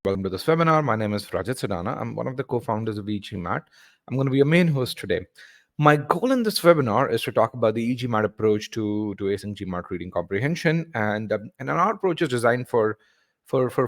Welcome to this webinar. My name is Rajat Sudana. I'm one of the co-founders of e-GMAT. I'm going to be your main host today. My goal in this webinar is to talk about the e-GMAT approach to acing GMAT reading comprehension, and our approach is designed for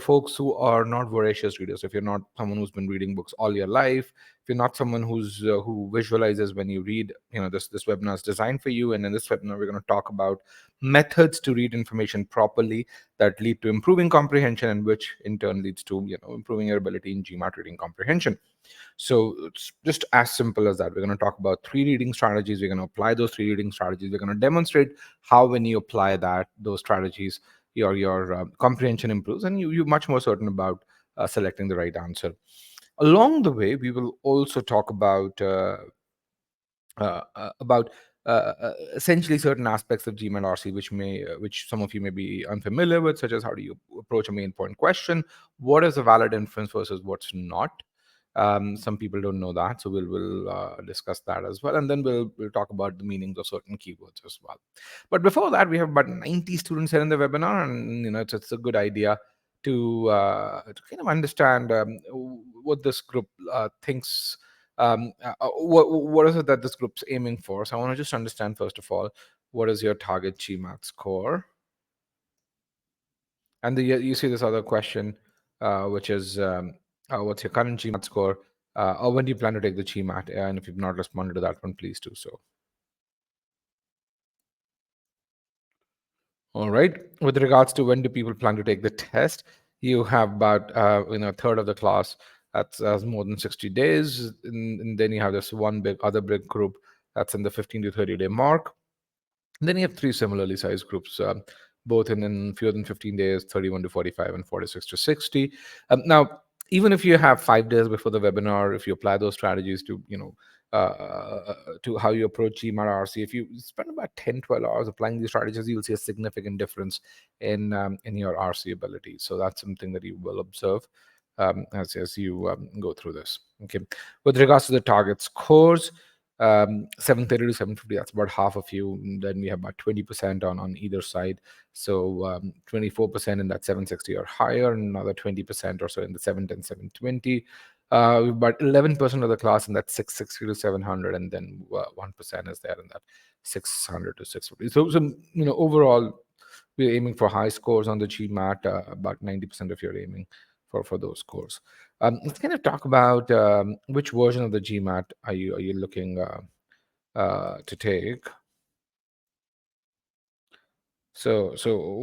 folks who are not voracious readers. If you're not someone who's been reading books all your life, if you're not someone who visualizes when you read, this webinar is designed for you. And in this webinar, we're going to talk about methods to read information properly that lead to improving comprehension, and which in turn leads to improving your ability in GMAT reading comprehension. So it's just as simple as that. We're going to talk about 3 reading strategies. We're going to apply those 3 reading strategies. We're going to demonstrate how, when you apply those strategies, your comprehension improves, and you're much more certain about selecting the right answer. Along the way, we will also talk about essentially certain aspects of GMAT RC, which some of you may be unfamiliar with, such as how do you approach a main point question, what is a valid inference versus what's not. Some people don't know that, so we'll discuss that as well, and then we'll talk about the meanings of certain keywords as well. But before that, we have about 90 students here in the webinar, and it's a good idea to kind of understand what this group thinks. What is it that this group's aiming for? So I want to just understand, first of all, what is your target GMAT score? And you see this other question, which is, what's your current GMAT score? Or when do you plan to take the GMAT? And if you've not responded to that one, please do so. All right. With regards to when do people plan to take the test, you have about a third of the class that's more than 60 days, and then you have this one other big group that's in the 15 to 30 day mark. And then you have 3 similarly sized groups, both in fewer than 15 days, 31 to 45, and 46 to 60. Now, even if you have 5 days before the webinar, if you apply those strategies to how you approach GMAT RC, if you spend about 10-12 hours applying these strategies, you'll see a significant difference in your RC ability. So that's something that you will observe as you go through this. Okay. With regards to the target scores, 730 to 750, that's about half of you. And then we have about 20% on either side. So 24% in that 760 or higher, and another 20% or so in the 710, 720. About 11% of the class in that 660 to 700, and then 1% is there in that 600 to 650. So overall, we're aiming for high scores on the GMAT. About 90% of you are aiming for those scores. Let's kind of talk about which version of the GMAT are you looking to take. So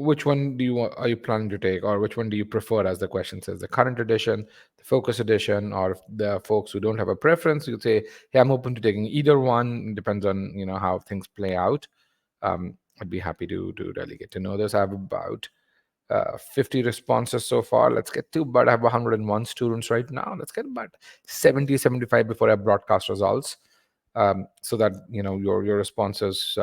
which one are you planning to take, or which one do you prefer, as the question says, the current edition, the focus edition, or if the folks who don't have a preference, you could say, hey, I'm open to taking either one. It depends on how things play out. I'd be happy to really get to know this. I have about 50 responses so far. Let's get to, but I have 101 students right now. Let's get about 70, 75 before I broadcast results, so that your responses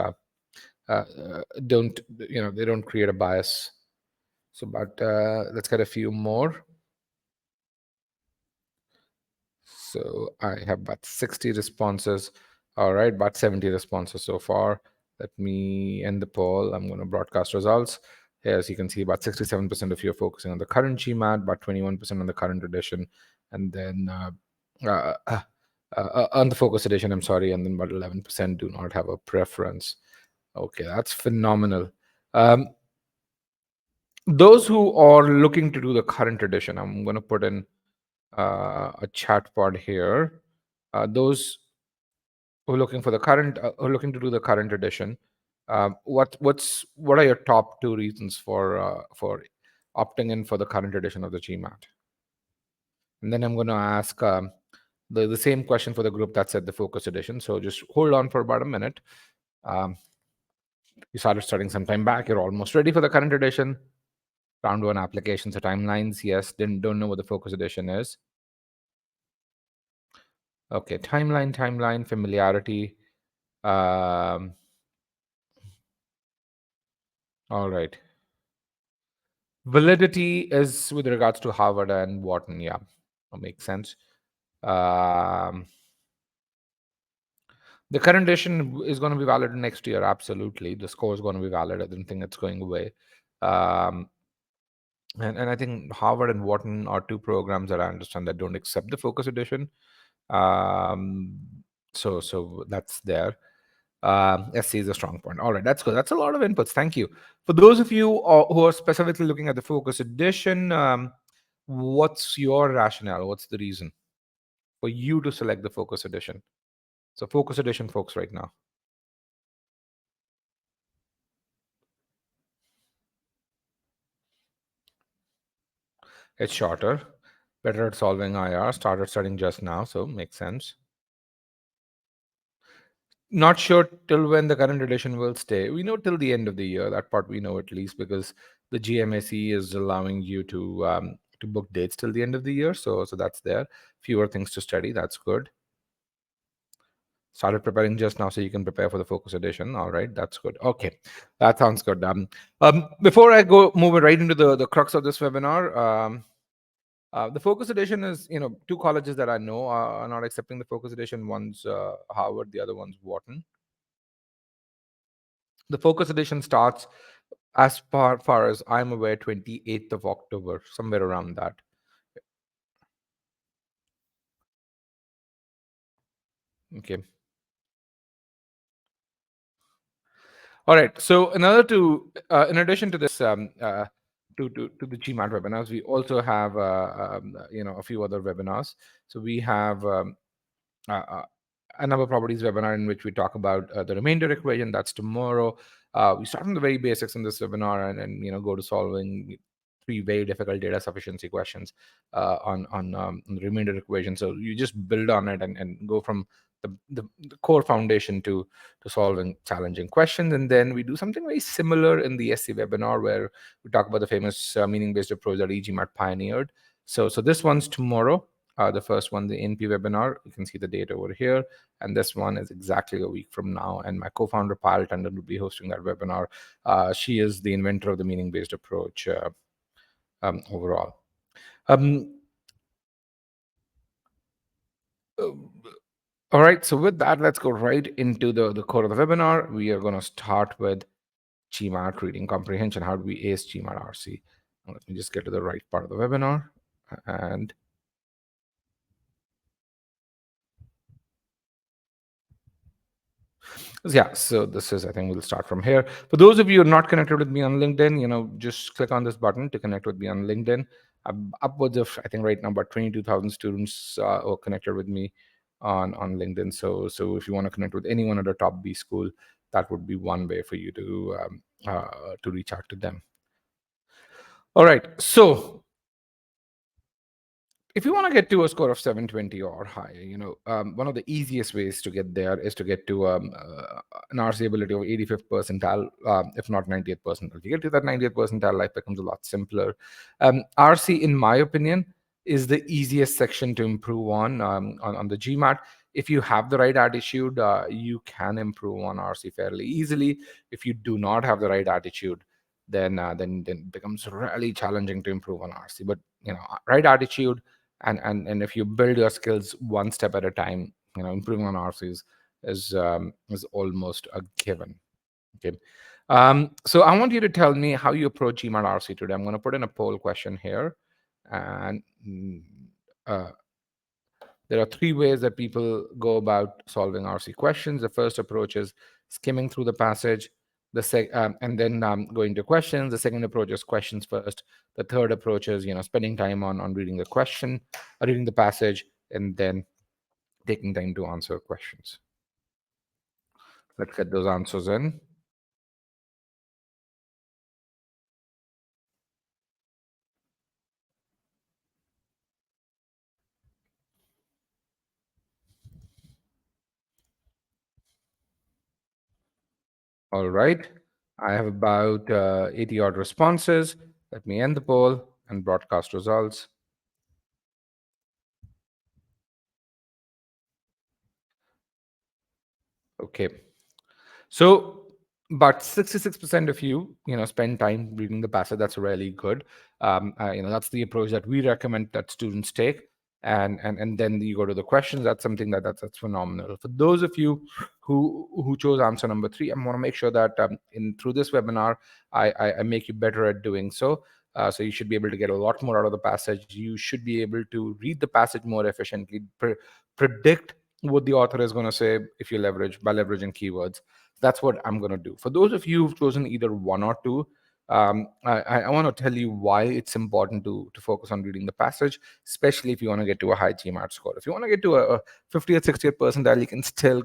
don't they don't create a bias. So, but let's get a few more. So I have about 60 responses. All right, about 70 responses so far. Let me end the poll. I'm going to broadcast results. As you can see, about 67% of you are focusing on the current GMAT, about 21% on the current edition, and then on the focus edition, I'm sorry, and then about 11% do not have a preference. Okay, that's phenomenal. Those who are looking to do the current edition, I'm going to put in a chat pod here. Those who are looking for the current, who are looking to do the current edition, what are your top 2 reasons for opting in for the current edition of the GMAT? And then I'm going to ask the same question for the group that's at the focus edition. So just hold on for about a minute. You started studying some time back. You're almost ready for the current edition. Round 1 applications or timelines. Yes, don't know what the focus edition is. Okay, timeline, familiarity. All right. Validity is with regards to Harvard and Wharton. Yeah, that makes sense. The current edition is going to be valid next year. Absolutely. The score is going to be valid. I don't think it's going away. And I think Harvard and Wharton are two programs that I understand that don't accept the Focus Edition. Um, so that's there. SC is a strong point. All right, that's good. That's a lot of inputs. Thank you. For those of you who are specifically looking at the Focus Edition, what's your rationale? What's the reason for you to select the Focus Edition? So Focus Edition, folks, right now. It's shorter, better at solving IR, started studying just now, so makes sense. Not sure till when the current edition will stay. We know till the end of the year. That part we know at least because the GMAC is allowing you to book dates till the end of the year. So that's there. Fewer things to study. That's good. Started preparing just now, so you can prepare for the Focus Edition. All right, that's good. Okay, that sounds good. Before I go move right into the crux of this webinar, the Focus Edition is, two colleges that I know are not accepting the Focus Edition. One's Harvard, the other one's Wharton. The Focus Edition starts, as far as I'm aware, 28th of October, somewhere around that. Okay. All right. So in addition to this, to the GMAT webinars, we also have a few other webinars. So we have uh, another properties webinar in which we talk about the remainder equation. That's tomorrow. We start from the very basics in this webinar and go to solving three very difficult data sufficiency questions on the remainder equation. So you just build on it and go from the core foundation to solving challenging questions. And then we do something very similar in the SC webinar where we talk about the famous meaning-based approach that e-GMAT pioneered. So this one's tomorrow. The first one, the NP webinar, you can see the date over here. And this one is exactly a week from now. And my co-founder, Payal Tandon, will be hosting that webinar. She is the inventor of the meaning-based approach overall. Um, uh, all right, so with that, let's go right into the core of the webinar. We are going to start with GMAT reading comprehension. How do we ace GMAT RC? Let me just get to the right part of the webinar. And yeah, so this is, I think we'll start from here. For those of you who are not connected with me on LinkedIn, just click on this button to connect with me on LinkedIn. Upwards of, I think right now, about 22,000 students are connected with me on LinkedIn. So if you want to connect with anyone at a top B school, that would be one way for you to reach out to them. All right, so if you want to get to a score of 720 or higher, one of the easiest ways to get there is to get to an RC ability of 85th percentile, if not 90th percentile. If you get to that 90th percentile, life becomes a lot simpler. RC, in my opinion, is the easiest section to improve on the GMAT. If you have the right attitude, you can improve on RC fairly easily. If you do not have the right attitude, then it becomes really challenging to improve on RC. But right attitude, and if you build your skills one step at a time, improving on RCs is almost a given. Okay. So I want you to tell me how you approach GMAT RC today. I'm going to put in a poll question here, and uh, there are three ways that people go about solving RC questions. The first approach is skimming through the passage, and then going to questions. The second approach is questions first. The third approach is spending time on reading the question, reading the passage, and then taking time to answer questions. Let's get those answers in. All right. I have about 80 odd responses. Let me end the poll and broadcast results. Okay. So, but 66% of you spend time reading the passage. That's really good. That's the approach that we recommend that students take. And then you go to the questions. That's something that's phenomenal. For those of you who chose answer number 3, I want to make sure that through this webinar, I make you better at doing so. So you should be able to get a lot more out of the passage. You should be able to read the passage more efficiently, predict what the author is going to say if you leverage by leveraging keywords. That's what I'm going to do. For those of you who've chosen either one or two, I want to tell you why it's important to focus on reading the passage, especially if you want to get to a high GMAT score. If you want to get to a 50th, 60th percentile, you can still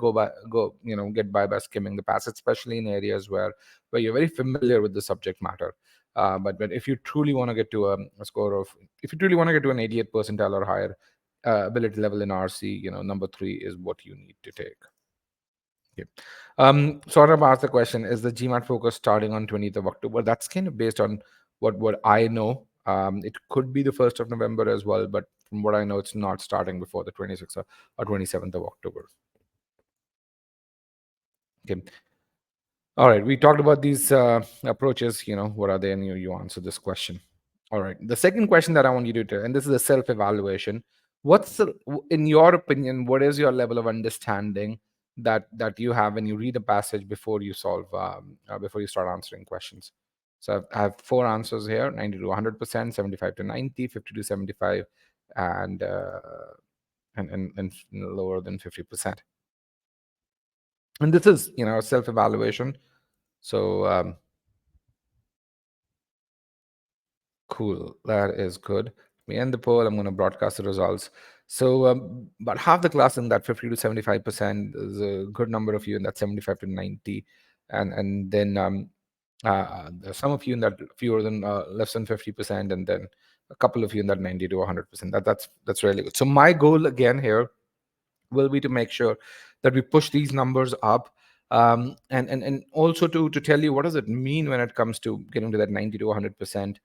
get by skimming the passage, especially in areas where you're very familiar with the subject matter. But if you truly want to get to a score of, if you truly want to get to an 80th percentile or higher ability level in RC, number 3 is what you need to take. Okay. Sort of asked the question, is the GMAT focus starting on 20th of October? That's kind of based on what I know. It could be the 1st of November as well, but from what I know, it's not starting before the 26th or 27th of October. Okay. All right. We talked about these approaches. What are they? And you answer this question. All right. The second question that I want you to do, and this is a self-evaluation. In your opinion, what is your level of understanding that you have when you read a passage before you before you start answering questions? So I have 4 answers here: 90 to 100%, 75 to 90, 50 to 75, and and lower than 50%. And this is a self-evaluation. So cool. That is good. Let me end the poll. I'm going to broadcast the results. So, about half the class in that 50 to 75%. There's a good number of you in that 75 to 90, and then there's some of you in that fewer than less than 50%, and then a couple of you in that 90 to 100%. That's really good. So my goal again here will be to make sure that we push these numbers up, and also to tell you what does it mean when it comes to getting to that 90 to 100%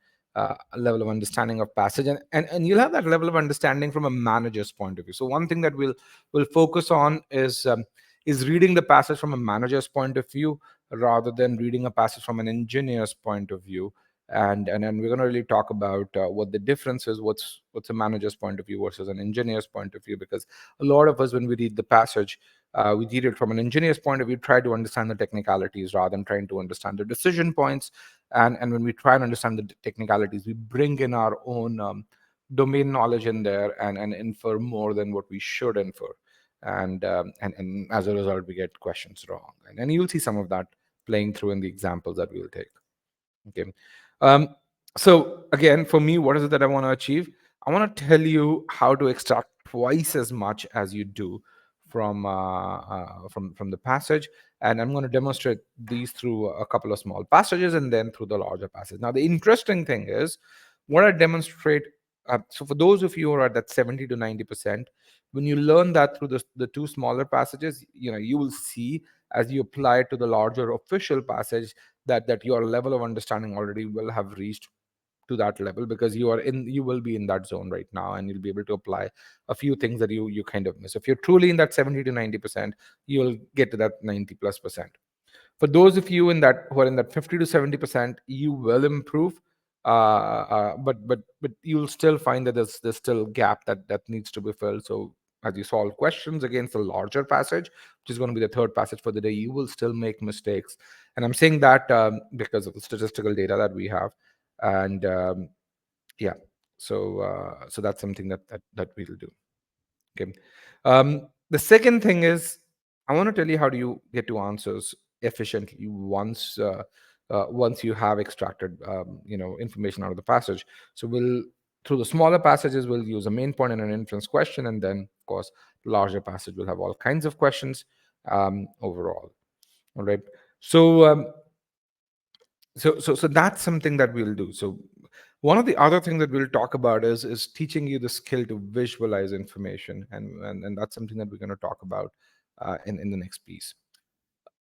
level of understanding of passage, and you'll have that level of understanding from a manager's point of view. So one thing that we'll focus on is reading the passage from a manager's point of view rather than reading a passage from an engineer's point of view. And then we're going to really talk about what the difference is, what's a manager's point of view versus an engineer's point of view, because a lot of us, when we read the passage, we read it from an engineer's point of view, try to understand the technicalities rather than trying to understand the decision points. And when we try and understand the technicalities, we bring in our own domain knowledge in there and infer more than what we should infer. And as a result, we get questions wrong. And you'll see some of that playing through in the examples that we'll take. Okay. Um, so again, for me, what is it that I want to achieve? I want to tell you how to extract twice as much as you do from the passage, and I'm going to demonstrate these through a couple of small passages and then through the larger passage. Now, the interesting thing is what I demonstrate. So, for those of you who are at that 70 to 90%, when you learn that through the two smaller passages, you will see as you apply it to the larger official passage that your level of understanding already will have reached to that level, because you will be in that zone right now, and you'll be able to apply a few things that you kind of miss. If you're truly in that 70 to 90%, you'll get to that 90+%. For those of you who are in that 50 to 70%, you will improve, but you'll still find that there's still gap that needs to be filled. So as you solve questions against a larger passage, which is going to be the third passage for the day, you will still make mistakes. And I'm saying that because of the statistical data that we have. And yeah, so that's something that we'll do. Okay. The second thing is, I want to tell you how do you get to answers efficiently once you have extracted information out of the passage. So through the smaller passages, we'll use a main point and an inference question, and then of course the larger passage will have all kinds of questions overall. All right. So so that's something that we'll do. So one of the other things that we'll talk about is teaching you the skill to visualize information, and that's something that we're going to talk about in the next piece.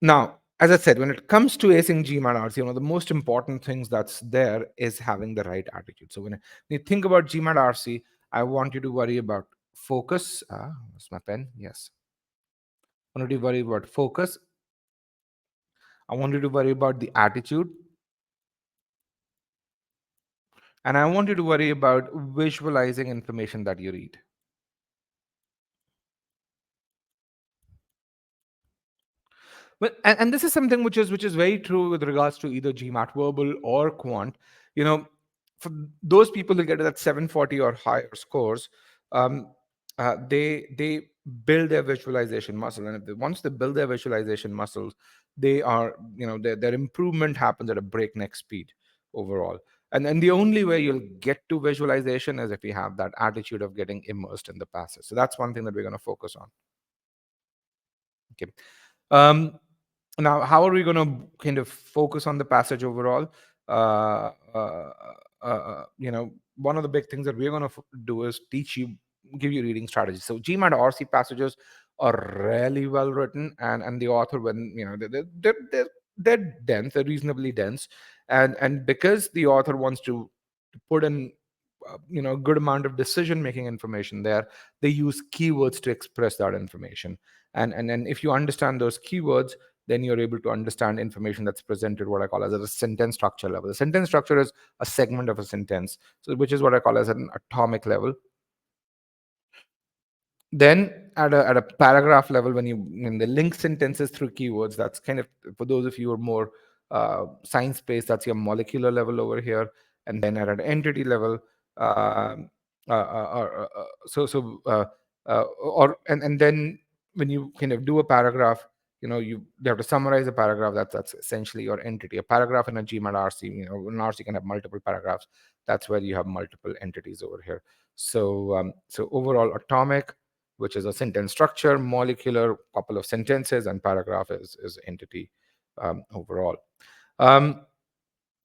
Now, as I said, when it comes to acing GMAT RC, one of the most important things that's there is having the right attitude. So when you think about GMAT RC, I want you to worry about focus. Where's my pen? Yes. I want you to worry about focus. I want you to worry about the attitude. And I want you to worry about visualizing information that you read. Well, and this is something which is very true with regards to either GMAT verbal or quant. You know, for those people who get that 740 or higher scores, um, they build their visualization muscle, and once they build their visualization muscles, they are, their improvement happens at a breakneck speed overall. And the only way you'll get to visualization is if you have that attitude of getting immersed in the passage. So that's one thing that we're going to focus on. Okay. Um, Now, how are we going to kind of focus on the passage overall? Uh, uh, One of the big things that we're going to do is give you reading strategies. So GMAT RC passages are really well written, and the author, when they're dense, they're reasonably dense, and because the author wants to put in a good amount of decision making information there, they use keywords to express that information. And then if you understand those keywords, then you're able to understand information that's presented what I call as a sentence structure level. The sentence structure is a segment of a sentence, so which is what I call as an atomic level. Then at a paragraph level, when the link sentences through keywords, that's kind of, for those of you who are more science based, that's your molecular level over here. And then at an entity level, um, or and then when you kind of do a paragraph, you have to summarize a paragraph. That's essentially your entity. A paragraph in a GMAT RC, an RC can have multiple paragraphs. That's where you have multiple entities over here. So overall, atomic, which is a sentence structure, molecular, couple of sentences, and paragraph is entity overall. Um,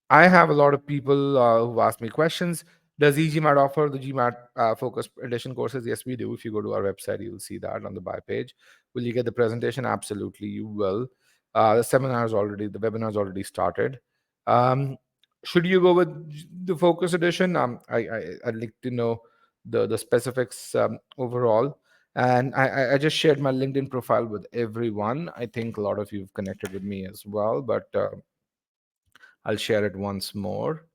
I have a lot of people who ask me questions. Does e-GMAT offer the GMAT focus edition courses? Yes, we do. If you go to our website, you'll see that on the buy page. Will you get the presentation? Absolutely, you will. The webinar's already started. Um, should you go with the focus edition? I'd like to know the specifics overall. And I just shared my LinkedIn profile with everyone. I think a lot of you have connected with me as well, but I'll share it once more.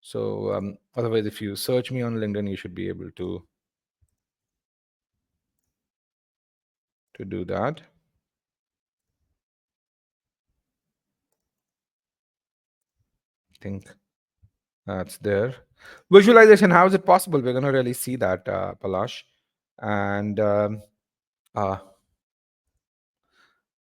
So otherwise, if you search me on LinkedIn, you should be able to do that. I think that's there. Visualization, how is it possible? We're going to really see that, Palash. And uh,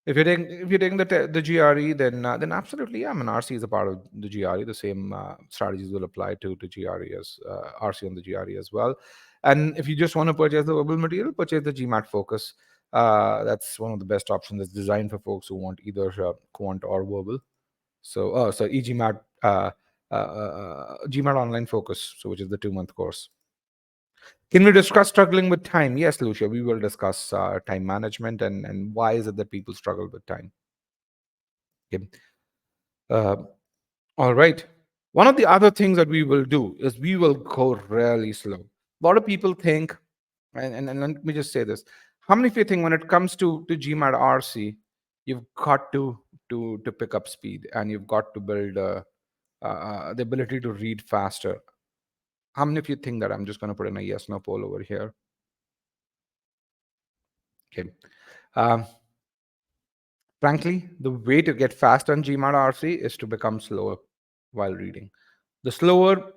if you're taking the GRE, then absolutely, yeah. I mean, RC is a part of the GRE. The same strategies will apply to GRE as RC on the GRE as well. And if you just want to purchase the verbal material, purchase the GMAT Focus. That's one of the best options. It's designed for folks who want either quant or verbal. So e-GMAT, GMAT Online Focus, so which is the 2-month course. Can we discuss struggling with time? Yes, Lucia, we will discuss time management and why is it that people struggle with time. Okay. Uh, all right. One of the other things that we will do is we will go really slow. A lot of people think, and let me just say this: how many of you think when it comes to GMAT RC, you've got to pick up speed and you've got to build the ability to read faster? How many of you think that? I'm just going to put in a yes no poll over here. Okay. Um, Frankly, the way to get fast on GMAT RC is to become slower while reading. The slower,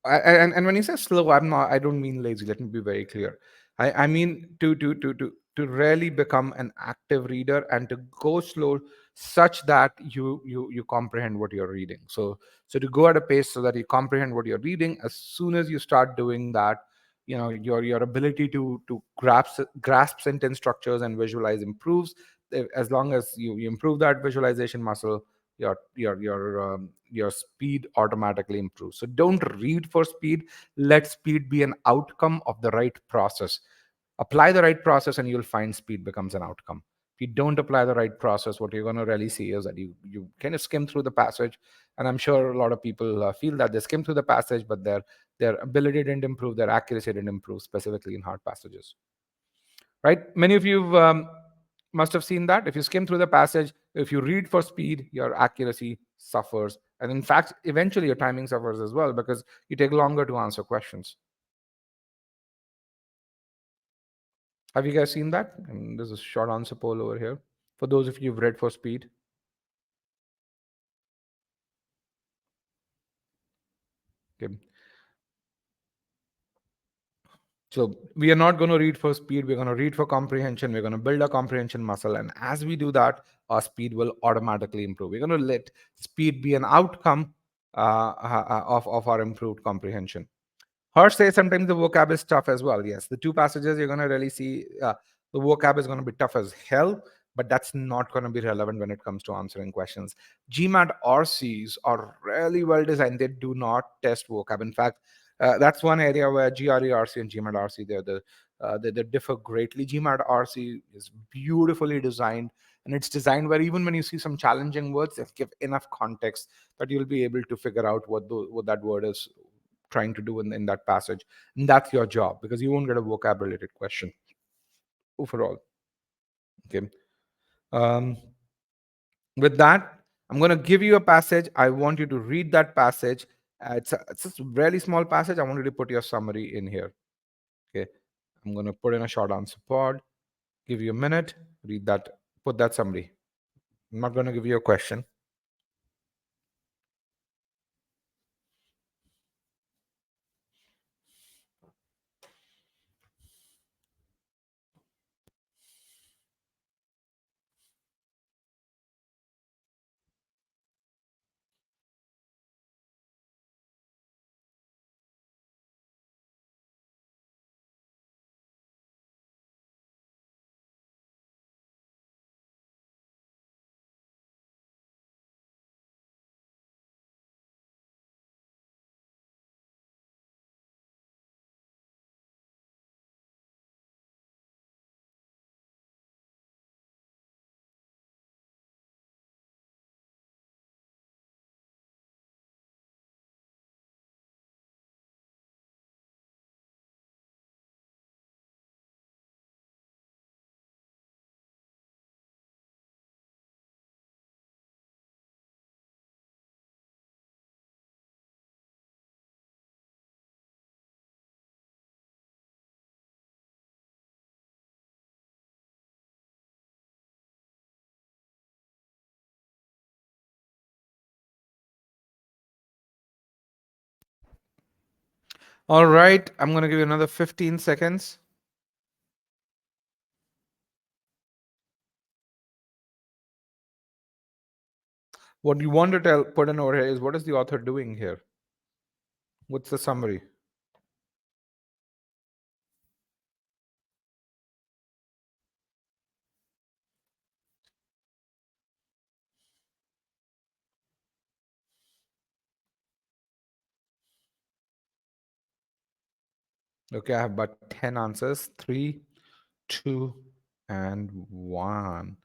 and when you say slow, I don't mean lazy. Let me be very clear. I mean to really become an active reader and to go slow, such that you comprehend what you're reading. So to go at a pace so that you comprehend what you're reading. As soon as you start doing that, your ability to grasp sentence structures and visualize improves. As long as you improve that visualization muscle, your speed automatically improves. So don't read for speed. Let speed be an outcome of the right process. Apply the right process and you'll find speed becomes an outcome. If you don't apply the right process, what you're going to really see is that you kind of skim through the passage. And I'm sure a lot of people feel that they skim through the passage, but their ability didn't improve, their accuracy didn't improve, specifically in hard passages. Right? Many of you must have seen that. If you skim through the passage, if you read for speed, your accuracy suffers. And in fact, eventually your timing suffers as well because you take longer to answer questions. Have you guys seen that? And there's a short answer poll over here. For those of you who've read for speed. Okay. So we are not going to read for speed. We're going to read for comprehension. We're going to build a comprehension muscle. And as we do that, our speed will automatically improve. We're going to let speed be an outcome of our improved comprehension. Harsh says sometimes the vocab is tough as well. Yes, the two passages you're going to really see the vocab is going to be tough as hell, but that's not going to be relevant when it comes to answering questions. GMAT RCs are really well designed. They do not test vocab. In fact, that's one area where GRE RC and GMAT RC they differ greatly. GMAT RC is beautifully designed, and it's designed where even when you see some challenging words, they give enough context that you'll be able to figure out what that word is trying to do in that passage. And that's your job, because you won't get a vocab related question overall. Okay. Um, with that, I'm going to give you a passage. I want you to read that passage. It's a really small passage. I want you to put your summary in here. Okay. I'm going to put in a short answer pod, give you a minute, read that, put that summary. I'm not going to give you a question. All right. I'm going to give you another 15 seconds. What you want to put in over here is, what is the author doing here? What's the summary? Okay, I have about 10 answers. 3, 2, and 1.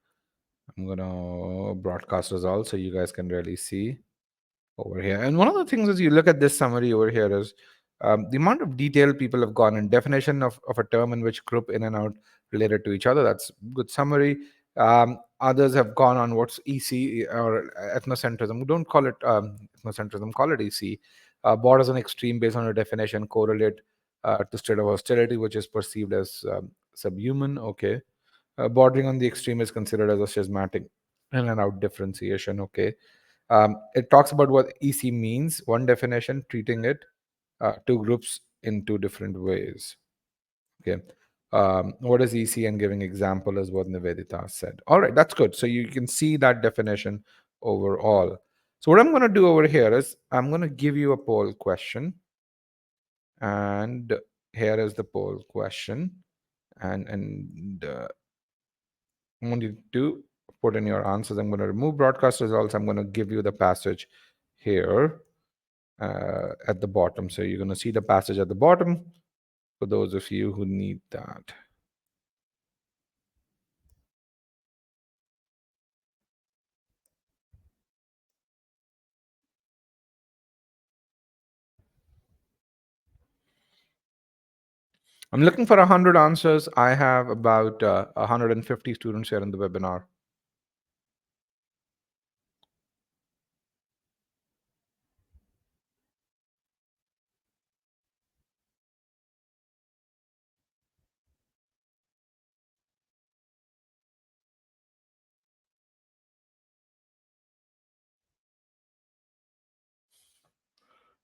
I'm gonna broadcast results so you guys can really see over here. And one of the things as you look at this summary over here is the amount of detail people have gone in. Definition of a term in which group in and out related to each other. That's good summary. Others have gone on what's EC or ethnocentrism. We don't call it ethnocentrism, call it EC. Borders on extreme based on a definition, correlate to state of hostility, which is perceived as subhuman. Okay. Bordering on the extreme is considered as a schismatic in and out differentiation. Okay. It talks about what EC means, one definition, treating it two groups in two different ways. Okay. What is EC and giving example is what Nivedita said. All right, that's good. So you can see that definition overall. So what I'm going to do over here is I'm going to give you a poll question. And here is the poll question. And I want you to put in your answers. I'm going to remove broadcast results. I'm going to give you the passage here at the bottom. So you're going to see the passage at the bottom for those of you who need that. I'm looking for 100 answers. I have about 150 students here in the webinar.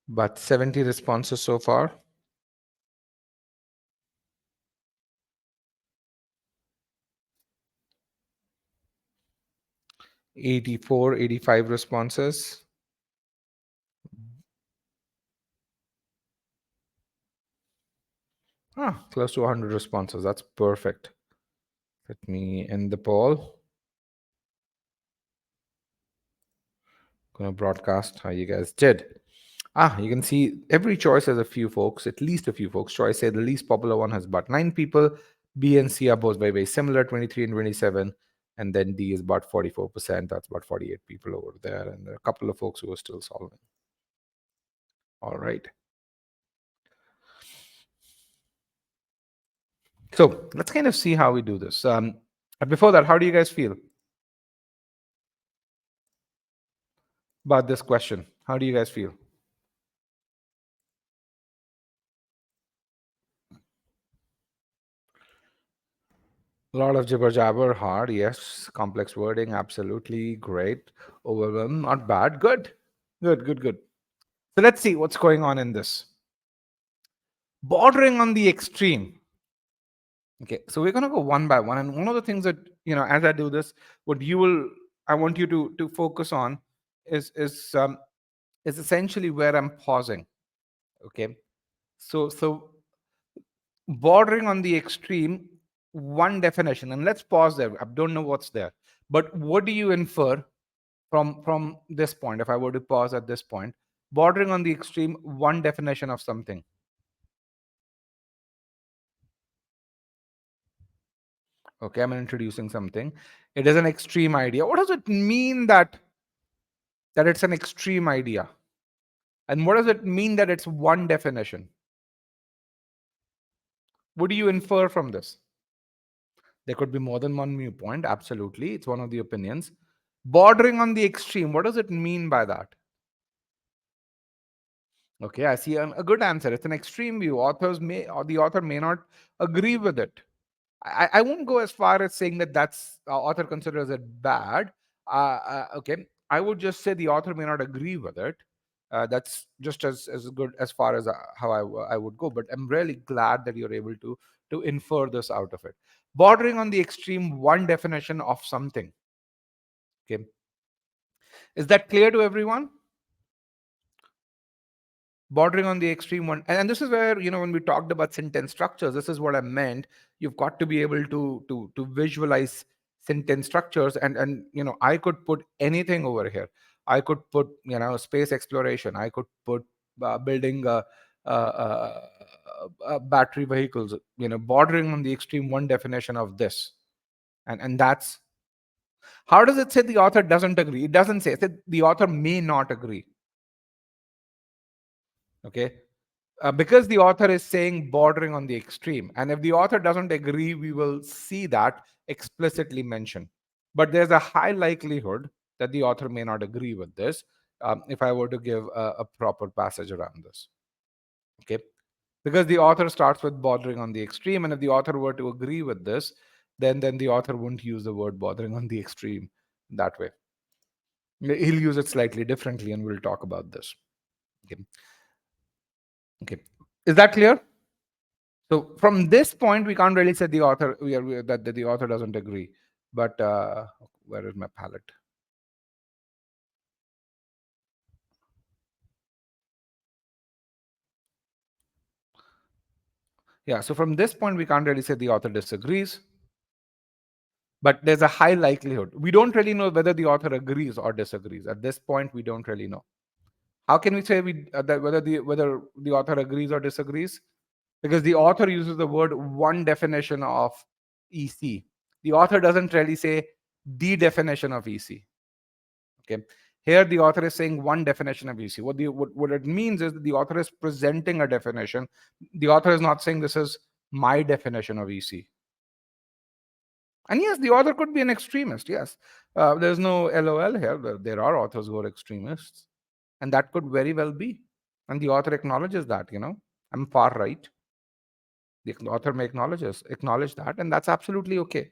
But 70 responses so far. 84, 85 responses. Close to 100 responses. That's perfect. Let me end the poll. Gonna broadcast how you guys did. You can see every choice has a few folks, at least a few folks. Choice say the least popular one has about 9 people. B and C are both very, very similar, 23 and 27. And then D is about 44%. That's about 48 people over there. And there are a couple of folks who are still solving. All right. So let's kind of see how we do this. But before that, how do you guys feel about this question? How do you guys feel? A lot of jibber jabber, hard, yes. Complex wording, absolutely great. Overwhelmed, not bad. Good, good, good, good. So let's see what's going on in this. Bordering on the extreme. Okay, so we're gonna go one by one, and one of the things that as I do this, what I want you to focus on is essentially where I'm pausing. Okay, so bordering on the extreme, one definition, and let's pause there. I don't know what's there, but what do you infer from this point? If I were to pause at this point, bordering on the extreme, one definition of something. Okay, I'm introducing something. It is an extreme idea. What does it mean that it's an extreme idea? And what does it mean that it's one definition? What do you infer from this? There could be more than one viewpoint. Absolutely. It's one of the opinions. Bordering on the extreme, what does it mean by that? Okay, I see a good answer. It's an extreme view. The author may not agree with it. I won't go as far as saying that that's author considers it bad. Okay, I would just say the author may not agree with it. That's just as good as far as how I would go. But I'm really glad that you're able to infer this out of it. Bordering on the extreme, one definition of something. Okay, is that clear to everyone? Bordering on the extreme one, and this is where when we talked about sentence structures, this is what I meant. You've got to be able to visualize sentence structures, and I could put anything over here. I could put space exploration. I could put building battery vehicles. Bordering on the extreme, one definition of this, and that's how does it say the author doesn't agree? It doesn't say. It said the author may not agree. Okay, because the author is saying bordering on the extreme. And if the author doesn't agree, we will see that explicitly mentioned. But there's a high likelihood that the author may not agree with this if I were to give a proper passage around this. Okay, because the author starts with bordering on the extreme. And if the author were to agree with this, then the author wouldn't use the word bordering on the extreme that way. He'll use it slightly differently, and we'll talk about this. Okay. Okay. Is that clear? So from this point, we can't really say the author that the author doesn't agree. But where is my palette? Yeah. So from this point, we can't really say the author disagrees. But there's a high likelihood. We don't really know whether the author agrees or disagrees. At this point, we don't really know. How can we say that whether the author agrees or disagrees? Because the author uses the word one definition of EC. The author doesn't really say the definition of EC. Okay. Here, the author is saying one definition of EC. What it means is that the author is presenting a definition. The author is not saying this is my definition of EC. And yes, the author could be an extremist. Yes, there's no LOL here. There are authors who are extremists, and that could very well be. And the author acknowledges that. I'm far right. The author may acknowledge that, and that's absolutely okay.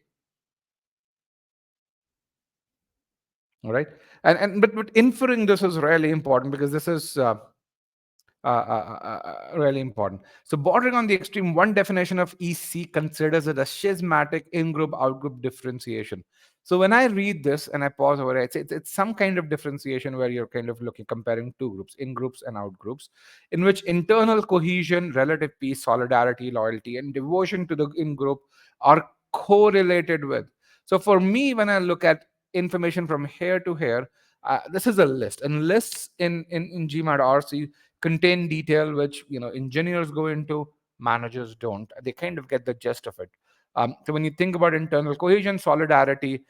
All right, but inferring this is really important, because this is really important. So bordering on the extreme, one definition of EC considers it a schismatic in-group out-group differentiation. So when I read this and I pause over it, it's some kind of differentiation where you're kind of looking, comparing two groups, in groups and out groups, in which internal cohesion, relative peace, solidarity, loyalty, and devotion to the in group are correlated with. So for me, when I look at information from here to here, this is a list, and lists in GMAT RC contain detail which engineers go into, managers don't. They kind of get the gist of it. So when you think about internal cohesion, solidarity,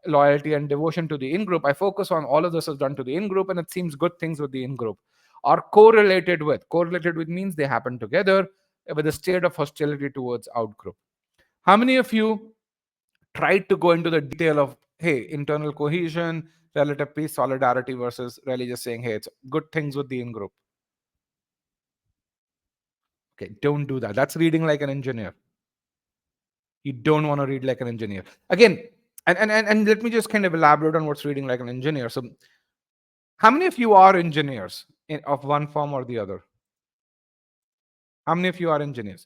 loyalty, and devotion to the in-group, I focus on all of this is done to the in-group, and it seems good things with the in-group are correlated with. Correlated with means they happen together with a state of hostility towards out-group. How many of you tried to go into the detail of, hey, internal cohesion, relative peace, solidarity versus really just saying, hey, it's good things with the in-group? Okay, don't do that. That's reading like an engineer. You don't want to read like an engineer. Again, and let me just kind of elaborate on what's reading like an engineer. So how many of you are engineers of one form or the other? How many of you are engineers?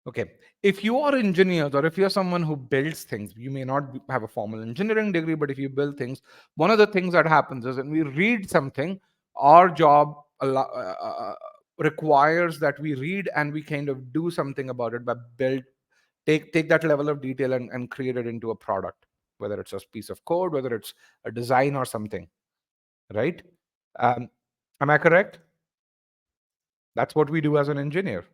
Okay. If you are engineers, or if you're someone who builds things, you may not have a formal engineering degree, but if you build things, one of the things that happens is when we read something, our job requires that we read and we kind of do something about it, by build, take that level of detail and create it into a product, whether it's a piece of code, whether it's a design or something, right? um, am I correct? That's what we do as an engineer.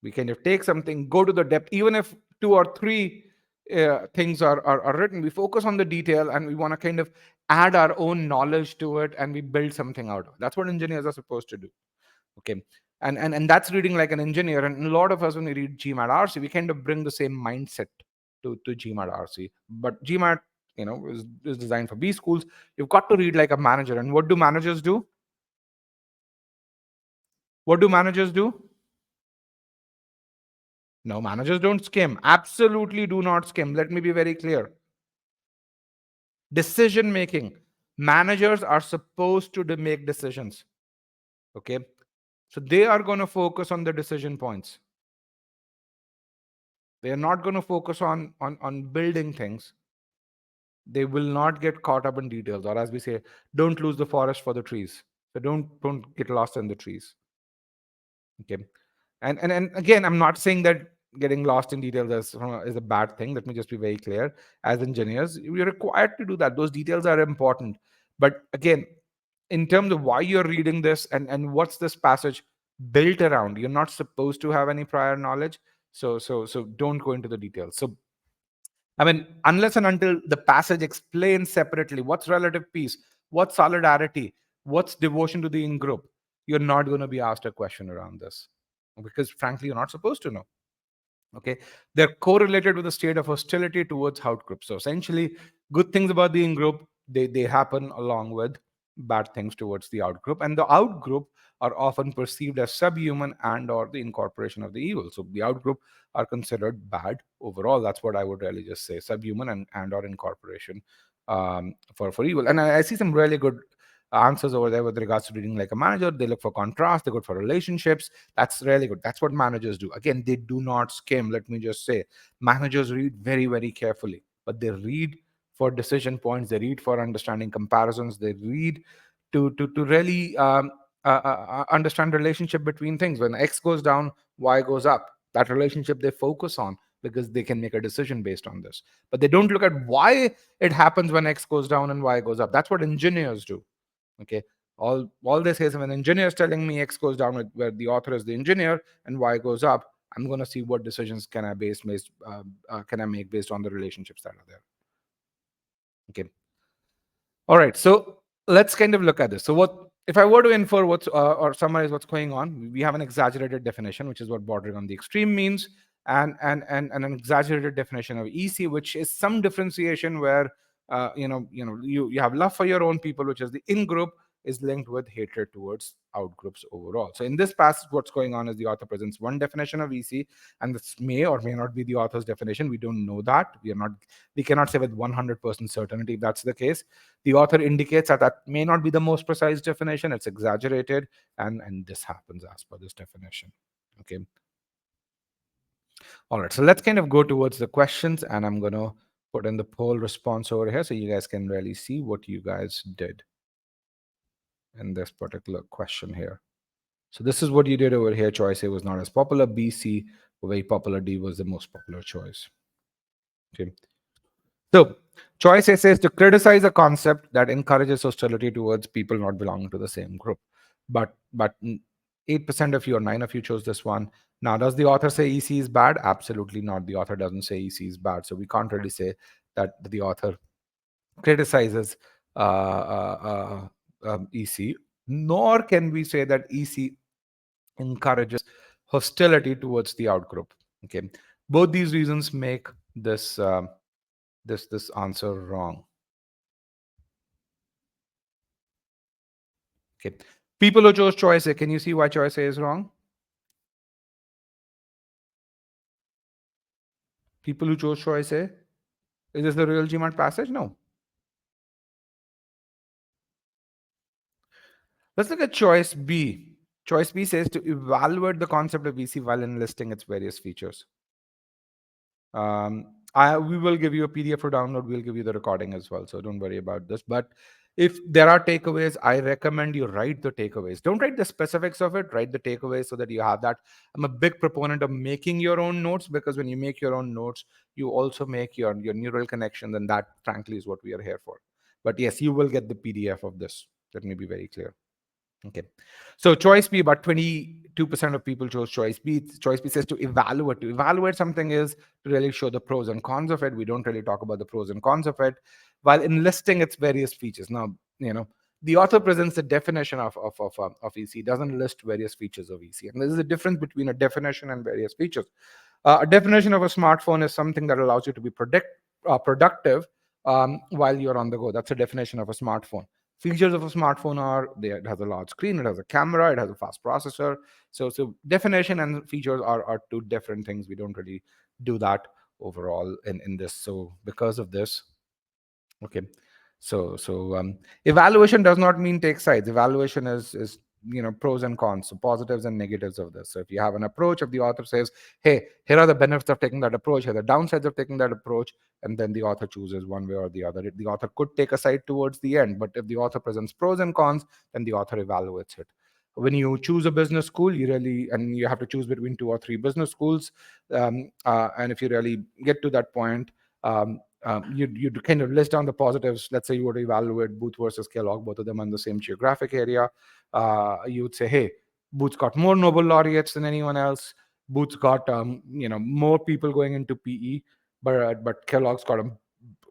We kind of take something, go to the depth, even if two or three things are written, we focus on the detail and we want to kind of add our own knowledge to it, and we build something out of it. That's what engineers are supposed to do. Okay. And that's reading like an engineer. And a lot of us, when we read GMAT RC, we kind of bring the same mindset to GMAT RC. But GMAT, is designed for B schools. You've got to read like a manager. And what do managers do? What do managers do? No, managers don't skim. Absolutely do not skim. Let me be very clear. Decision making. Managers are supposed to make decisions. Okay. So they are going to focus on the decision points. They are not going to focus on building things. They will not get caught up in details, or as we say, don't lose the forest for the trees. So don't get lost in the trees. Okay. And again, I'm not saying that getting lost in details is a bad thing. Let me just be very clear. As engineers, we're required to do that. Those details are important. But again, in terms of why you're reading this and what's this passage built around, you're not supposed to have any prior knowledge. So don't go into the details. So I mean, unless and until the passage explains separately what's relative peace, what's solidarity, what's devotion to the in group, you're not going to be asked a question around this, because frankly, you're not supposed to know. Okay. They're correlated with a state of hostility towards out group. So essentially, good things about the in group, they happen along with bad things towards the out group. And the out group are often perceived as subhuman and or the incorporation of the evil. So the out group are considered bad overall. That's what I would really just say: subhuman and or incorporation for evil. And I see some really good answers over there with regards to reading like a manager. They look for contrast, they're good for relationships. That's really good. That's what managers do. Again, they do not skim. Let me just say, managers read very, very carefully, but they read for decision points, they read for understanding comparisons, they read to really understand relationship between things. When X goes down, Y goes up. That relationship they focus on, because they can make a decision based on this. But they don't look at why it happens when X goes down and Y goes up. That's what engineers do. Okay. All this is, when engineer is telling me X goes down, where the author is the engineer, and Y goes up, I'm going to see what decisions can I can I make based on the relationships that are there. Okay. All right. So let's kind of look at this. So what if I were to infer what's or summarize what's going on? We have an exaggerated definition, which is what bordering on the extreme means, and an exaggerated definition of EC, which is some differentiation where you have love for your own people, which is the in group, is linked with hatred towards out groups overall. So in this passage, what's going on is the author presents one definition of EC, and this may or may not be the author's definition. We don't know that. We cannot say with 100% certainty if that's the case. The author indicates that may not be the most precise definition. It's exaggerated, and this happens as per this definition. Okay. All right. So let's kind of go towards the questions, and I'm going to put in the poll response over here so you guys can really see what you guys did in this particular question here. So this is what you did over here. Choice A was not as popular. B, C were very popular. D was the most popular choice. Okay. So choice A says to criticize a concept that encourages hostility towards people not belonging to the same group. But 8% of you or 9 of you chose this one. Now, does the author say EC is bad? Absolutely not. The author doesn't say EC is bad. So we can't really say that the author criticizes EC, nor can we say that EC encourages hostility towards the outgroup. Okay, both these reasons make this this answer wrong. Okay, people who chose choice A, can you see why choice A is wrong? People who chose choice A, is this the real GMAT passage? No. Let's look at choice B. Choice B says to evaluate the concept of EC while enlisting its various features. We will give you a PDF for download. We'll give you the recording as well, so don't worry about this. But if there are takeaways, I recommend you write the takeaways. Don't write the specifics of it. Write the takeaways so that you have that. I'm a big proponent of making your own notes, because when you make your own notes, you also make your neural connections, and that, frankly, is what we are here for. But yes, you will get the PDF of this. Let me be very clear. Okay. So choice B, about 22% of people chose choice B. Choice B says to evaluate. To evaluate something is to really show the pros and cons of it. We don't really talk about the pros and cons of it while enlisting its various features. Now, the author presents the definition of EC, doesn't list various features of EC. And there's a difference between a definition and various features. A definition of a smartphone is something that allows you to be productive while you're on the go. That's a definition of a smartphone. Features of a smartphone are it has a large screen, it has a camera, it has a fast processor. So definition and features are two different things. We don't really do that overall in this. So because of this, okay. So evaluation does not mean take sides. Evaluation is pros and cons, so positives and negatives of this. So if you have an approach, if the author says, hey, here are the benefits of taking that approach, here are the downsides of taking that approach, and then the author chooses one way or the other. The author could take a side towards the end, but if the author presents pros and cons, then the author evaluates it. When you choose a business school, and you have to choose between 2 or 3 business schools, and if you really get to that point, you'd kind of list down the positives. Let's say you were to evaluate Booth versus Kellogg, both of them in the same geographic area. You would say, hey, Booth's got more Nobel laureates than anyone else. Booth's got more people going into PE, but Kellogg's got a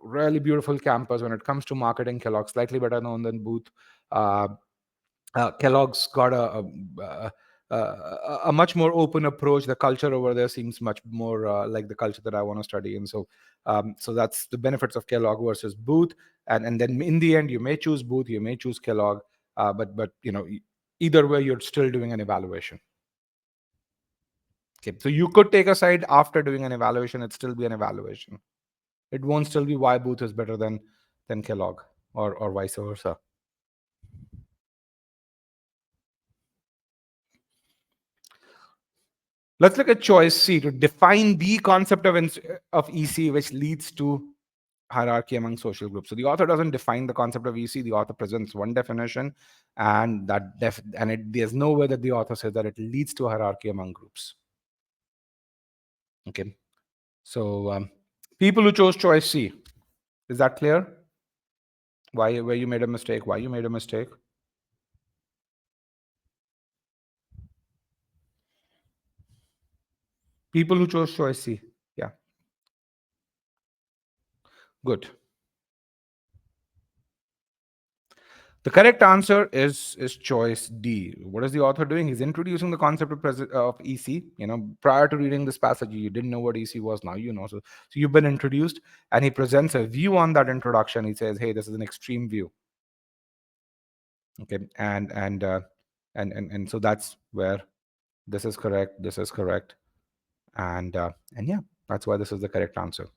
really beautiful campus. When it comes to marketing, Kellogg's slightly better known than Booth. Kellogg's got a much more open approach. The culture over there seems much more like the culture that I want to study. And so that's the benefits of Kellogg versus Booth. And then in the end, you may choose Booth, you may choose Kellogg, but either way, you're still doing an evaluation. Okay, so you could take a side after doing an evaluation. It'd still be an evaluation. It won't still be why Booth is better than Kellogg, or vice versa. Let's look at choice C, to define the concept of EC, which leads to hierarchy among social groups. So the author doesn't define the concept of EC. The author presents one definition, and there's no way that the author says that it leads to hierarchy among groups. Okay. So people who chose choice C, is that clear? Where you made a mistake? Why you made a mistake? People who chose choice C. Yeah. Good. The correct answer is choice D. What is the author doing? He's introducing the concept of EC. Prior to reading this passage, you didn't know what EC was. Now you know. So you've been introduced, and he presents a view on that introduction. He says, "Hey, this is an extreme view." Okay, and so that's where this is correct. This is correct, and yeah, that's why this is the correct answer.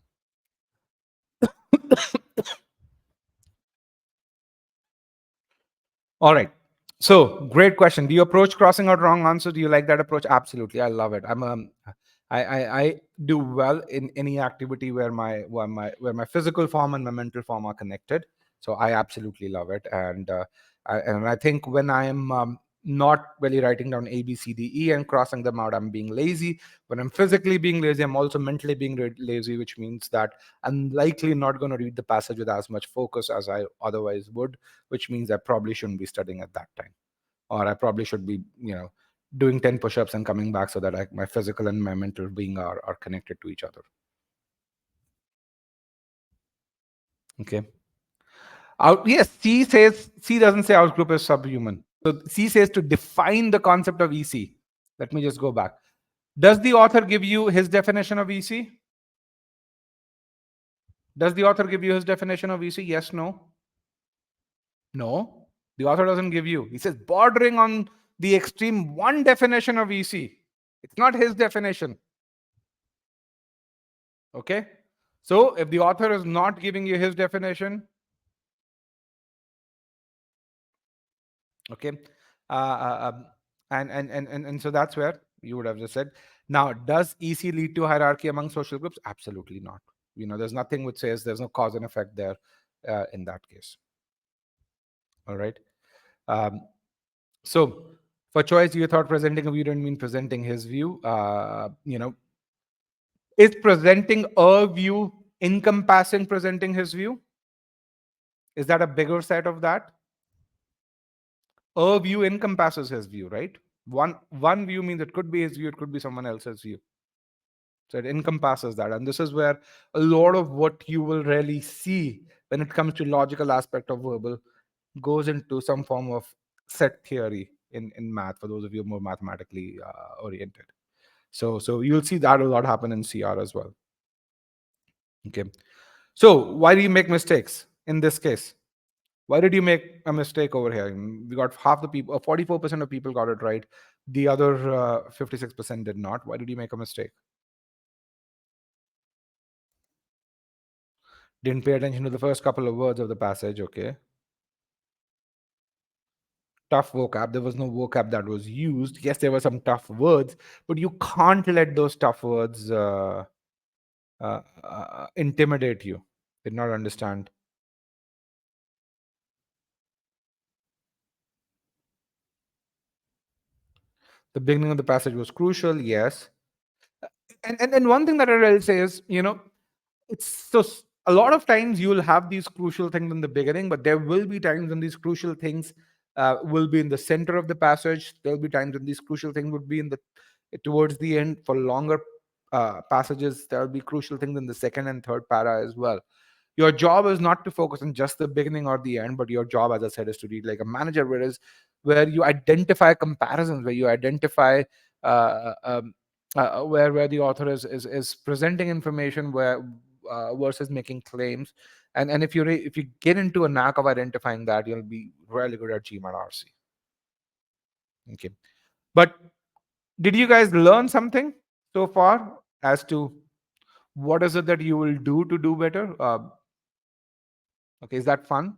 All right. So great question. Do you approach crossing out wrong answer? Do you like that approach? Absolutely. I love it. I do well in any activity where my physical form and my mental form are connected. So I absolutely love it, and I think when I am not really writing down A, B, C, D, E and crossing them out, I'm being lazy. When I'm physically being lazy, I'm also mentally being lazy, which means that I'm likely not going to read the passage with as much focus as I otherwise would, which means I probably shouldn't be studying at that time, or I probably should be, doing 10 push-ups and coming back so that my physical and my mental being are connected to each other. Okay. Yes, C doesn't say our group is subhuman. So C says to define the concept of EC. Let me just go back. Does the author give you his definition of EC? Does the author give you his definition of EC? Yes, no? No. The author doesn't give you. He says bordering on the extreme one definition of EC. It's not his definition. Okay. So if the author is not giving you his definition, okay, uh, uh, um, and so that's where you would have just said. Now, does EC lead to hierarchy among social groups? Absolutely not. There's nothing which says there's no cause and effect there in that case. All right. Um, so for choice, you thought presenting a view didn't mean presenting his view. Is presenting a view encompassing presenting his view? Is that a bigger set of that? A view encompasses his view, right? One view means it could be his view, it could be someone else's view. So it encompasses that. And this is where a lot of what you will really see when it comes to logical aspect of verbal goes into some form of set theory in math, for those of you more mathematically oriented. So you'll see that a lot happen in CR as well. Okay. So why do you make mistakes in this case? Why did you make a mistake over here? We got half the people, 44% of people got it right. The other 56% did not. Why did you make a mistake? Didn't pay attention to the first couple of words of the passage. Okay. Tough vocab. There was no vocab that was used. Yes, there were some tough words, but you can't let those tough words intimidate you. Did not understand. The beginning of the passage was crucial. Yes. And one thing that I will say is, it's so a lot of times you'll have these crucial things in the beginning, but there will be times when these crucial things will be in the center of the passage. There'll be times when these crucial things would be in the towards the end. For longer passages, there'll be crucial things in the second and third para as well. Your job is not to focus on just the beginning or the end, but your job, as I said, is to read like a manager, where you identify comparisons, where you identify where the author is presenting information where versus making claims. And if you get into a knack of identifying that, you'll be really good at GMAT RC. Okay. But did you guys learn something so far as to what is it that you will do to do better? Okay, is that fun?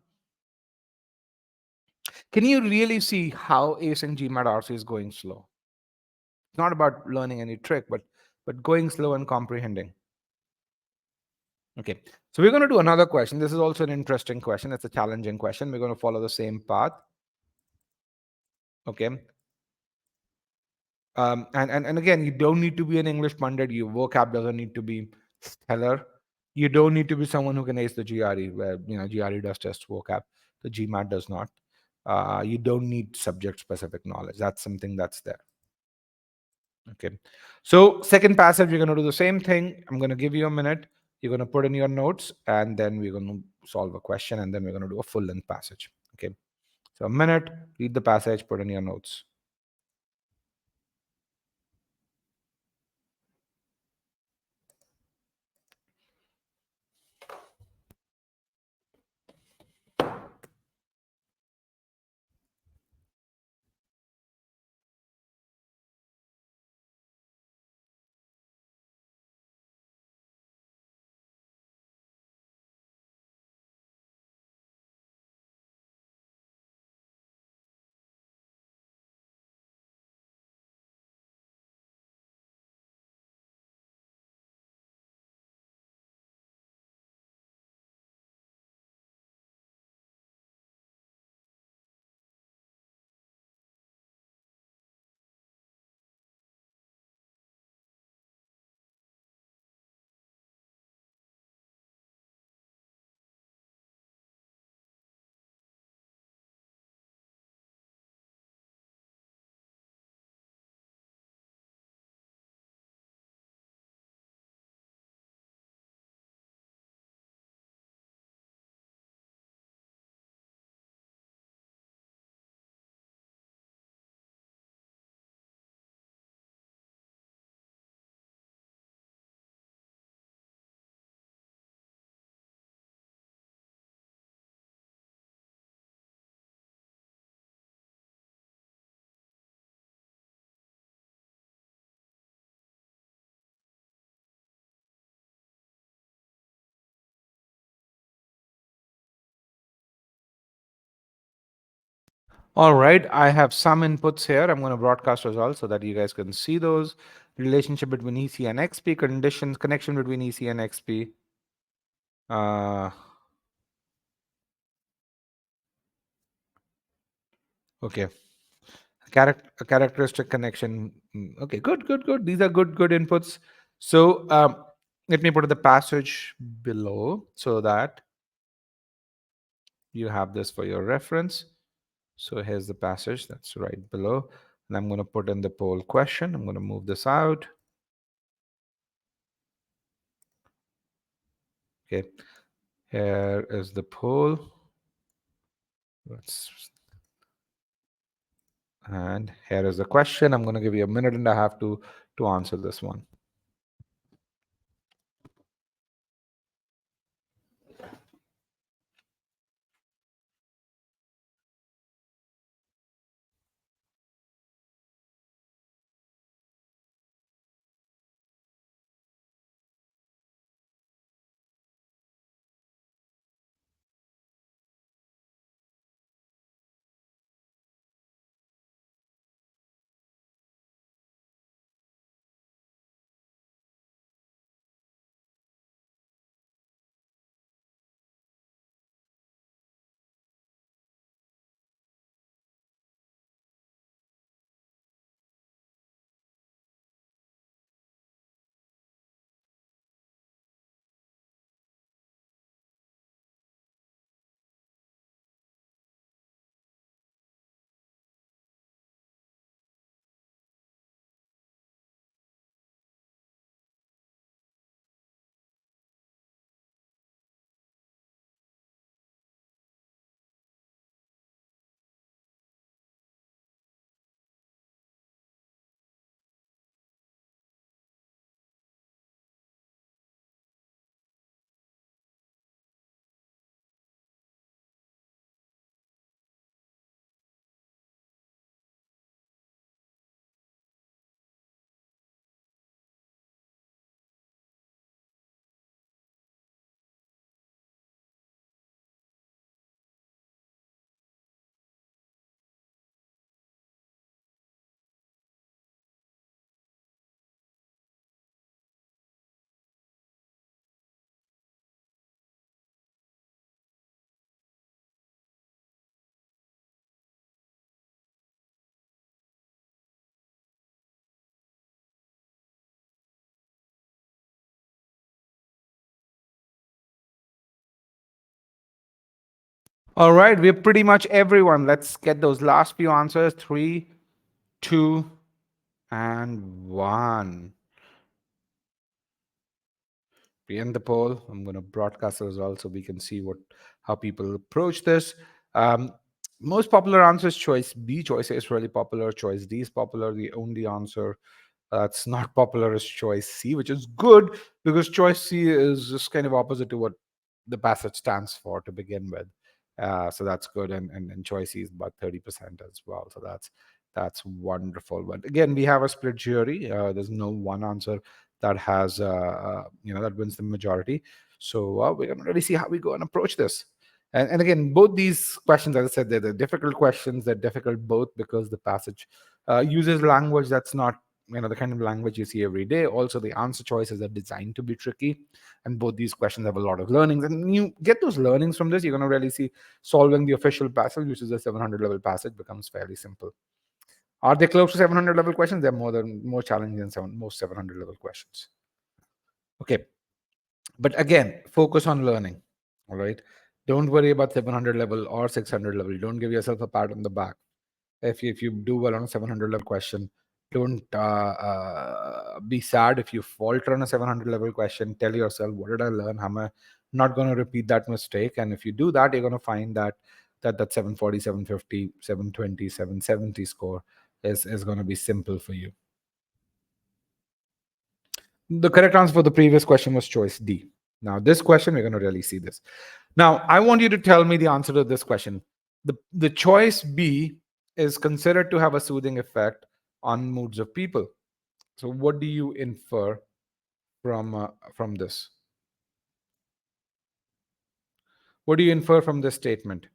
Can you really see how acing GMAT RC is going slow? It's not about learning any trick, but going slow and comprehending. Okay, so we're going to do another question. This is also an interesting question. It's a challenging question. We're going to follow the same path. Okay. And again, you don't need to be an English pundit. Your vocab doesn't need to be stellar. You don't need to be someone who can ace the GRE, where GRE does test vocab. The GMAT does not. You don't need subject specific knowledge. That's something that's there. Okay. So second passage, we're going to do the same thing. I'm going to give you a minute. You're going to put in your notes, and then we're going to solve a question, and then we're going to do a full length passage. Okay. So a minute, read the passage, put in your notes. All right, I have some inputs here. I'm going to broadcast results so that you guys can see those. Relationship between EC and XP, conditions, connection between EC and XP. Uh, okay, a characteristic connection. Okay, good, good, good. These are good, good inputs. So let me put the passage below so that you have this for your reference. So here's the passage that's right below. And I'm going to put in the poll question. I'm going to move this out. Okay, here is the poll. And here is the question. I'm going to give you a minute and a half to answer this one. All right, we're pretty much everyone. Let's get those last few answers. 3, 2, and 1. We end the poll. I'm going to broadcast the results so we can see how people approach this. Um, Most popular answer is choice B. Choice A is really popular. Choice D is popular. The only answer that's not popular is choice C, which is good because choice C is just kind of opposite to what the passage stands for to begin with. So that's good, and choice C is about 30% as well. So that's wonderful. But again, we have a split jury. There's no one answer that has that wins the majority. So we're going to really see how we go and approach this. And again, both these questions, as I said, they're the difficult questions. They're difficult both because the passage uses language that's not the kind of language you see every day. Also, the answer choices are designed to be tricky, and both these questions have a lot of learnings. And you get those learnings from this, you're going to really see solving the official passage, which is a 700 level passage, becomes fairly simple. Are they close to 700 level questions? They're more challenging than most 700 level questions. Okay, but again, focus on learning. All right, don't worry about 700 level or 600 level. Don't give yourself a pat on the back if you do well on a 700 level question. Don't be sad if you falter on a 700 level question. Tell yourself, what did I learn? How am I not going to repeat that mistake? And if you do that, you're going to find that 740, 750, 720, 770 score is going to be simple for you. The correct answer for the previous question was choice D. Now, this question, we're going to really see this. Now, I want you to tell me the answer to this question. The choice B is considered to have a soothing effect on moods of people. So, what do you infer from this? What do you infer from this statement?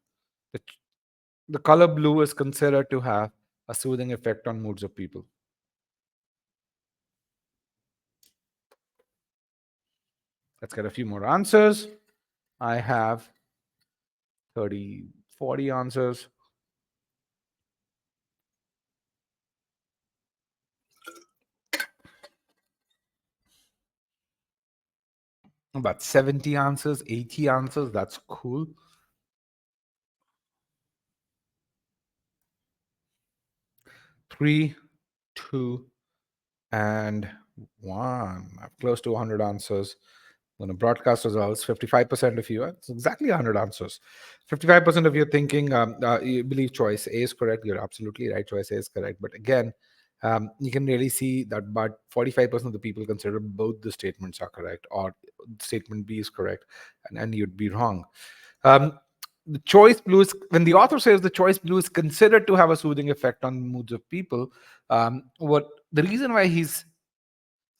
the color blue is considered to have a soothing effect on moods of people? Let's get a few more answers. I have 30, 40 answers. About 70 answers, 80 answers. That's cool. Three, two, and one. I'm close to 100 answers. I'm going to broadcast results. 55% of you, it's exactly 100 answers. 55% of you thinking you believe choice A is correct. You're absolutely right. Choice A is correct. But again, you can really see that about 45% of the people consider both the statements are correct, or statement B is correct, and you'd be wrong. Um, the choice blue is, when the author says the choice blue is considered to have a soothing effect on moods of people, what the reason why he's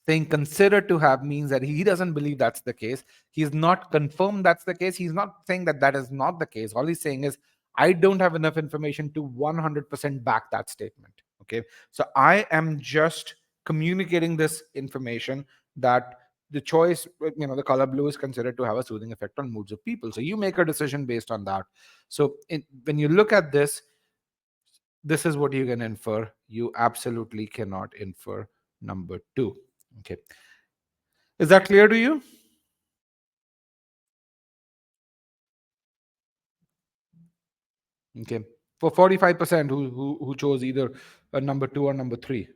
saying considered to have means that he doesn't believe that's the case. He's not confirmed that's the case. He's not saying that that is not the case. All he's saying is, I don't have enough information to 100% back that statement. Okay. So I am just communicating this information that the choice, the color blue is considered to have a soothing effect on moods of people. So you make a decision based on that. So when you look at this is what you can infer. You absolutely cannot infer number two. Okay. Is that clear to you? Okay. For 45% who chose either number two or number three.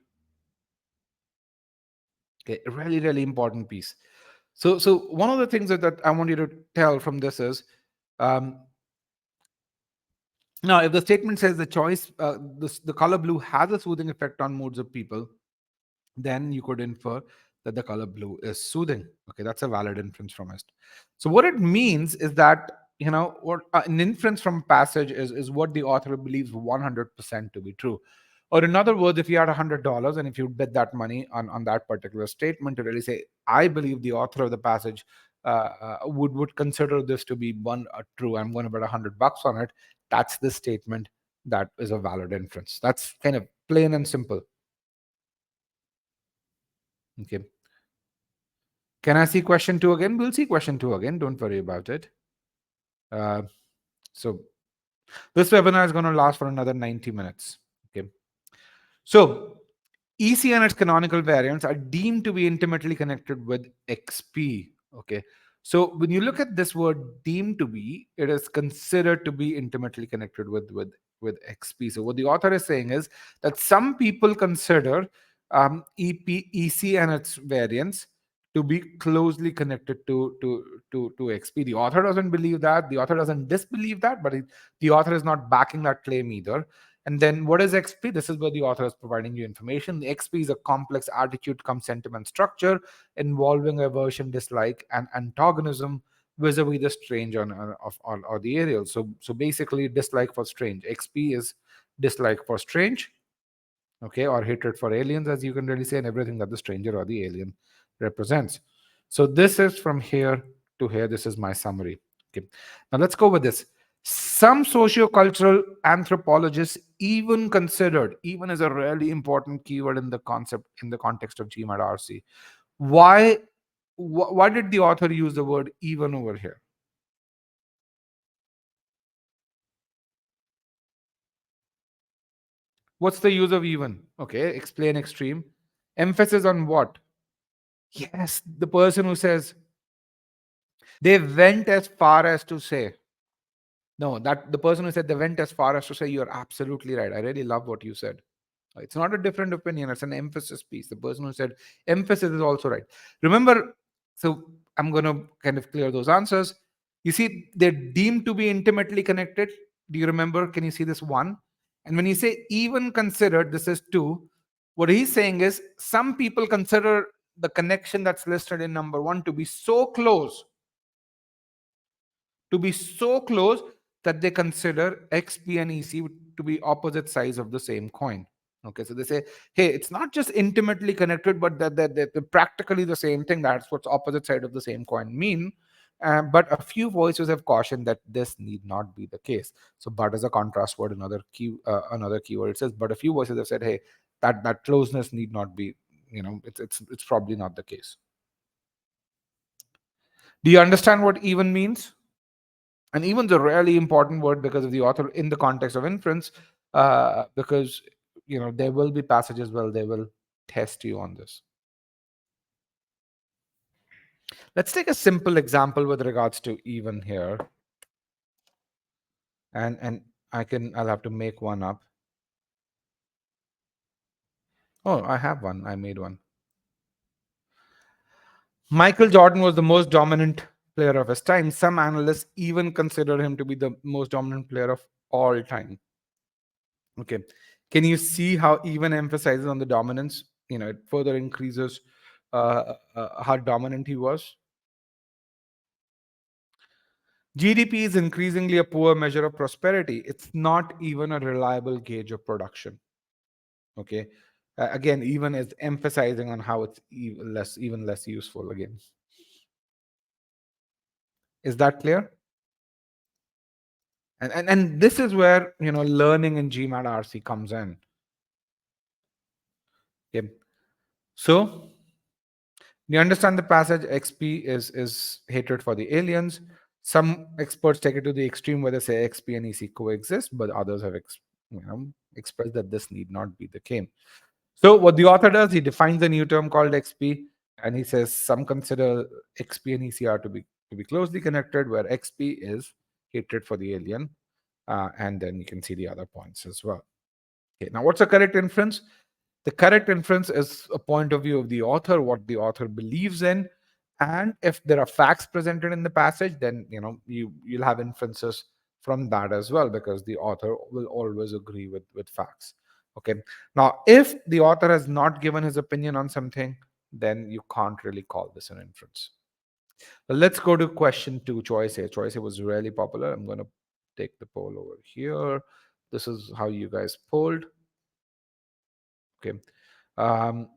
Okay. A really, really important piece. So one of the things that I want you to tell from this is, um, now if the statement says the choice, the color blue has a soothing effect on moods of people, then you could infer that the color blue is soothing. Okay, that's a valid inference from it. So what it means is that, what an inference from a passage is what the author believes 100% to be true. Or in other words, if you had $100 and if you bet that money on that particular statement to really say, I believe the author of the passage would consider this to be one true, I'm going to bet $100 on it. That's the statement that is a valid inference. That's kind of plain and simple. Okay. Can I see question two again? We'll see question two again. Don't worry about it. Uh, so this webinar is going to last for another 90 minutes. Okay. So EC and its canonical variants are deemed to be intimately connected with XP. Okay. So when you look at this word deemed to be, it is considered to be intimately connected with XP. So what the author is saying is that some people consider EC and its variants to be closely connected to XP. The author doesn't believe that. The author doesn't disbelieve that, but the author is not backing that claim either. And then what is XP? This is where the author is providing you information. The XP is a complex attitude cum sentiment structure involving aversion, dislike, and antagonism vis-a-vis the strange or the aerial. So basically, dislike for strange. XP is dislike for strange, okay, or hatred for aliens, as you can really say, and everything that the stranger or the alien represents. So this is from here to here. This is my summary. Okay, now let's go with this. Some sociocultural anthropologists even considered, even is a really important keyword in the concept, in the context of GMAT RC. Why did the author use the word even over here? What's the use of even? Okay, explain extreme. Emphasis on what? Yes, the person who says, they went as far as to say, no, that the person who said they went as far as to say, you're absolutely right. I really love what you said. It's not a different opinion, it's an emphasis piece. The person who said emphasis is also right. Remember, so I'm going to kind of clear those answers. You see, they're deemed to be intimately connected. Do you remember? Can you see this one? And when you say even considered, this is two. What he's saying is some people consider the connection that's listed in number one to be so close, that they consider XP and EC to be opposite sides of the same coin. Okay, so they say, hey, it's not just intimately connected, but that they're practically the same thing. That's what's opposite side of the same coin mean. But a few voices have cautioned that this need not be the case. So but as a contrast word, another keyword, it says but a few voices have said, hey, that closeness need not be, it's probably not the case. Do you understand what even means? And even's a really important word because of the author in the context of inference, because there will be passages where they will test you on this. Let's take a simple example with regards to even here, and I'll have to make one up. Oh, I have one. I made one. Michael Jordan was the most dominant player of his time. Some analysts even consider him to be the most dominant player of all time. Okay. Can you see how even emphasizes on the dominance? It further increases how dominant he was. GDP is increasingly a poor measure of prosperity. It's not even a reliable gauge of production. Okay. Again, even is emphasizing on how it's even less useful again. Is that clear? And this is where learning in GMAT RC comes in. Okay. So you understand the passage XP is hatred for the aliens. Some experts take it to the extreme where they say XP and EC coexist, but others have expressed that this need not be the case. So what the author does, he defines a new term called XP, and he says some consider XP and ECR to be closely connected, where XP is hatred for the alien, and then you can see the other points as well. Okay, now what's the correct inference? The correct inference is a point of view of the author, what the author believes in, and if there are facts presented in the passage, then you'll have inferences from that as well, because the author will always agree with facts. Okay. Now, if the author has not given his opinion on something, then you can't really call this an inference. But let's go to question 2, choice A. Choice A was really popular. I'm going to take the poll over here. This is how you guys polled. Okay.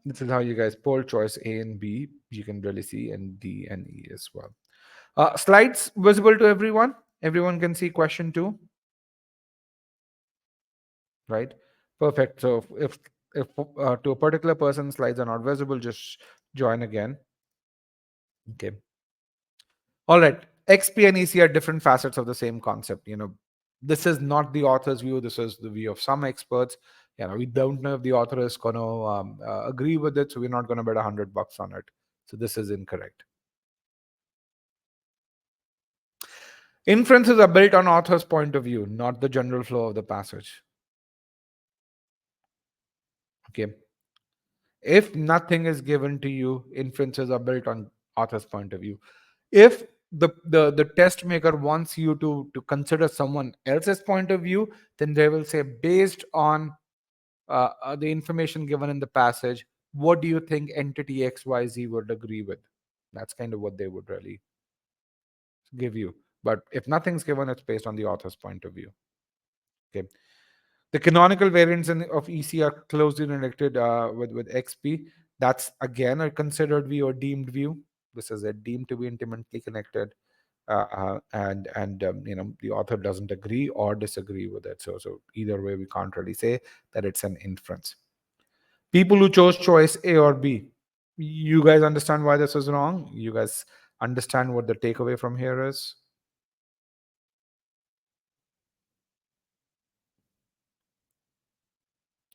This is how you guys poll choice A and B. You can really see, and D and E as well. Slides visible to everyone? Everyone can see question 2, right? Perfect. So if to a particular person slides are not visible, just join again. Okay. All right. XP and EC are different facets of the same concept. This is not the author's view. This is the view of some experts. We don't know if the author is going to agree with it, so we're not going to bet $100 on it. So this is incorrect. Inferences are built on author's point of view, not the general flow of the passage. Okay. If nothing is given to you, inferences are built on author's point of view. If the test maker wants you to consider someone else's point of view, then they will say, based on the information given in the passage, what do you think entity XYZ would agree with? That's kind of what they would really give you. But if nothing's given, it's based on the author's point of view. Okay. The canonical variants of EC are closely related with XP. That's again a considered view or deemed view. This is a deemed to be intimately connected, and the author doesn't agree or disagree with it. So either way, we can't really say that it's an inference. People who chose choice A or B, you guys understand why this is wrong? You guys understand what the takeaway from here is?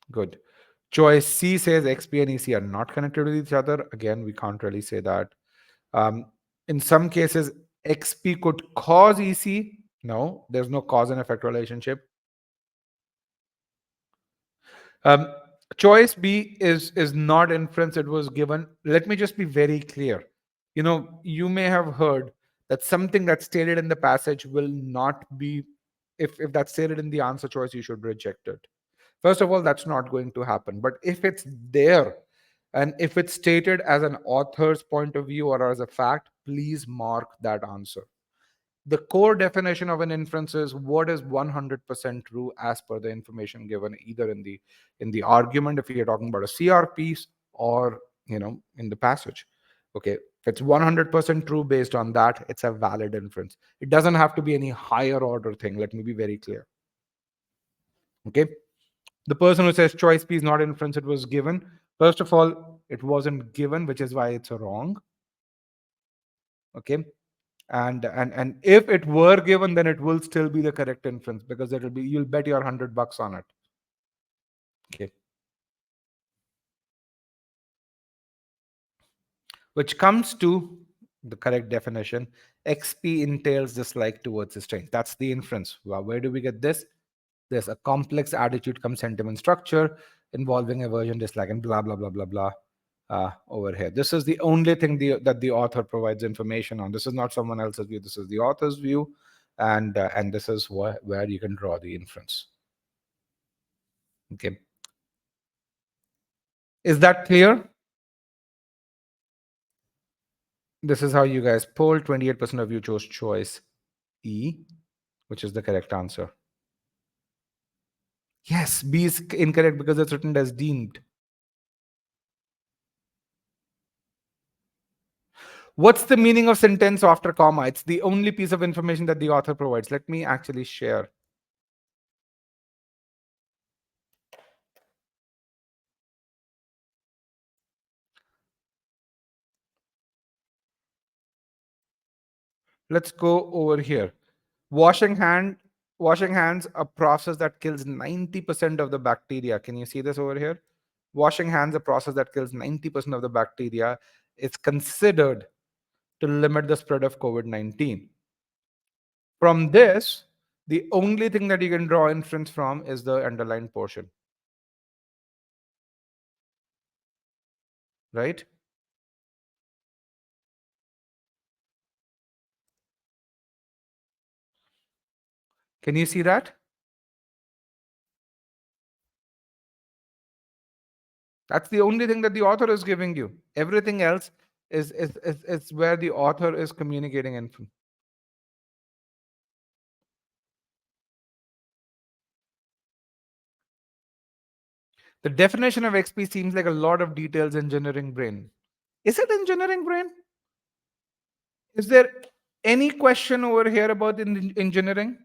Good. Choice C says XP and EC are not connected with each other. Again, we can't really say that. In some cases, XP could cause EC. No, there's no cause and effect relationship. Um, Choice B is not inference. It was given. Let me just be very clear. You may have heard that something that's stated in the passage will not be, if that's stated in the answer choice, you should reject it. First of all, that's not going to happen. But if it's there, and if it's stated as an author's point of view or as a fact, please mark that answer. The core definition of an inference is what is 100% true as per the information given either in the argument, if you're talking about a CR piece, or in the passage. Okay. If it's 100% true based on that, it's a valid inference. It doesn't have to be any higher order thing. Let me be very clear. Okay. The person who says choice P is not inference, it was given. First of all, it wasn't given, which is why it's wrong. Okay. And if it were given, then it will still be the correct inference, because it'll be, you'll bet your $100 on it. Okay. Which comes to the correct definition. XP entails dislike towards a string. That's the inference. Well, where do we get this? There's a complex attitude come sentiment structure involving aversion, dislike, and blah, blah, blah, blah, blah. Over here, this is the only thing that the author provides information on. This is not someone else's view. This is the author's view, and this is where you can draw the inference. Okay, is that clear? This is how you guys polled. 28% of you chose choice E, which is the correct answer. Yes, B is incorrect because it's written as deemed. What's the meaning of sentence after comma? It's the only piece of information that the author provides. Let me actually share. Let's go over here. Washing hands, a process that kills 90% of the bacteria. Can you see this over here? Washing hands, a process that kills 90% of the bacteria. It's considered to limit the spread of COVID-19. From this, the only thing that you can draw inference from is the underlined portion. Right? Can you see that? That's the only thing that the author is giving you. Everything else is where the author is communicating info. The definition of XP seems like a lot of details engineering brain. Is it engineering brain? Is there any question over here about engineering?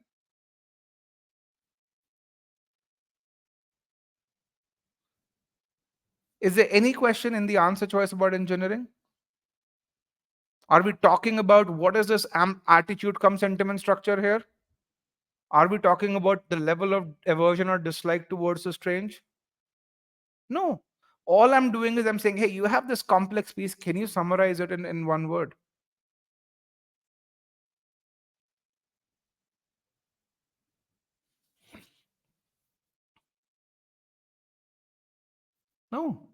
Is there any question in the answer choice about engineering? Are we talking about what is this attitude come sentiment structure here? Are we talking about the level of aversion or dislike towards the strange? No. All I'm doing is I'm saying, hey, you have this complex piece. Can you summarize it in one word? No.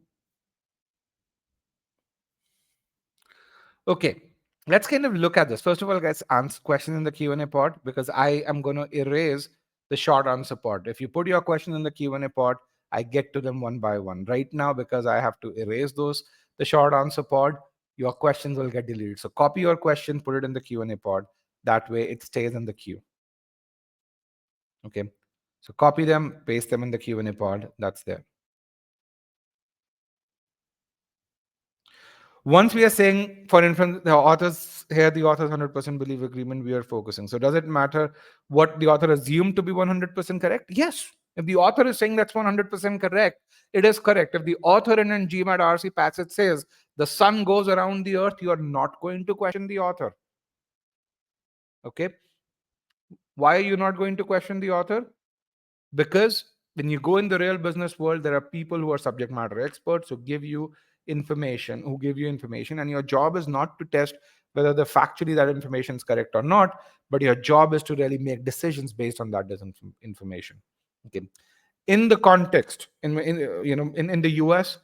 Okay, let's kind of look at this. First of all, guys, answer question in the Q&A pod, because I am going to erase the short answer pod. If you put your question in the Q&A pod, I get to them one by one. Right now, because I have to erase the short answer pod, your questions will get deleted. So copy your question, put it in the Q&A pod. That way it stays in the queue. Okay, so copy them, paste them in the Q&A pod. That's there. Once we are saying, for instance, the authors 100% believe agreement, we are focusing. So does it matter what the author assumed to be 100% correct? Yes. If the author is saying that's 100% correct, it is correct. If the author in GMAT RC passage says the sun goes around the earth, you are not going to question the author. Okay. Why are you not going to question the author? Because when you go in the real business world, there are people who are subject matter experts who give you information, and your job is not to test whether the factually that information is correct or not, but your job is to really make decisions based on that information. Okay. In the context, in the US,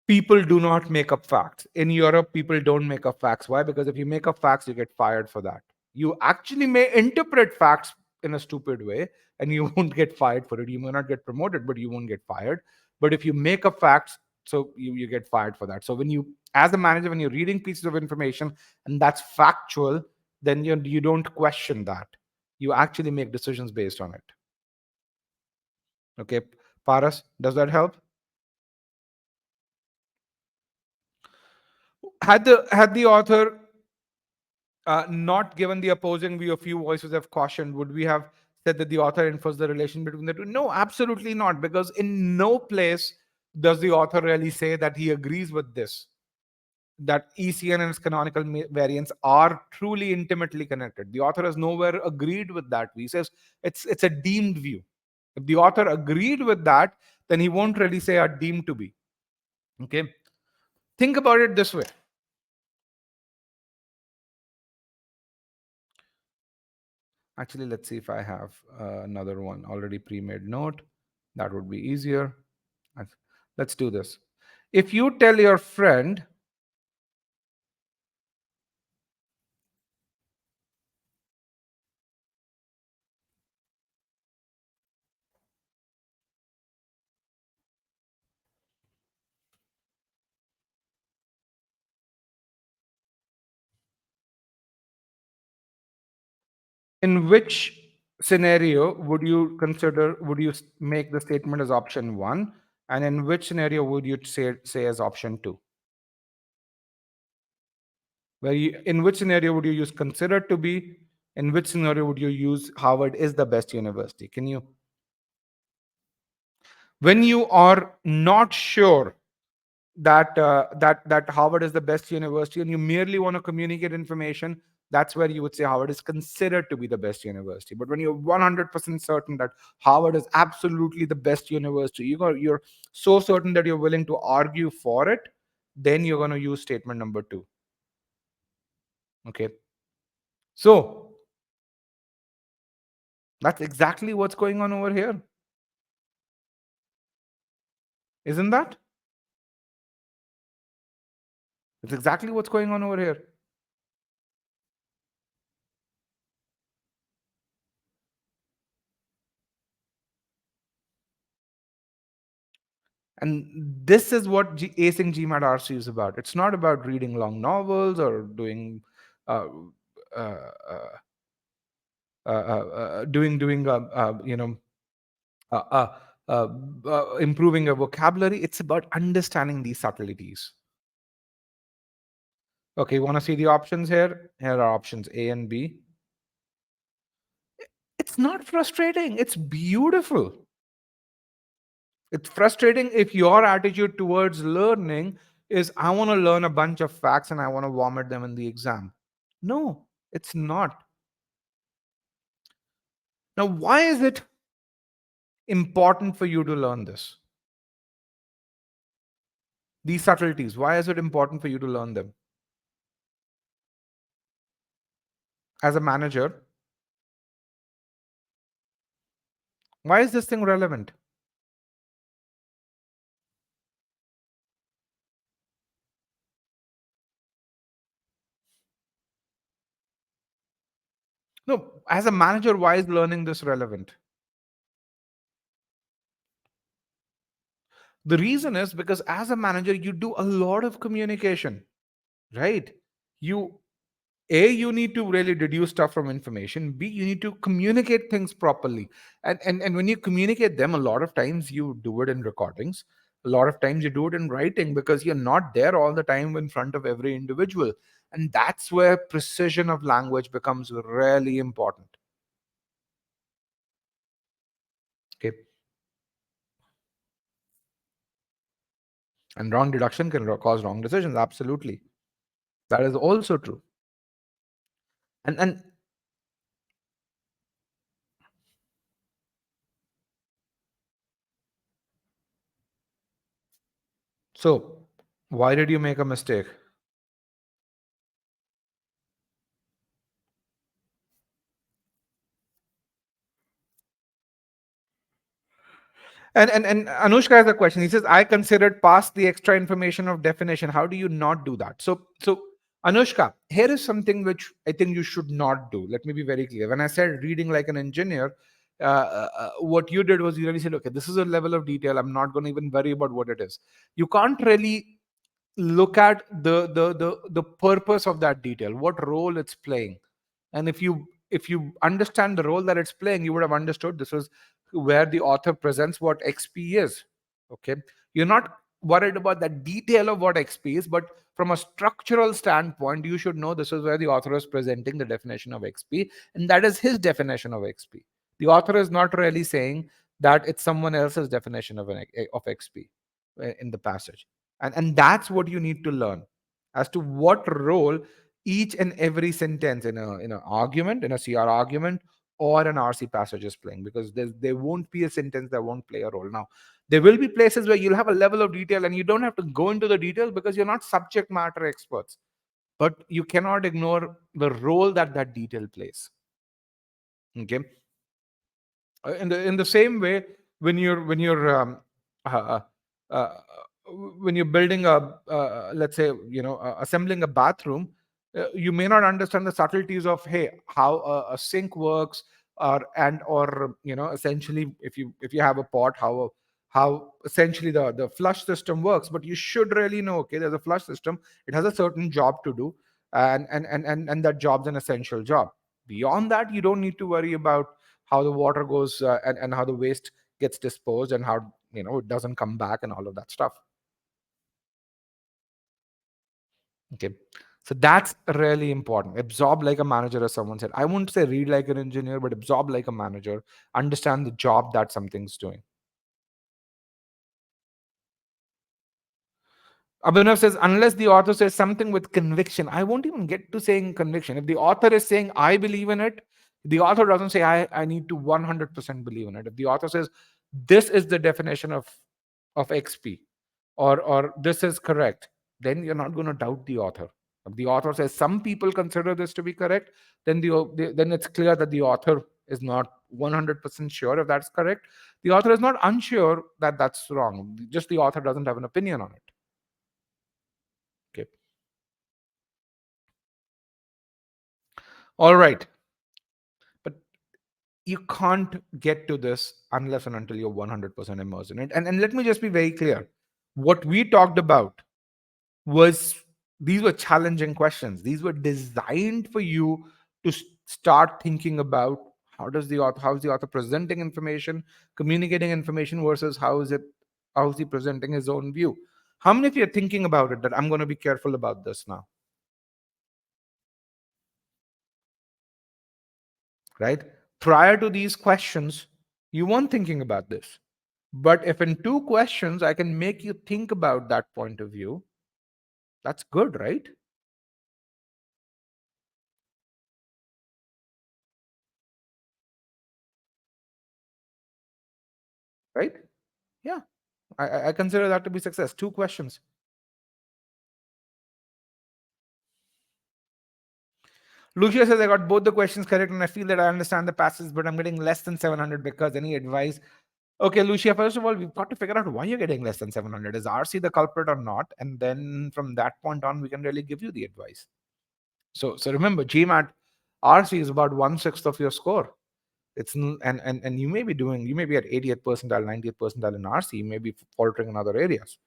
people do not make up facts. In Europe, people don't make up facts. Why? Because if you make up facts, you get fired for that. You actually may interpret facts in a stupid way and you won't get fired for it. You may not get promoted, but you won't get fired. But if you make up facts, so you get fired for that. So when you, as a manager, when you're reading pieces of information and that's factual, then you don't question that. You actually make decisions based on it. Okay. Paras, does that help? Had the author not given the opposing view, a few voices have cautioned, would we have said that the author infers the relation between the two? No, absolutely not, because in no place does the author really say that he agrees with this, that ECN and its canonical variants are truly intimately connected. The author has nowhere agreed with that. He says it's a deemed view. If the author agreed with that, then he won't really say are deemed to be. Okay. Think about it this way. Actually, let's see if I have another one already pre-made note. That would be easier. Let's do this. If you tell your friend, in which scenario would you make the statement as option 1, and in which scenario would you say as option 2? In which scenario would you use considered to be? In which scenario would you use Harvard is the best university? Can you, when you are not sure that Harvard is the best university, and you merely want to communicate information, that's where you would say Harvard is considered to be the best university. But when you're 100% certain that Harvard is absolutely the best university, you're so certain that you're willing to argue for it, then you're going to use statement number 2. Okay. So that's exactly what's going on over here, isn't that? It's exactly what's going on over here. And this is what acing GMAT RC is about. It's not about reading long novels or doing uh, uh, uh, doing uh, uh, improving your vocabulary. It's about understanding these subtleties. Okay, you want to see the options here? Here are options A and B. It's not frustrating. It's beautiful. It's frustrating if your attitude towards learning is, I want to learn a bunch of facts and I want to vomit them in the exam. No, it's not. Now, why is it important for you to learn this? These subtleties, why is it important for you to learn them? As a manager, why is this thing relevant? No, as a manager, why is learning this relevant? The reason is because as a manager, you do a lot of communication, right? You you need to really deduce stuff from information. B, you need to communicate things properly. And when you communicate them, a lot of times you do it in recordings. A lot of times you do it in writing because you're not there all the time in front of every individual. And that's where precision of language becomes really important. Okay. And wrong deduction can cause wrong decisions. Absolutely. That is also true. And so why did you make a mistake? And Anushka has a question. He says, I considered past the extra information of definition. How do you not do that? So Anushka, here is something which I think you should not do. Let me be very clear. When I said reading like an engineer, what you did was you really said, okay, this is a level of detail. I'm not going to even worry about what it is. You can't really look at the purpose of that detail, what role it's playing. And if you understand the role that it's playing, you would have understood this was where the author presents what XP is. Okay. You're not worried about the detail of what XP is, but from a structural standpoint, you should know this is where the author is presenting the definition of XP, and that is his definition of XP. The author is not really saying that it's someone else's definition of XP in the passage. And that's what you need to learn as to what role each and every sentence in an argument, in a CR argument, or an RC passage is playing, because there won't be a sentence that won't play a role. Now, there will be places where you'll have a level of detail and you don't have to go into the detail because you're not subject matter experts, but you cannot ignore the role that that detail plays. Okay. In the same way, uh, uh, when you're building let's say, assembling a bathroom, you may not understand the subtleties of, hey, how a sink works, or essentially, if you have a pot, how essentially the flush system works. But you should really know, okay, there's a flush system, it has a certain job to do, and that job's an essential job. Beyond that, you don't need to worry about how the water goes, and how the waste gets disposed, and how it doesn't come back, and all of that stuff. Okay, so that's really important. Absorb like a manager, as someone said. I wouldn't say read like an engineer, but absorb like a manager. Understand the job that something's doing. Abhinav says, unless the author says something with conviction, I won't even get to saying conviction. If the author is saying, I believe in it, the author doesn't say, I need to 100% believe in it. If the author says, this is the definition of XP, or this is correct, then you're not going to doubt the author. If the author says, some people consider this to be correct, then then it's clear that the author is not 100% sure if that's correct. The author is not unsure that that's wrong. Just the author doesn't have an opinion on it. Okay. All right. But you can't get to this unless and until you're 100% immersed in it. And let me just be very clear. What we talked about was, these were challenging questions. These were designed for you to start thinking about how is the author presenting information, communicating information, versus how is he presenting his own view. How many of you are thinking about it, that I'm going to be careful about this now? Right? Prior to these questions, you weren't thinking about this. But if in 2 questions I can make you think about that point of view, that's good, right? Right? Yeah. I consider that to be success. 2 questions. Lucia says, I got both the questions correct and I feel that I understand the passage, but I'm getting less than 700 because any advice? Okay, Lucia, first of all, we've got to figure out why you're getting less than 700. Is RC the culprit or not? And then from that point on, we can really give you the advice. So remember, GMAT RC is about 1/6 of your score. And you may be at 80th percentile, 90th percentile in RC, you may be faltering in other areas.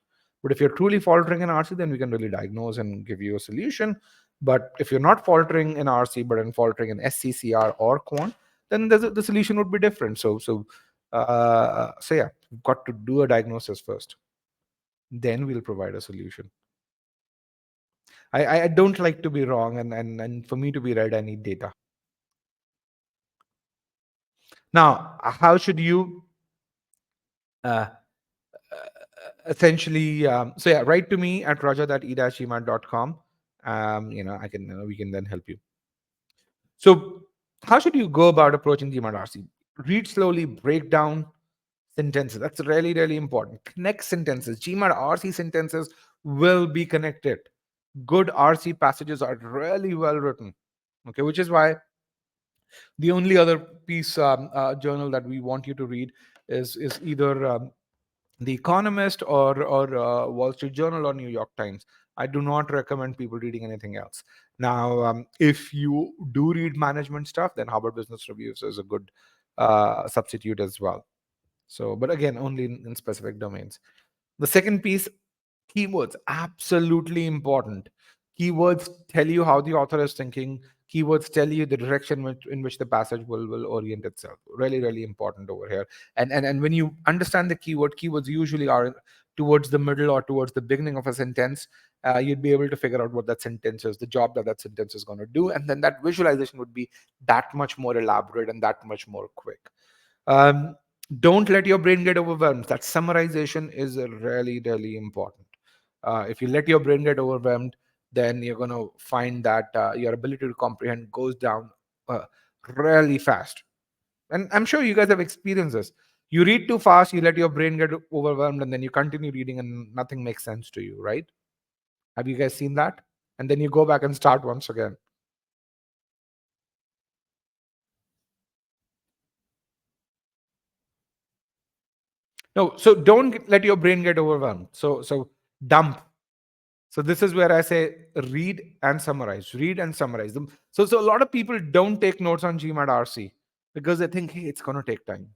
But if you're truly faltering in RC, then we can really diagnose and give you a solution. But if you're not faltering in RC, but in faltering in SCCR or quant, then the solution would be different. So yeah, we've got to do a diagnosis first. Then we'll provide a solution. I don't like to be wrong, and for me to be right, I need data. Now, how should you uh, essentially, so yeah, write to me at roger@e-gmat.com. We can then help you. So how should you go about approaching GMAT RC? Read slowly, break down sentences. That's really, really important. Connect sentences. GMAT RC sentences will be connected. Good RC passages are really well written. Okay, which is why the only other piece journal that we want you to read is either The Economist or Wall Street Journal or New York Times. I do not recommend people reading anything else. Now, if you do read management stuff, then Harvard Business Reviews is a good substitute as well. So, but again, only in specific domains. The second piece, keywords, absolutely important. Keywords tell you how the author is thinking. Keywords tell you the direction in which the passage will orient itself. Really, really important over here. And when you understand the keywords usually are towards the middle or towards the beginning of a sentence, you'd be able to figure out what that sentence is, the job that that sentence is going to do, and then that visualization would be that much more elaborate and that much more quick. um, don't let your brain get overwhelmed. That summarization is really, really important. If you let your brain get overwhelmed, then you're going to find that your ability to comprehend goes down uh, really fast. And I'm sure you guys have experienced this. You read too fast, you let your brain get overwhelmed, and then you continue reading and nothing makes sense to you, right? Have you guys seen that? And then you go back and start once again. No, so don't let your brain get overwhelmed. So dump. So this is where I say read and summarize, read and summarize them. So a lot of people don't take notes on GMAT RC because they think, hey, it's going to take time.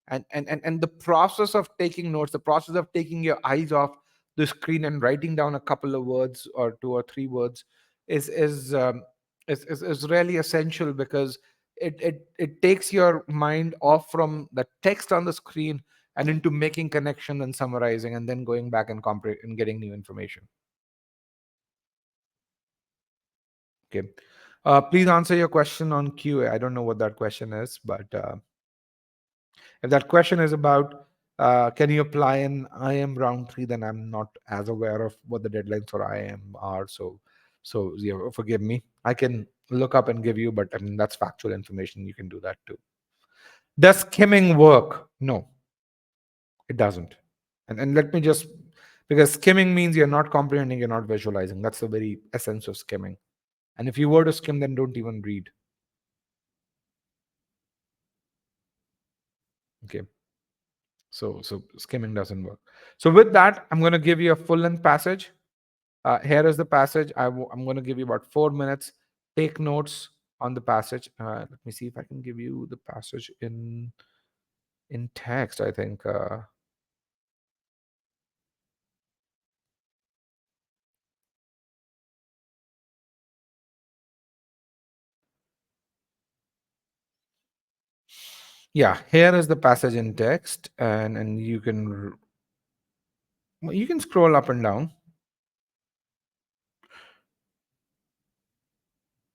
And the process of taking notes, the process of taking your eyes off the screen and writing down a couple of words or two or three words is really essential, because it takes your mind off from the text on the screen and into making connection and summarizing and then going back and and getting new information. Okay. Please answer your question on QA. I don't know what that question is, but if that question is about can you apply in IM round three, then I'm not as aware of what the deadlines for IM are. So yeah, forgive me. I can look up and give you, but I mean that's factual information. You can do that too. Does skimming work? No, it doesn't. And let me just, because skimming means you're not comprehending, you're not visualizing. That's the very essence of skimming. And if you were to skim, then don't even read. Okay. So skimming doesn't work. So with that, I'm going to give you a full length passage. Here is the passage. I'm going to give you about 4 minutes. Take notes on the passage. Let me see if I can give you the passage in text. I think. Yeah, here is the passage in text, and you can scroll up and down.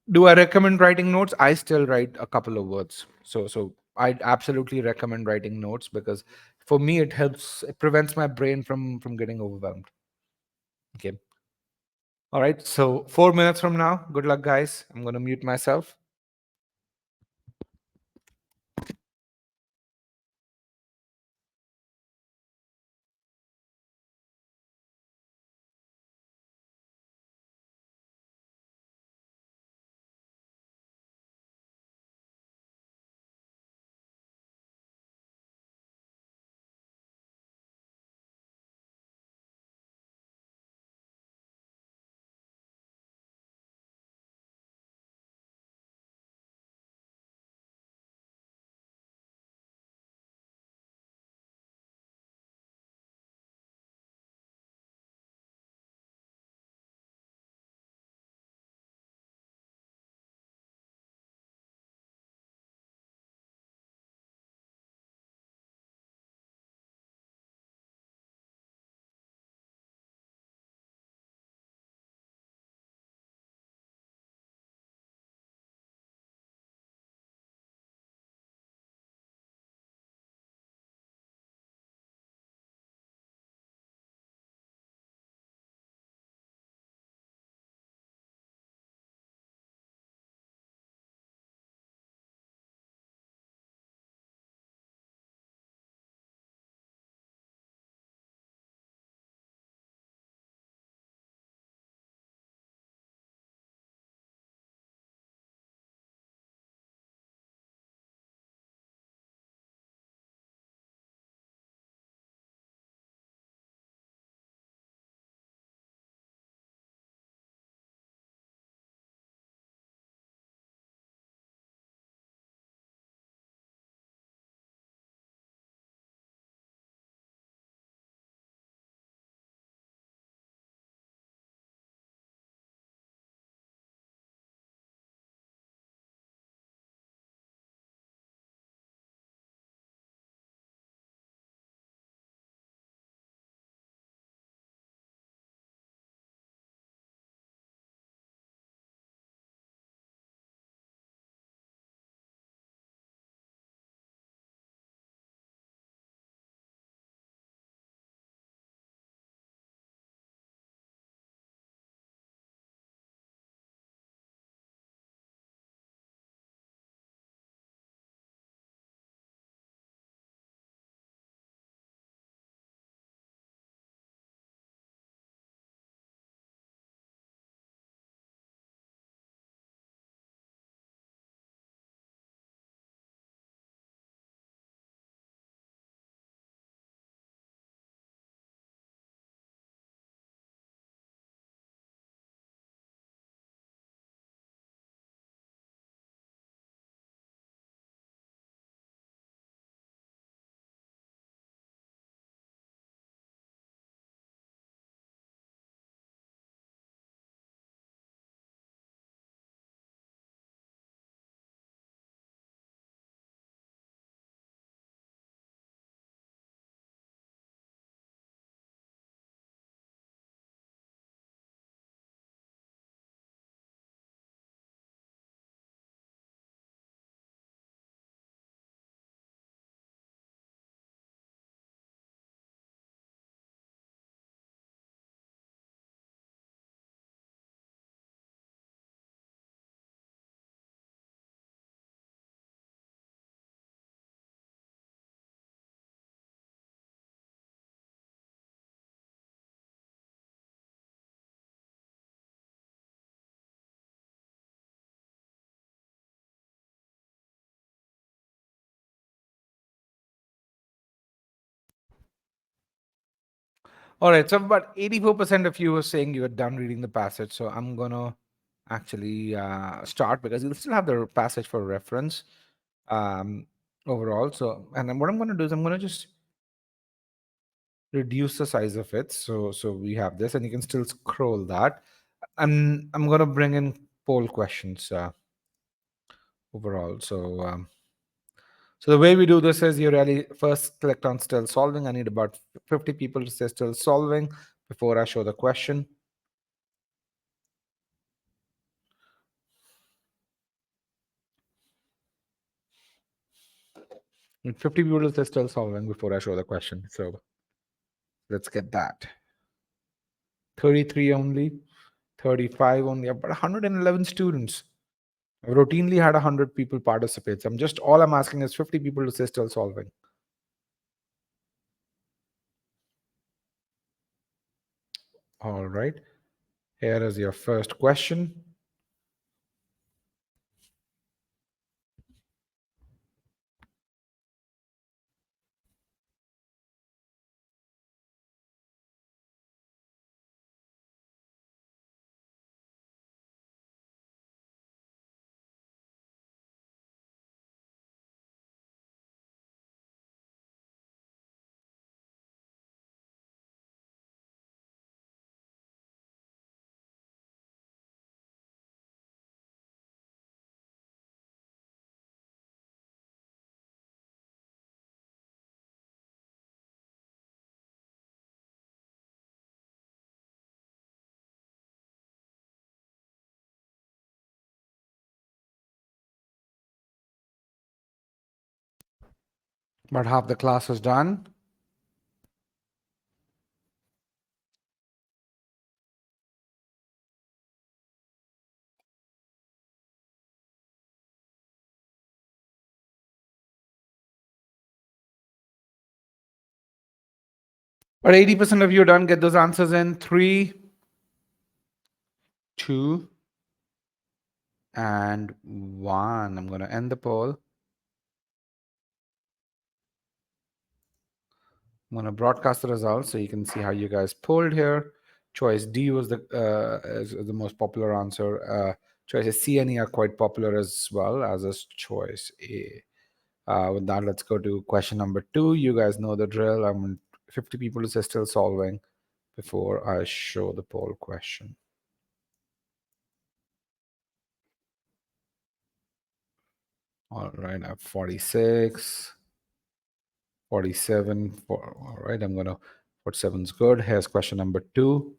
Do I recommend writing notes? I still write a couple of words. So I absolutely recommend writing notes, because for me it helps. It prevents my brain from getting overwhelmed. Okay. All right. So 4 minutes from now. Good luck, guys. I'm going to mute myself. All right, so about 84% of you are saying you are done reading the passage. So I'm going to actually start because you'll still have the passage for reference um, overall. So, and then what I'm going to do is I'm going to just reduce the size of it. So we have this, and you can still scroll that. And I'm going to bring in poll questions overall. So the way we do this is you really first click on still solving. I need about 50 people to say still solving before I show the question. And 50 people to say still solving before I show the question. So let's get that. 33 only, 35 only, but 111 students. I've routinely had 100 people participate. So all I'm asking is 50 people to say still solving. All right. Here is your first question. About half the class is done. But 80% of you are done. Get those answers in. 3, 2, and 1. I'm going to end the poll. I'm going to broadcast the results so you can see how you guys polled here. Choice D was the most popular answer. Choices C and E are quite popular as well, as is choice A. With that, let's go to question number 2. You guys know the drill. I want 50 people to say still solving before I show the poll question. All right, I have 46, 47. All right, I'm going to, 47 is good. Here's question number 2.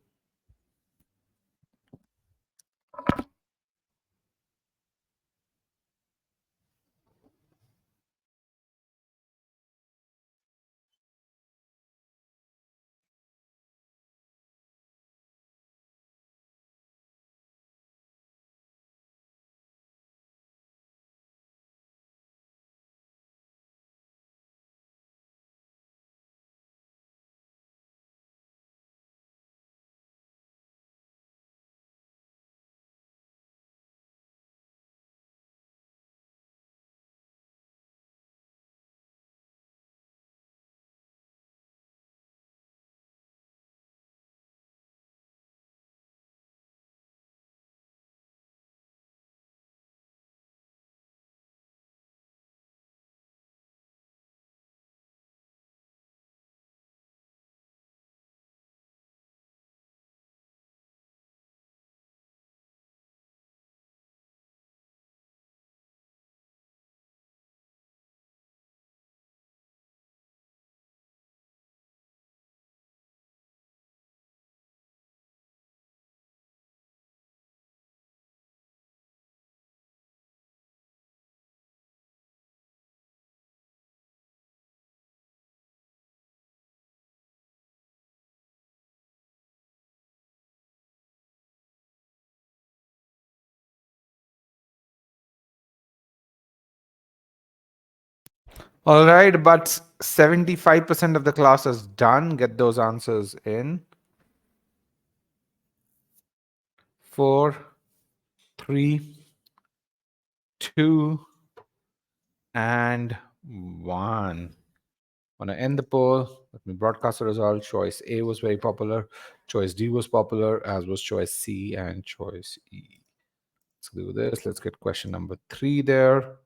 All right, but 75% of the class is done. Get those answers in. 4, 3, 2, and 1. Want to end the poll. Let me broadcast the result. Choice A was very popular. Choice D was popular, as was choice C and choice E. Let's do this. Let's get question number 3 there.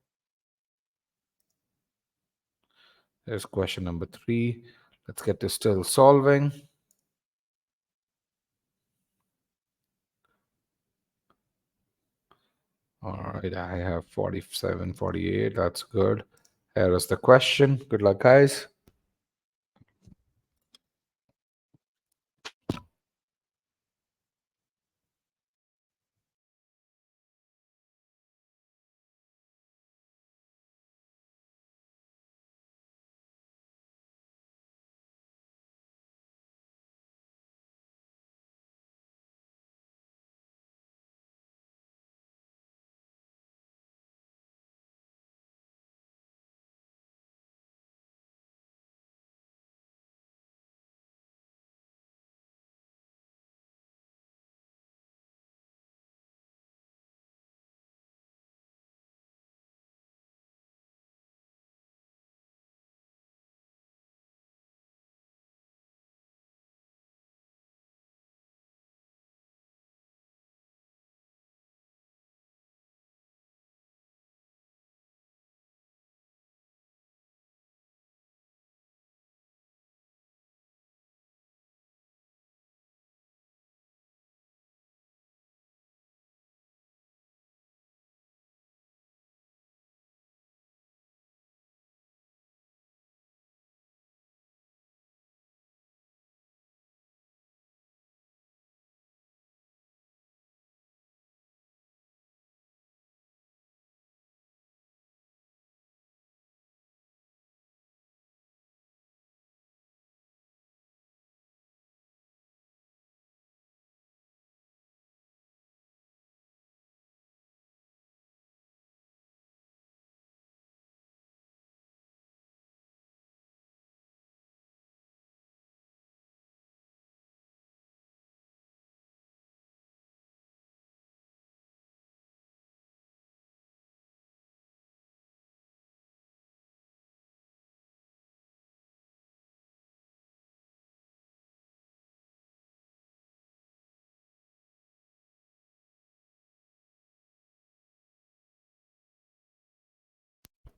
There's question number 3. Let's get to still solving. All right, I have 47, 48. That's good. Here is the question. Good luck, guys.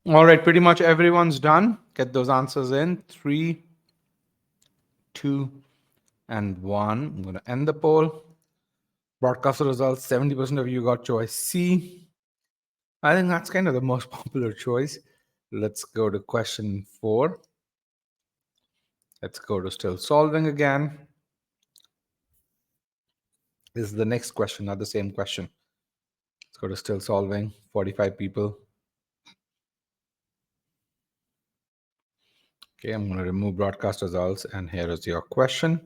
All right, pretty much everyone's done. Get those answers in. 3, 2, and 1. I'm going to end the poll. Broadcast the results. 70% of you got choice C. I think that's kind of the most popular choice. Let's go to question 4. Let's go to still solving again. This is the next question, not the same question. Let's go to still solving. 45 people. Okay, I'm going to remove broadcast results, and here is your question.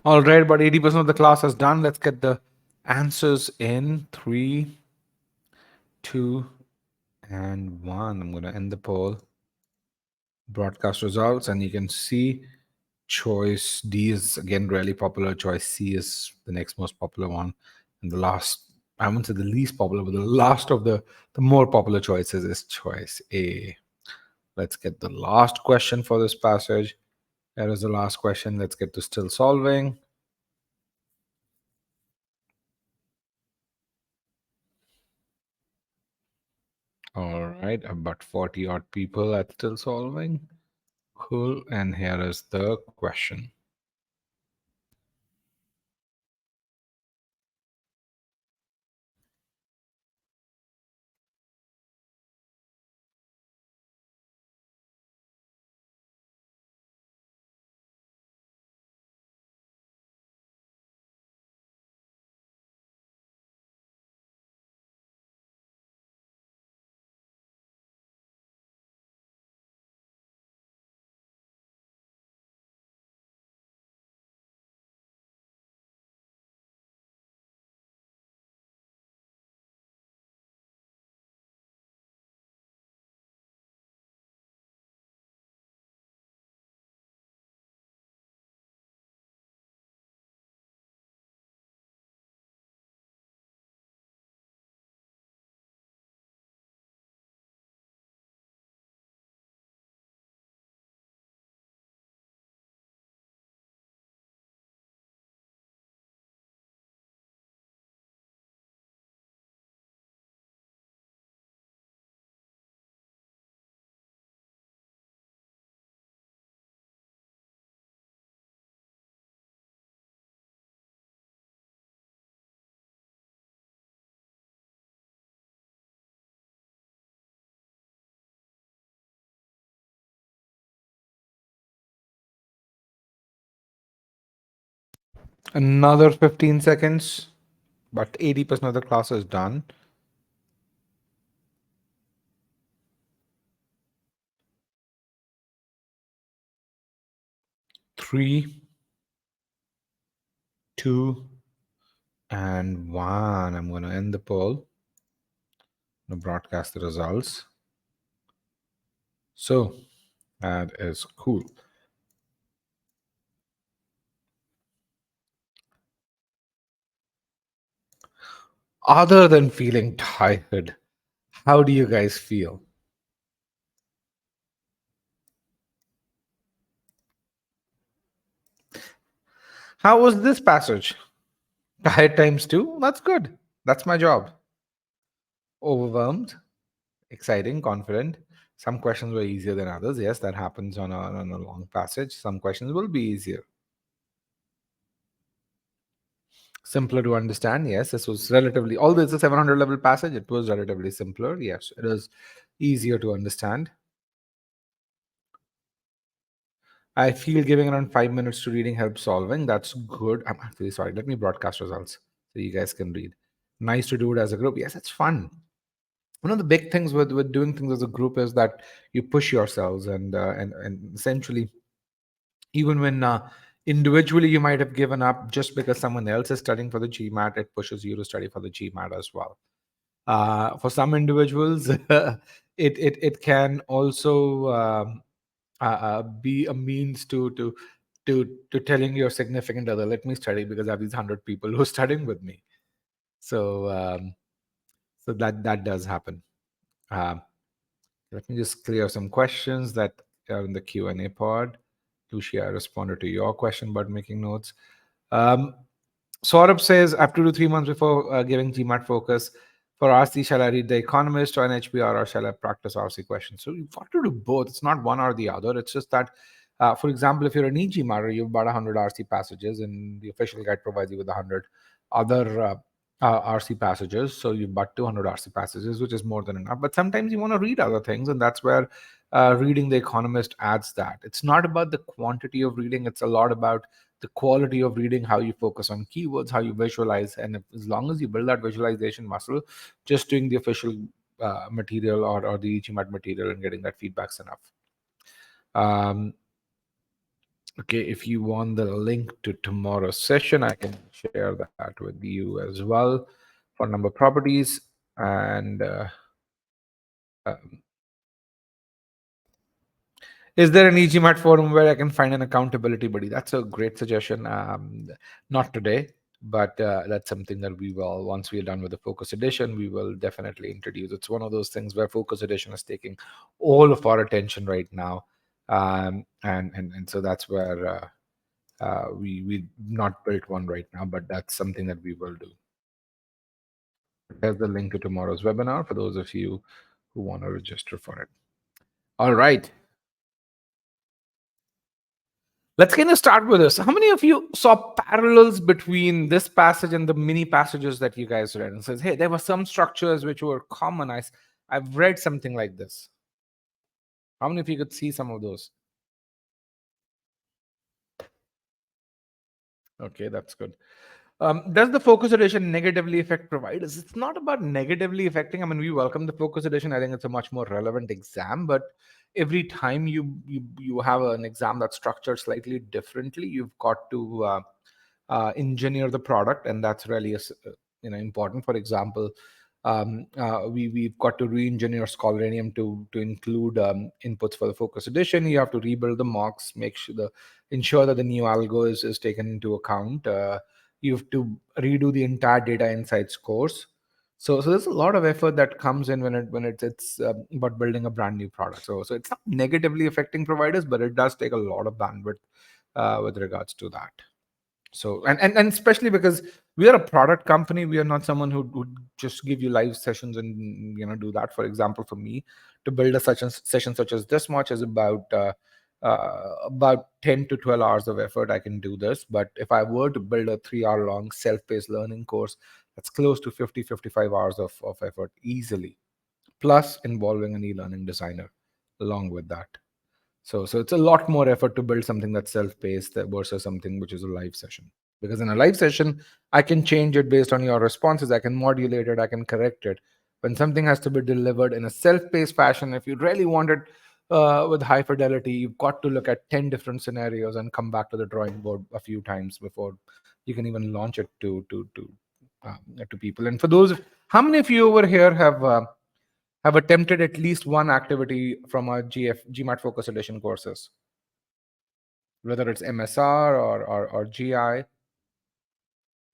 All right, about 80% of the class is done. Let's get the answers in. 3, 2, and 1. I'm going to end the poll. Broadcast results, and you can see choice D is again really popular. Choice C is the next most popular one, and the last I won't say the least popular, but the last of the more popular choices is choice A. Let's get the last question for this passage. Here is the last question. Let's get to still solving. All right, about 40 odd people at still solving. Cool. And here is the question. Another 15 seconds, but 80% of the class is done. 3, 2, and 1. I'm going to end the poll. I'm going to broadcast the results. So that is cool. Other than feeling tired, how do you guys feel? How was this passage? Tired times 2? That's good. That's my job. Overwhelmed, exciting, confident. Some questions were easier than others. Yes, that happens on a long passage. Some questions will be easier. Simpler to understand. Yes, this was relatively, although it's a 700 level passage, it was relatively simpler. Yes, it is easier to understand. I feel giving around 5 minutes to reading helps solving. That's good. I'm actually sorry. Let me broadcast results so you guys can read. Nice to do it as a group. Yes, it's fun. One of the big things with doing things as a group is that you push yourselves and essentially even when individually you might have given up just because someone else is studying for the GMAT, it pushes you to study for the GMAT as well. For some individuals, it can also be a means to telling your significant other, let me study because I have these 100 people who are studying with me. So so that does happen. Um, Let me just clear some questions that are in the Q&A pod. Lucia, I responded to your question about making notes. Um, Saurabh says, I have 2 to 3 months before giving GMAT focus. For RC, shall I read The Economist or NHBR or shall I practice RC questions? So you've got to do both. It's not one or the other. It's just that, for example, if you're an e-GMAT, you have about 100 RC passages and the official guide provides you with 100 other RC passages. So you've got 200 RC passages, which is more than enough. But sometimes you want to read other things, and that's where reading The Economist adds that. It's not about the quantity of reading. It's a lot about the quality of reading, how you focus on keywords, how you visualize. And if, as long as you build that visualization muscle, just doing the official material or the e-GMAT material and getting that feedback's enough. Okay, if you want the link to tomorrow's session, I can share that with you as well for number properties. And um, is there an e-GMAT forum where I can find an accountability buddy? That's a great suggestion. Not today. but that's something that we will, once we're done with the focus edition, we will definitely introduce. It's one of those things where focus edition is taking all of our attention right now, and so that's where we not built one right now, but that's something that we will do. There's the link to tomorrow's webinar for those of you who want to register for it. All right. Let's kind of start with this. How many of you saw parallels between this passage and the mini passages that you guys read? And says, hey, there were some structures which were common. I've read something like this. How many of you could see some of those? Okay, that's good. Does the focus edition negatively affect providers? It's not about negatively affecting. I mean, we welcome the focus edition. I think it's a much more relevant exam, but every time you have an exam that's structured slightly differently, you've got to engineer the product, and that's really important. For example, we've got to re-engineer Scholaranium to include inputs for the focus edition. You have to rebuild the mocks, make sure ensure that the new algo is taken into account. You have to redo the entire data insights course. So there's a lot of effort that comes in when it's about building a brand new product. So it's not negatively affecting providers, but it does take a lot of bandwidth with regards to that. So and especially because we are a product company, we are not someone who would just give you live sessions and do that. For example, for me to build a session such as this much is about 10 to 12 hours of effort. I can do this, but if I were to build a 3 hour long self-paced learning course, that's close to 50-55 hours of effort easily, plus involving an e-learning designer along with that. So it's a lot more effort to build something that's self-paced versus something which is a live session. Because in a live session, I can change it based on your responses. I can modulate it. I can correct it. When something has to be delivered in a self-paced fashion, if you really want it with high fidelity, you've got to look at 10 different scenarios and come back to the drawing board a few times before you can even launch it to people. And for those, how many of you over here have attempted at least one activity from our GMAT Focus Edition courses, whether it's MSR or GI?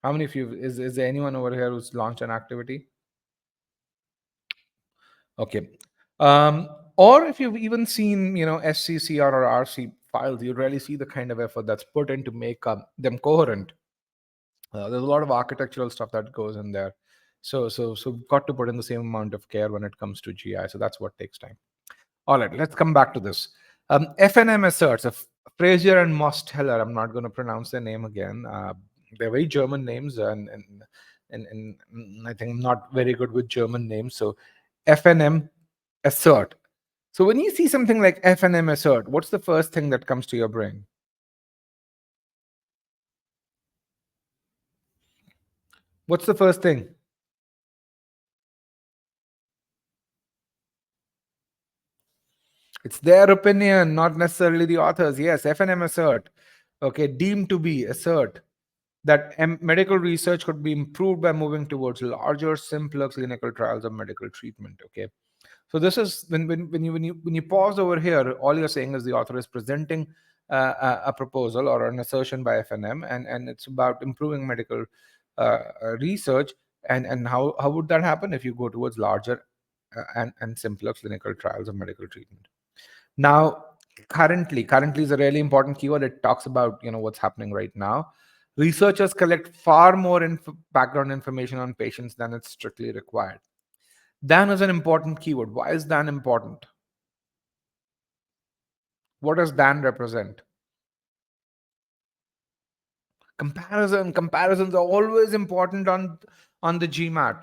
How many of you, is there anyone over here who's launched an activity? Okay. Or if you've even seen, SCCR or RC files, you really see the kind of effort that's put in to make them coherent. There's a lot of architectural stuff that goes in there. So we've got to put in the same amount of care when it comes to GI. So that's what takes time. All right, let's come back to this. FNM asserts, Frazier and Mosteller, I'm not going to pronounce their name again. They're very German names, and I think I'm not very good with German names. So FNM assert. So when you see something like FNM assert, what's the first thing that comes to your brain? What's the first thing? It's their opinion, not necessarily the authors. Yes, FNM assert. Okay, deemed to be assert that medical research could be improved by moving towards larger, simpler clinical trials of medical treatment. Okay, so this is when you pause over here, all you're saying is the author is presenting a proposal or an assertion by FNM, and it's about improving medical research. And how would that happen if you go towards larger and simpler clinical trials of medical treatment? Now, currently is a really important keyword. It talks about what's happening right now. Researchers collect far more background information on patients than it's strictly required. Than is an important keyword. Why is than important? What does than represent? Comparisons are always important on the GMAT,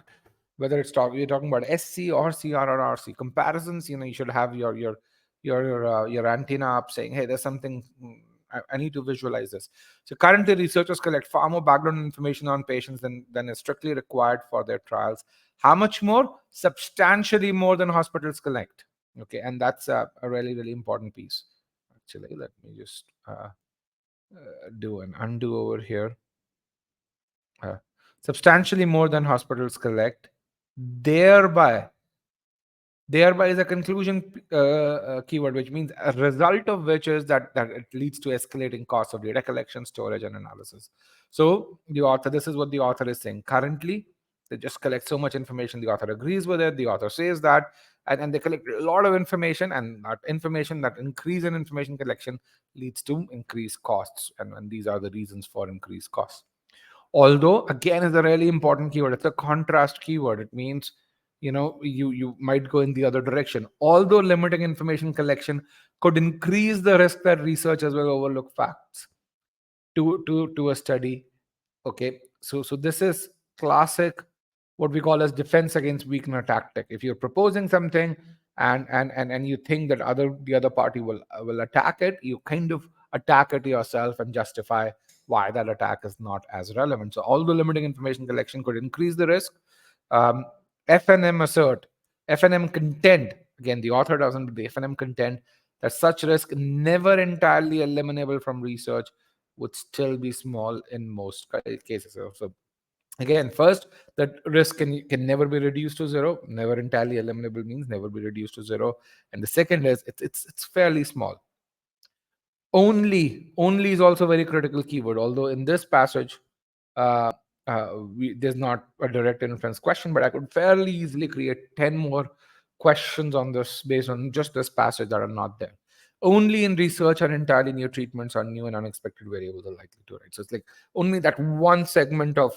whether you're talking about SC or CR or RC. Comparisons, you should have your antenna up saying, hey, there's something, I need to visualize this. So currently researchers collect far more background information on patients than is strictly required for their trials. How much more? Substantially more than hospitals collect. Okay, and that's a really, really important piece. Actually, let me just do an undo over here. uh, Substantially more than hospitals collect, thereby Thereby is a conclusion keyword, which means a result of which is that it leads to escalating costs of data collection, storage, and analysis. So the author, this is what the author is saying. Currently, they just collect so much information. The author agrees with it. The author says that, and they collect a lot of information, and that information, that increase in information collection, leads to increased costs, and these are the reasons for increased costs. Although, again, is a really important keyword. It's a contrast keyword. It means, you might go in the other direction. Although limiting information collection could increase the risk that researchers will overlook facts to a study. Okay, so this is classic, what we call as defense against weakener tactic. If you're proposing something and you think that the other party will attack it, you kind of attack it yourself and justify why that attack is not as relevant. So although limiting information collection could increase the risk, um, FNM assert, FNM contend, again the author doesn't, but the FNM contend that such risk, never entirely eliminable from research, would still be small in most cases. So again, first, that risk can never be reduced to zero. Never entirely eliminable means never be reduced to zero. And the second is it's fairly small. Only is also a very critical keyword. Although in this passage, uh, there's not a direct inference question, but I could fairly easily create 10 more questions on this based on just this passage that are not there. Only in research and entirely new treatments or new and unexpected variables are likely to arise. So it's like only that one segment of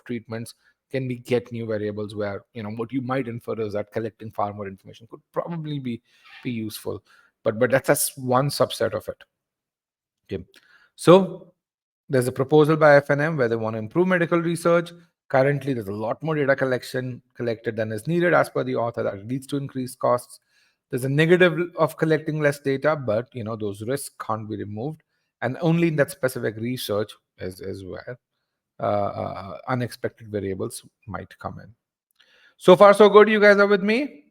treatments can be get new variables, where what you might infer is that collecting far more information could probably be useful, but that's just one subset of it. Okay, so there's a proposal by FNM where they want to improve medical research. Currently, there's a lot more data collection collected than is needed, as per the author. That leads to increased costs. There's a negative of collecting less data, but those risks can't be removed, and only in that specific research is where unexpected variables might come in. So far, so good. You guys are with me?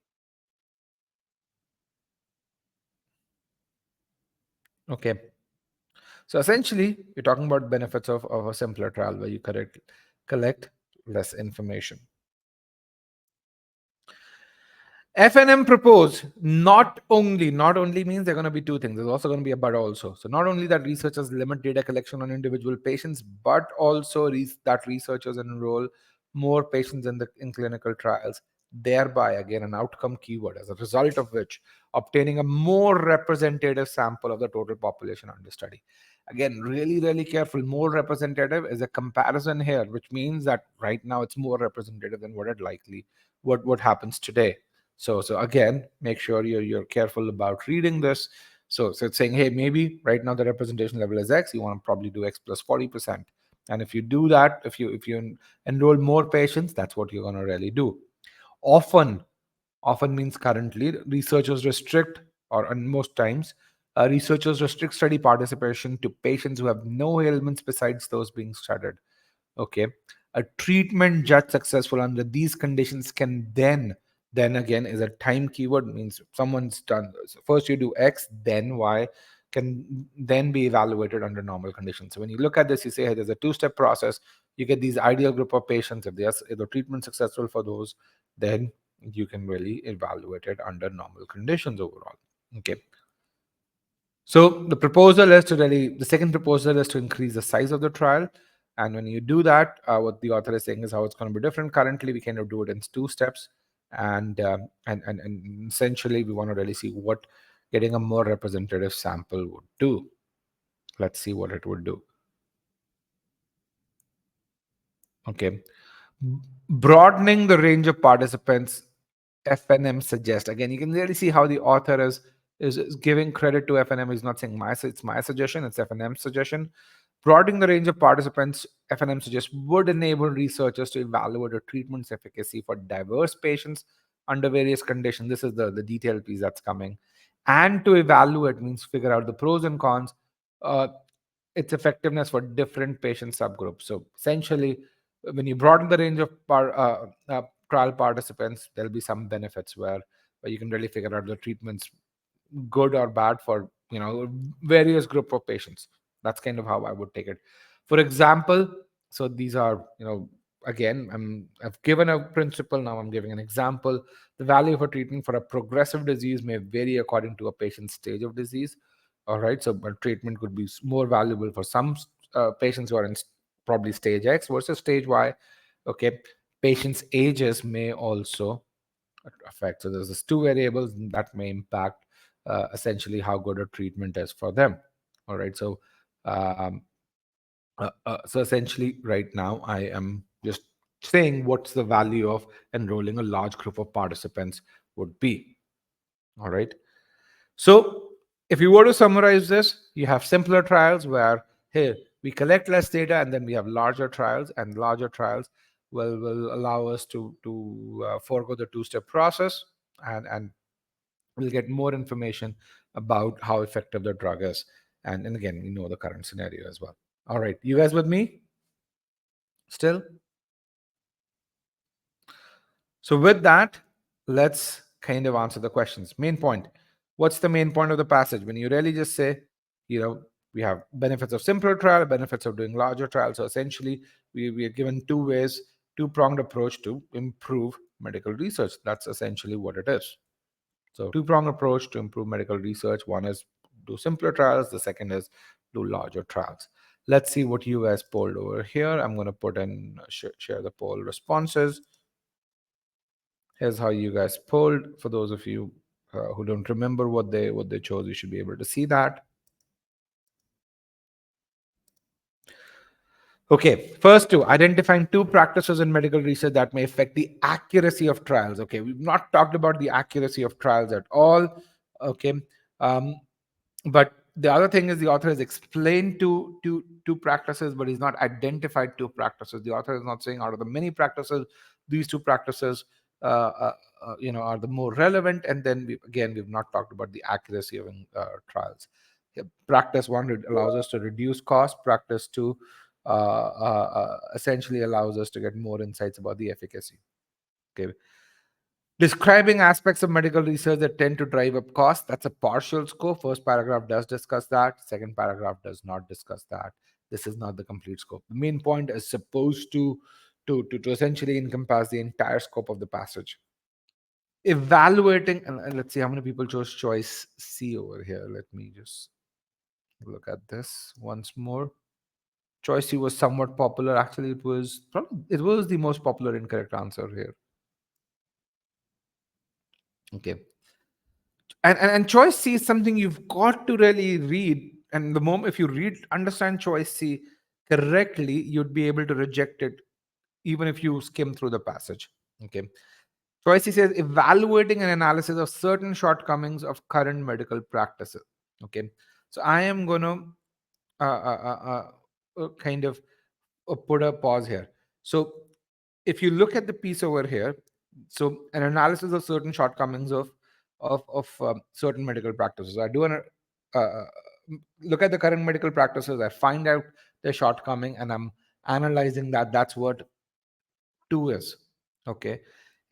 Okay. So essentially, you're talking about benefits of a simpler trial where you collect less information. FNM propose not only means there are going to be two things. There's also going to be a but also. So not only that researchers limit data collection on individual patients, but also that researchers enroll more patients in clinical trials, thereby again an outcome keyword, as a result of which obtaining a more representative sample of the total population under study. Again, really, really careful. More representative is a comparison here, which means that right now it's more representative than what happens today. So again, make sure you're careful about reading this. So it's saying, hey, maybe right now the representation level is X. You want to probably do X plus 40%. And if you do that, if you enroll more patients, that's what you're going to really do. Often means currently, researchers restrict, or and most times, researchers restrict study participation to patients who have no ailments besides those being studied. Okay, a treatment judged successful under these conditions can then again is a time keyword, means someone's done first you do X, then Y can then be evaluated under normal conditions. So when you look at this, you say, hey, there's a two-step process. You get these ideal group of patients. If the treatment successful for those, then you can really evaluate it under normal conditions overall. Okay, so the second proposal is to increase the size of the trial. And when you do that, what the author is saying is how it's going to be different. Currently, we kind of do it in two steps, and essentially we want to really see what getting a more representative sample would do. Let's see what it would do. Okay, broadening the range of participants, FNM suggests. Again, you can really see how the author is giving credit to FNM. He's not saying it's my suggestion, it's FNM's suggestion. Broadening the range of participants, FNM suggests, would enable researchers to evaluate a treatment's efficacy for diverse patients under various conditions. This is the detailed piece that's coming. And to evaluate means figure out the pros and cons, uh, its effectiveness for different patient subgroups. So essentially, when you broaden the range of trial participants, there'll be some benefits where you can really figure out the treatment's good or bad for various group of patients. That's kind of how I would take it. For example, so these are again, I've given a principle, now I'm giving an example. The value of a treatment for a progressive disease may vary according to a patient's stage of disease. All right, so a treatment could be more valuable for some patients who are in probably stage X versus stage Y. Okay, patients' ages may also affect. So there's these two variables that may impact essentially how good a treatment is for them. All right, um, so essentially, right now, I am just saying what's the value of enrolling a large group of participants would be. All right. So if you were to summarize this, you have simpler trials where, hey, we collect less data, and then we have larger trials, and larger trials will allow us to forego the two-step process, and we'll get more information about how effective the drug is. And again, we know the current scenario as well. All right, you guys with me still? So with that, let's kind of answer the questions. Main point. What's the main point of the passage? When you really just say, we have benefits of simpler trial, benefits of doing larger trials. So essentially, we are given two ways, two-pronged approach to improve medical research. That's essentially what it is. So two-pronged approach to improve medical research. One is do simpler trials. The second is do larger trials. Let's see what you guys polled over here. I'm going to put in, share the poll responses. Here's how you guys polled. For those of you who don't remember what they chose, you should be able to see that. Okay, first two, identifying two practices in medical research that may affect the accuracy of trials. Okay, we've not talked about the accuracy of trials at all. Okay, um, but the other thing is the author has explained two practices, but he's not identified two practices. The author is not saying out of the many practices, these two practices are the more relevant. And then we've not talked about the accuracy of trials. Practice one allows us to reduce cost. Practice two essentially allows us to get more insights about the efficacy. Okay. Describing aspects of medical research that tend to drive up cost. That's a partial scope. First paragraph does discuss that. Second paragraph does not discuss that. This is not the complete scope. The main point is supposed to essentially encompass the entire scope of the passage. Evaluating, and let's see how many people chose choice C over here. Let me just look at this once more. Choice C was somewhat popular. Actually, it was the most popular incorrect answer here. Okay. And choice C is something you've got to really read. And the moment if you understand choice C correctly, you'd be able to reject it even if you skim through the passage. Okay. Choice C says evaluating an analysis of certain shortcomings of current medical practices. Okay. So I am gonna kind of put a pause here. So if you look at the piece over here, so an analysis of certain shortcomings of certain medical practices. I do an look at the current medical practices. I find out their shortcoming, and I'm analyzing that. That's what two is. Okay,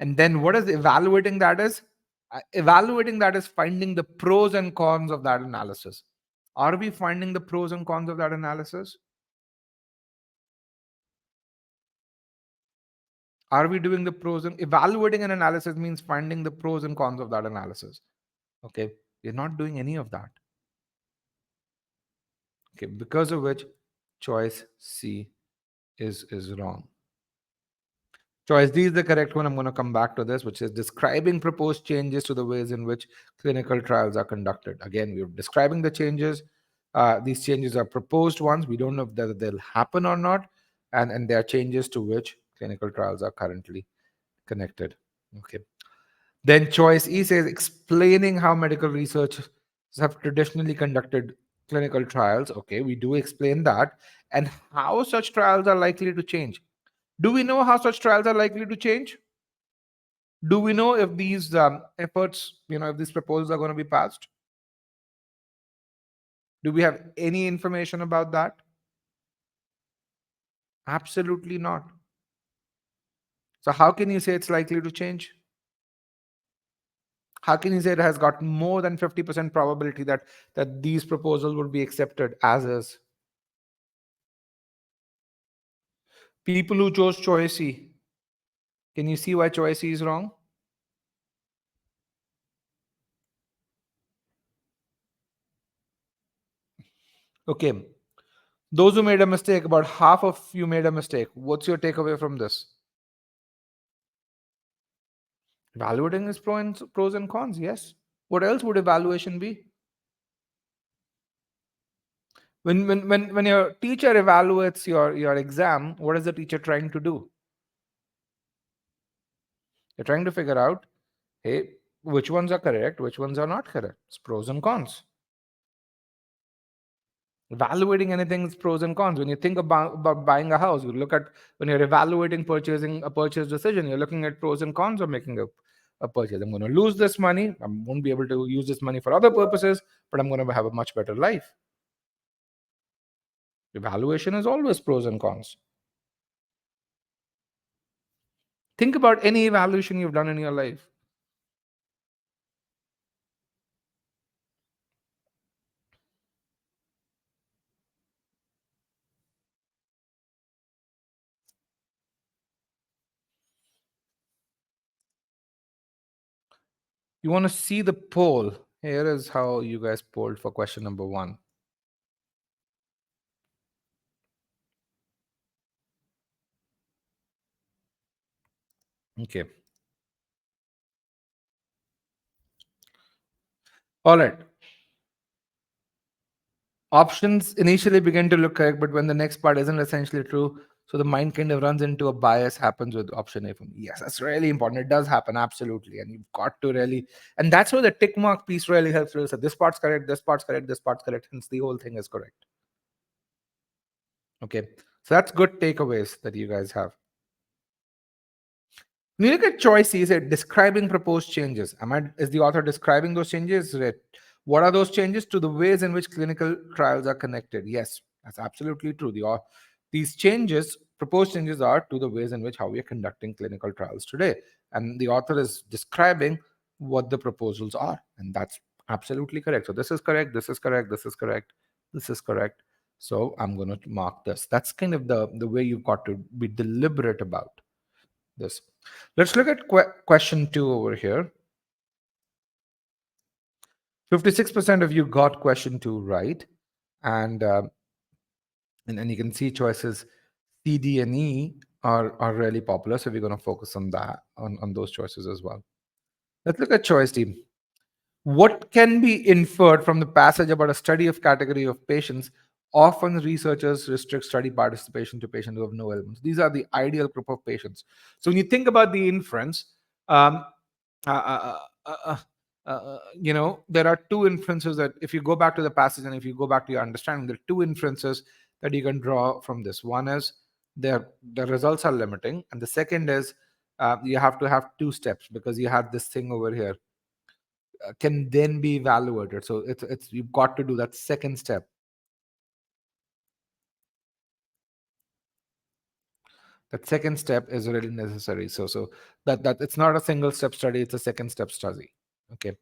and then what is evaluating that is? Evaluating that is finding the pros and cons of that analysis. Are we finding the pros and cons of that analysis? Are we doing the pros and evaluating an analysis means finding the pros and cons of that analysis? Okay, we're not doing any of that. Okay, because of which choice C is wrong. Choice D is the correct one. I'm going to come back to this, which is describing proposed changes to the ways in which clinical trials are conducted. Again, we're describing the changes. These changes are proposed ones. We don't know whether they'll happen or not, and there are changes to which clinical trials are currently connected. Okay. Then choice E says explaining how medical researchers have traditionally conducted clinical trials. Okay, we do explain that, and how such trials are likely to change. Do we know how such trials are likely to change? Do we know if these efforts, if these proposals are going to be passed? Do we have any information about that? Absolutely not. So how can you say it's likely to change? How can you say it has got more than 50% probability that these proposals would be accepted as is? People who chose choice C, can you see why choice C is wrong? Okay. Those who made a mistake, about half of you made a mistake. What's your takeaway from this? Evaluating is pros and cons, yes. What else would evaluation be? When your teacher evaluates your exam, what is the teacher trying to do? They're trying to figure out, hey, which ones are correct, which ones are not correct. It's pros and cons. Evaluating anything is pros and cons. When you think about buying a house, you look at, when you're evaluating purchasing a purchase decision, you're looking at pros and cons of making a purchase. I'm going to lose this money. I won't be able to use this money for other purposes, but I'm going to have a much better life. Evaluation is always pros and cons. Think about any evaluation you've done in your life. You want to see the poll. Here is how you guys polled for question number 1. Okay. All right. Options initially begin to look correct, but when the next part isn't essentially true, so the mind kind of runs into a bias, happens with option A for me. Yes, that's really important. It does happen, absolutely. And you've got to really, and that's where the tick mark piece really helps. Really say, this part's correct, this part's correct, this part's correct. Hence, the whole thing is correct. Okay. So that's good takeaways that you guys have. When you look at choice C, is it describing proposed changes? Is the author describing those changes? What are those changes to the ways in which clinical trials are connected? Yes, that's absolutely true. These changes, proposed changes, are to the ways in which how we are conducting clinical trials today. And the author is describing what the proposals are. And that's absolutely correct. So this is correct, this is correct, this is correct, this is correct. So I'm going to mark this. That's kind of the way you've got to be deliberate about this. Let's look at question 2 over here. 56% of you got question 2 right. And and you can see choices C, D, and E are really popular. So we're going to focus on that, on those choices as well. Let's look at choice D. What can be inferred from the passage about a study of category of patients? Often researchers restrict study participation to patients who have no ailments. These are the ideal group of patients. So when you think about the inference, um, uh, uh, uh, uh, there are two inferences that, if you go back to the passage and if you go back to your understanding, there are two inferences that you can draw from this. One is the results are limiting, and the second is you have to have two steps, because you have this thing over here can then be evaluated. So it's you've got to do that second step. That second step is really necessary. So that it's not a single step study, it's a second step study. Okay,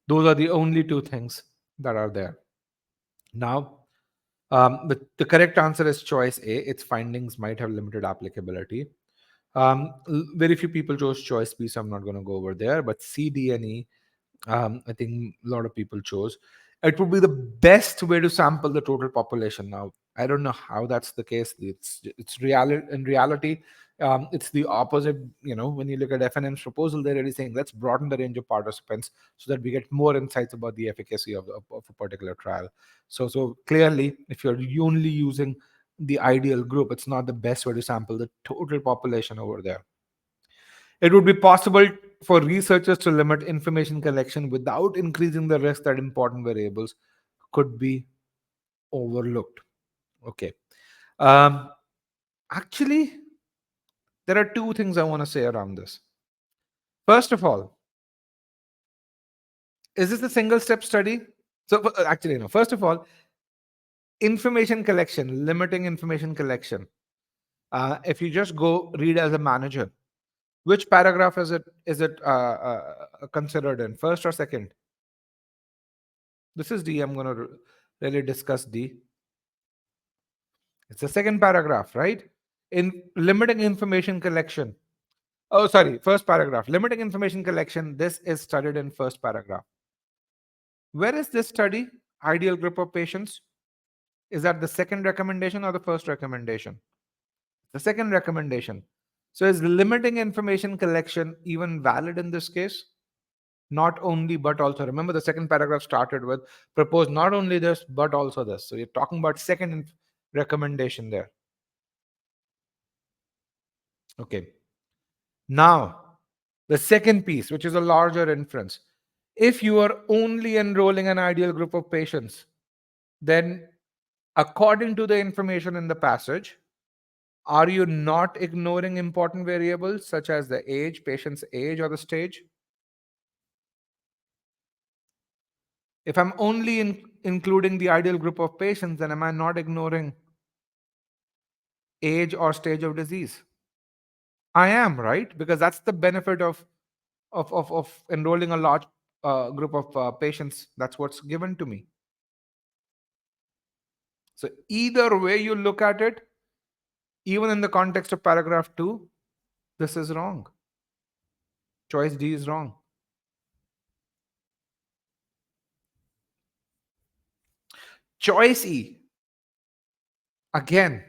those are the only two things that are there. Now, the correct answer is choice A. Its findings might have limited applicability. Very few people chose choice B, so I'm not going to go over there. But C, D, and E, I think a lot of people chose. It would be the best way to sample the total population. Now, I don't know how that's the case. It's reality. In reality, it's the opposite. When you look at FNM's proposal, they're really saying, let's broaden the range of participants so that we get more insights about the efficacy of a particular trial. So clearly, if you're only using the ideal group, it's not the best way to sample the total population over there. It would be possible for researchers to limit information collection without increasing the risk that important variables could be overlooked. Okay. Um, Actually, there are two things I want to say around this. First of all, is this a single step study? So, actually, no. First of all, information collection, limiting information collection. If you just go read as a manager, which paragraph is it considered in, first or second? This is D. I'm going to really discuss D. It's the second paragraph, right? In limiting information collection. Oh, sorry, first paragraph. Limiting information collection. This is studied in first paragraph. Where is this study? Ideal group of patients. Is that the second recommendation or the first recommendation? The second recommendation. So is limiting information collection even valid in this case? Not only, but also. Remember, the second paragraph started with propose not only this, but also this. So you're talking about second recommendation there. Okay. Now, the second piece, which is a larger inference. If you are only enrolling an ideal group of patients, then according to the information in the passage, are you not ignoring important variables such as the age, patient's age, or the stage? If I'm only including the ideal group of patients, then am I not ignoring age or stage of disease? I am, right? Because that's the benefit of enrolling a large group of patients. That's what's given to me. So either way you look at it, even in the context of paragraph 2, this is wrong. Choice D is wrong. Choice E, again,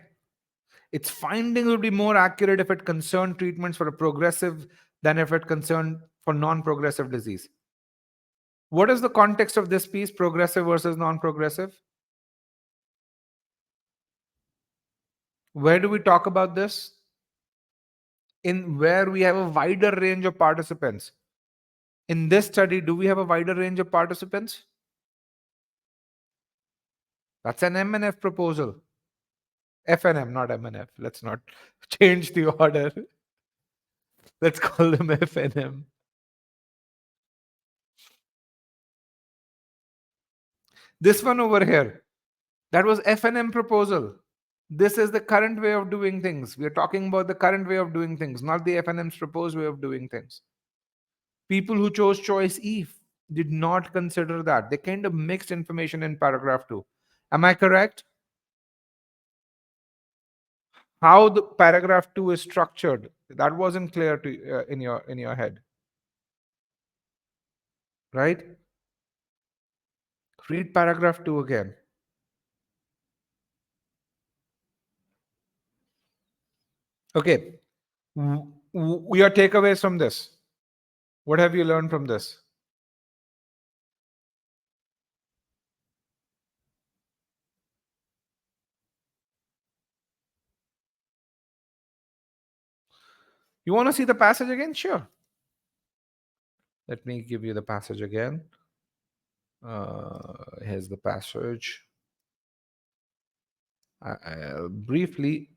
its finding will be more accurate if it concerned treatments for a progressive than if it concerned for non-progressive disease. What is the context of this piece, progressive versus non-progressive? Where do we talk about this? In where we have a wider range of participants. In this study, do we have a wider range of participants? That's an MNF proposal. FNM, not MNF. Let's not change the order. Let's call them FNM. This one over here, that was FNM proposal. This is the current way of doing things. We are talking about the current way of doing things, not the FNM's proposed way of doing things. People who chose choice E did not consider that. They kind of mixed information in paragraph 2. Am I correct? How the paragraph 2 is structured, that wasn't clear to in your head, right? Read paragraph 2 again. Okay. Your takeaways from this. What have you learned from this? You want to see the passage again? Sure. Let me give you the passage again. Here's the passage. I'll briefly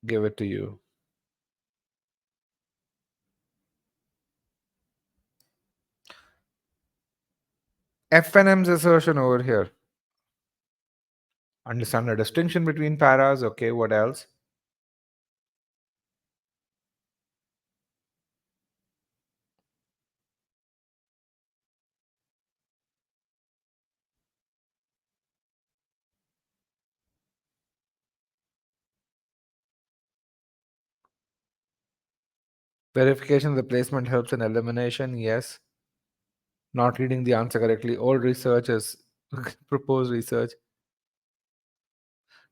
give it to you. FNM's assertion over here. Understand the distinction between paras. Okay, what else? Verification of the placement helps in elimination. Yes. Not reading the answer correctly. Old research is proposed research.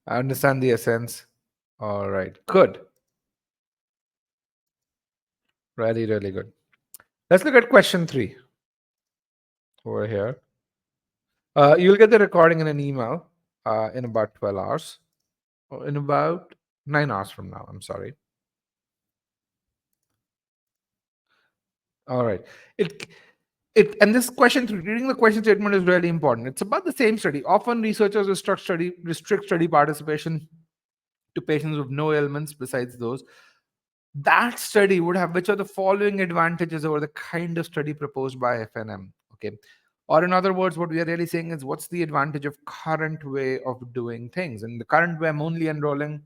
I understand the essence. All right. Good. Really, really good. Let's look at question 3 over here. You'll get the recording in an email in about 12 hours. Or in about 9 hours from now. I'm sorry. All right. And this question, reading the question statement is really important. It's about the same study. Often researchers restrict study participation to patients with no ailments besides those. That study would have which of the following advantages over the kind of study proposed by FNM? Okay. Or in other words, what we are really saying is what's the advantage of current way of doing things? In the current way, I'm only enrolling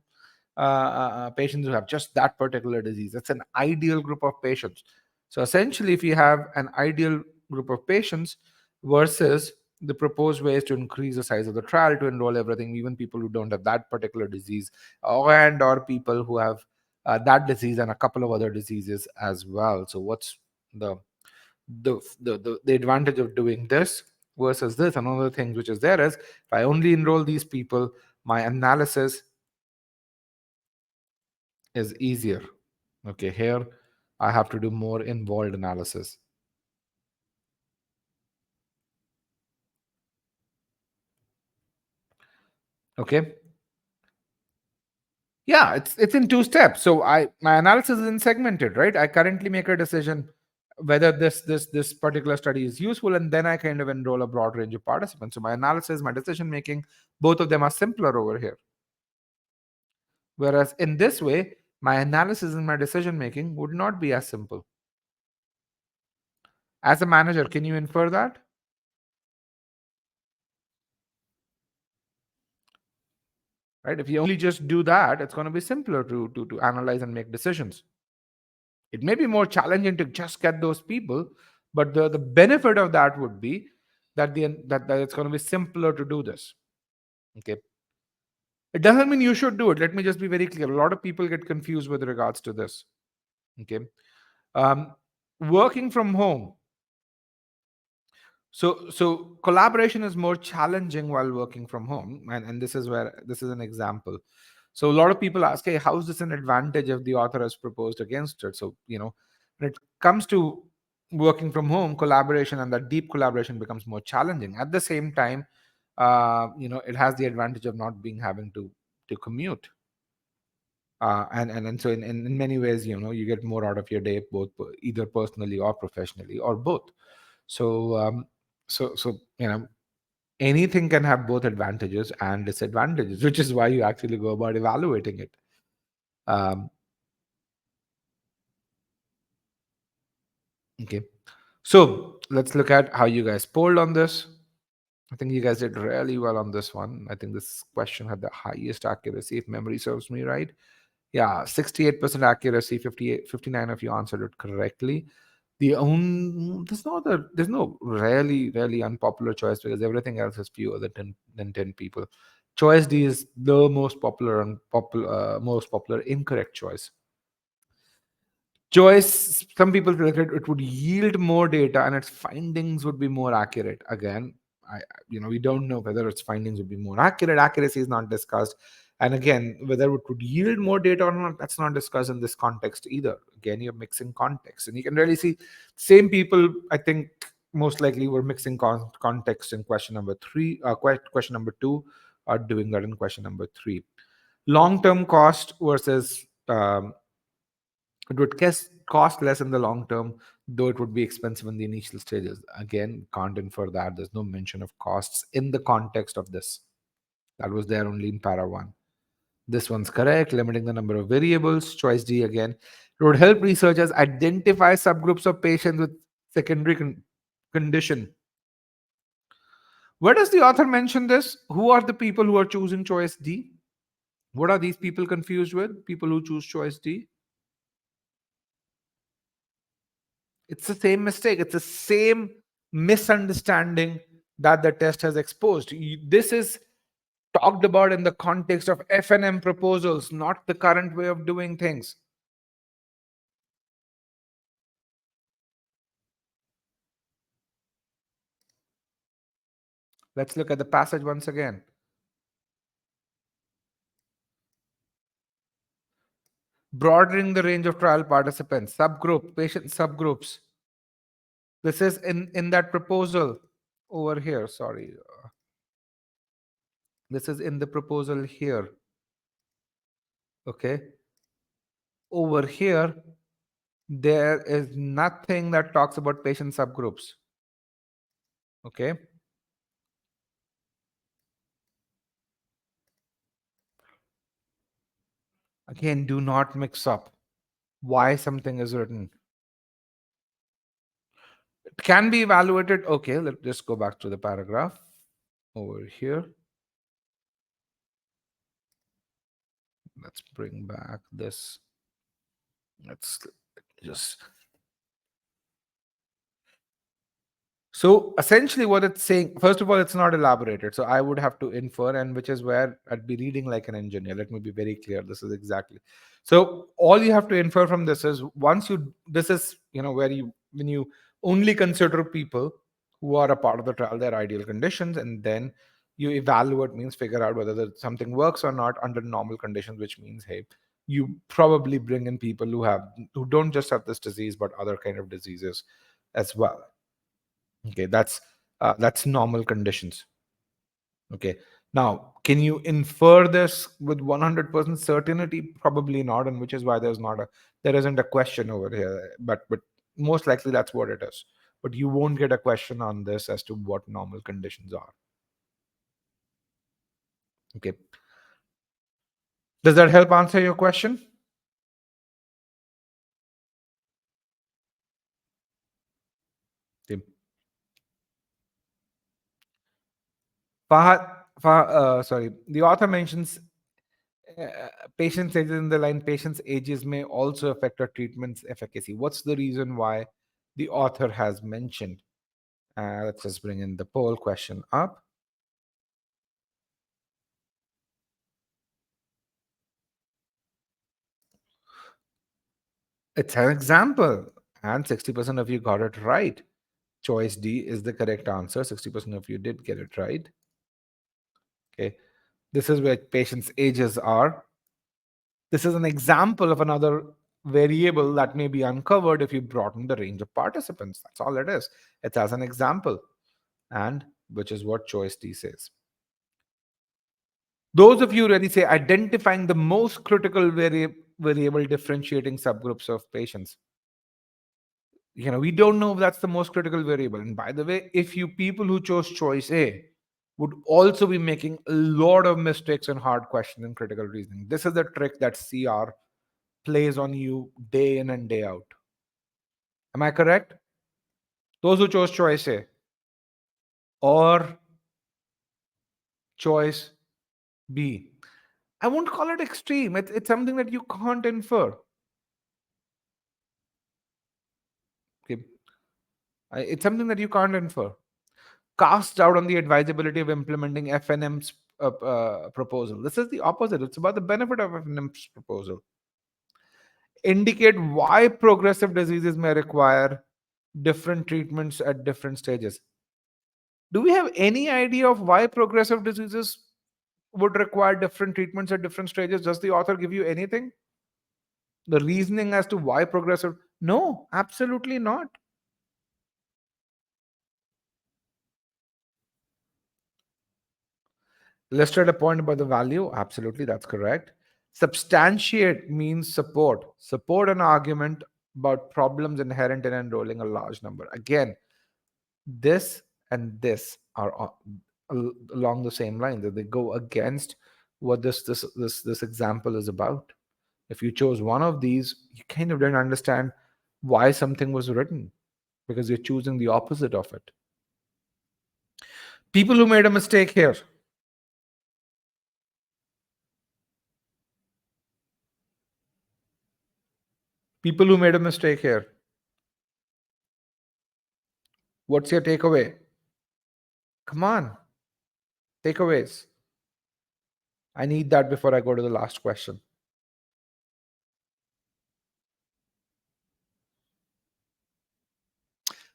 patients who have just that particular disease. That's an ideal group of patients. So essentially, if you have an ideal group of patients versus the proposed way is to increase the size of the trial to enroll everything, even people who don't have that particular disease, or people who have that disease and a couple of other diseases as well. So what's the the advantage of doing this versus this? Another thing which is there is, if I only enroll these people, my analysis is easier. Okay, here I have to do more involved analysis. Okay, yeah, it's in two steps. So my analysis is in segmented, right? I currently make a decision whether this particular study is useful, and then I kind of enroll a broad range of participants. So my analysis, my decision making, both of them are simpler over here. Whereas in this way, my analysis and my decision making would not be as simple. As a manager, can you infer that? Right? If you only just do that, it's going to be simpler to analyze and make decisions. It may be more challenging to just get those people, but the benefit of that would be that that it's going to be simpler to do this. Okay. It doesn't mean you should do it. Let me just be very clear. A lot of people get confused with regards to this. Okay. Um, Working from home. So collaboration is more challenging while working from home, and this is where this is an example. So a lot of people ask, hey, how is this an advantage if the author has proposed against it? So when it comes to working from home, collaboration and that deep collaboration becomes more challenging. At the same time, it has the advantage of not being having to commute. And so in many ways, you get more out of your day, both either personally or professionally or both. So anything can have both advantages and disadvantages, which is why you actually go about evaluating it. um, okay, so let's look at how you guys polled on this. I think you guys did really well on this one. I think this question had the highest accuracy, if memory serves me right. Yeah, 68% accuracy, 59 of you answered it correctly. There's no really unpopular choice, because everything else is fewer than 10 people. Choice D is the most popular incorrect choice. Choice, some people feel like it would yield more data and its findings would be more accurate. Again, we don't know whether its findings would be more accurate. Accuracy is not discussed. And again, whether it would yield more data or not, that's not discussed in this context either. Again, you're mixing context. And you can really see same people, I think, most likely were mixing context in question number three, question number two, are doing that in question number three. Long-term cost versus it would cost less in the long term, though it would be expensive in the initial stages. Again, can't infer that. There's no mention of costs in the context of this. That was there only in para 1. This one's correct. Limiting the number of variables. Choice D again. It would help researchers identify subgroups of patients with secondary condition. Where does the author mention this? Who are the people who are choosing choice D? What are these people confused with? People who choose choice D? It's the same mistake. It's the same misunderstanding that the test has exposed. This is talked about in the context of F&M proposals, not the current way of doing things. Let's look at the passage once again. Broadening the range of trial participants, patient subgroups. This is in that proposal over here. Sorry. This is in the proposal here. Okay. Over here, there is nothing that talks about patient subgroups. Okay. Again, do not mix up why something is written. It can be evaluated. Okay, let's just go back to the paragraph over here. Let's bring back this. Let's just So essentially, what it's saying, first of all, it's not elaborated. So I would have to infer, and which is where I'd be reading like an engineer. Let me be very clear. This is exactly. So all you have to infer from this is once you, this is, where you, when you only consider people who are a part of the trial, their ideal conditions, and then you evaluate, means figure out whether something works or not under normal conditions, which means, hey, you probably bring in people who don't just have this disease, but other kind of diseases as well. Okay, that's normal conditions. Okay, now can you infer this with 100% certainty? Probably not, and which is why there isn't a question over here. But most likely that's what it is. But you won't get a question on this as to what normal conditions are. Okay, does that help answer your question? Okay. Sorry, the author mentions patients' ages in the line. Patients' ages may also affect a treatment's efficacy. What's the reason why the author has mentioned? Let's just bring in the poll question up. It's an example, and 60% of you got it right. Choice D is the correct answer. 60% of you did get it right. Okay, this is where patients' ages are. This is an example of another variable that may be uncovered if you broaden the range of participants. That's all it is. It's as an example, and which is what choice D says. Those of you really say identifying the most critical variable differentiating subgroups of patients. We don't know if that's the most critical variable. And by the way, if you people who chose choice A would also be making a lot of mistakes in hard questions and critical reasoning. This is the trick that CR plays on you day in and day out. Am I correct? Those who chose choice A or choice B. I won't call it extreme. It's something that you can't infer. Okay. It's something that you can't infer. Cast doubt on the advisability of implementing FNM's proposal. This is the opposite. It's about the benefit of FNM's proposal. Indicate why progressive diseases may require different treatments at different stages. Do we have any idea of why progressive diseases would require different treatments at different stages? Does the author give you anything? The reasoning as to why progressive? No, absolutely not. Illustrate a point about the value. Absolutely, that's correct. Substantiate means support an argument about problems inherent in enrolling a large number. Again, this and this are along the same line, that they go against what this example is about. If you chose one of these, you kind of didn't understand why something was written, because you're choosing the opposite of it. People who made a mistake here. People who made a mistake here. What's your takeaway? Come on, takeaways. I need that before I go to the last question.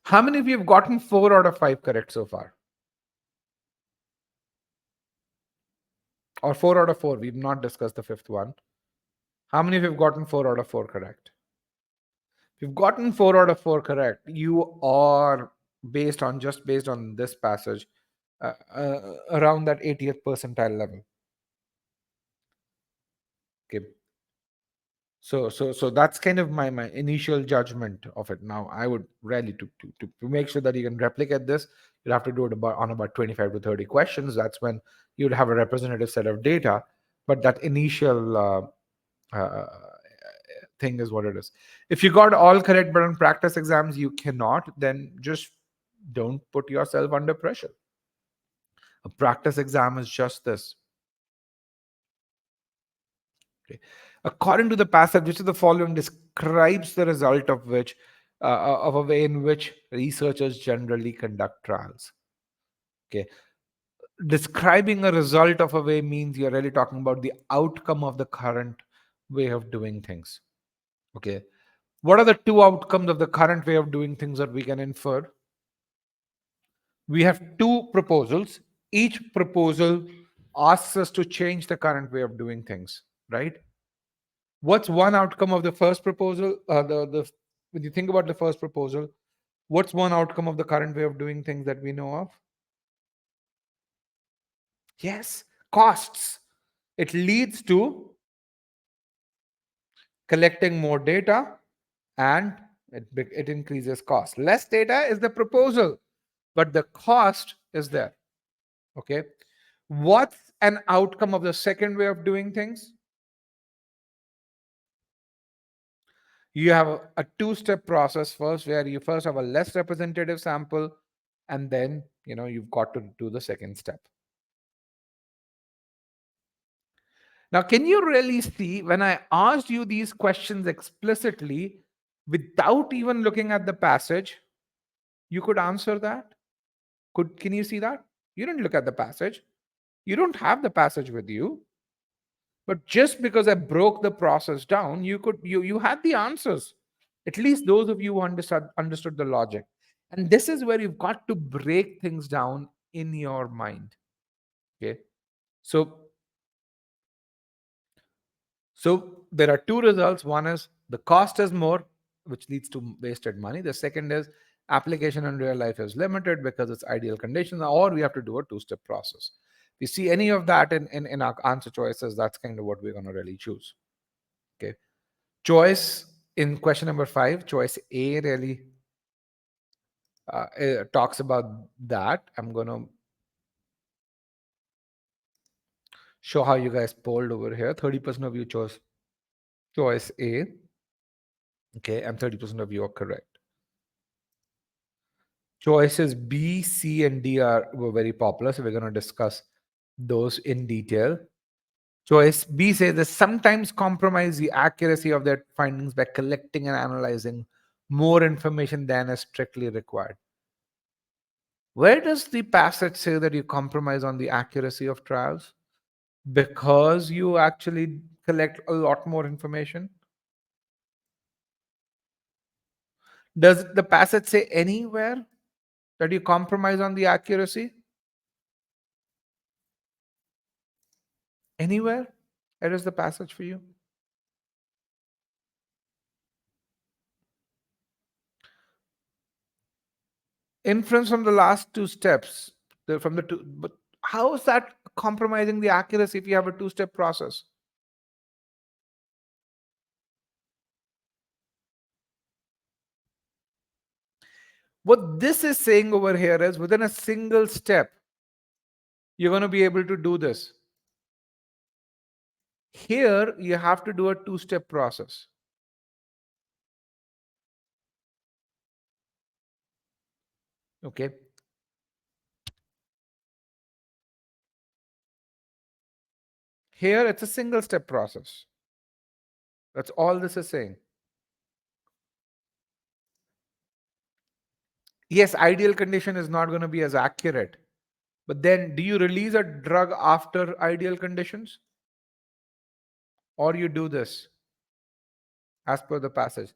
How many of you have gotten 4 out of 5 correct so far? Or 4 out of 4? We've not discussed the fifth one. How many of you have gotten 4 out of 4 correct? If you've gotten 4 out of 4 correct, you are based on this passage around that 80th percentile level. Okay. So that's kind of my initial judgment of it. Now I would really to make sure that you can replicate this, you'll have to do it about 25 to 30 questions. That's when you'd have a representative set of data. But that initial thing is what it is. If you got all correct but on practice exams you cannot, then just don't put yourself under pressure. A practice exam is just this. Okay. According to the passage, which is the following describes the result of which of a way in which researchers generally conduct trials. Okay, describing a result of a way means you're really talking about the outcome of the current way of doing things. Okay, what are the two outcomes of the current way of doing things that we can infer? We have two proposals. Each proposal asks us to change the current way of doing things, right? What's one outcome of the first proposal? The when you think about the first proposal, what's one outcome of the current way of doing things that we know of? Yes, costs. It leads to collecting more data, and it increases cost. Less data is the proposal, but the cost is there. Okay. What's an outcome of the second way of doing things? You have a two-step process first, where you first have a less representative sample, and then you've got to do the second step. Now, can you really see when I asked you these questions explicitly without even looking at the passage, you could answer that? Can you see that? You didn't look at the passage. You don't have the passage with you. But just because I broke the process down, you had the answers. At least those of you who understood the logic. And this is where you've got to break things down in your mind. Okay. So So there are two results. One is the cost is more, which leads to wasted money. The second is application in real life is limited because it's ideal conditions, or we have to do a two-step process. If you see any of that in our answer choices, that's kind of what we're going to really choose. Okay. Choice in question number 5, choice A really talks about that. I'm going to show how you guys polled over here. 30% of you chose choice A. Okay, and 30% of you are correct. Choices B, C, and D were very popular, so we're going to discuss those in detail. Choice B says they sometimes compromise the accuracy of their findings by collecting and analyzing more information than is strictly required. Where does the passage say that you compromise on the accuracy of trials? Because you actually collect a lot more information? Does the passage say anywhere that you compromise on the accuracy? Anywhere? Where is the passage for you? Inference from the last two steps, from the two, but how is that compromising the accuracy if you have a two-step process? What this is saying over here is within a single step, you're going to be able to do this. Here, you have to do a two-step process. Okay. Here, it's a single step process. That's all this is saying. Yes, ideal condition is not going to be as accurate. But then, do you release a drug after ideal conditions? Or you do this as per the passage?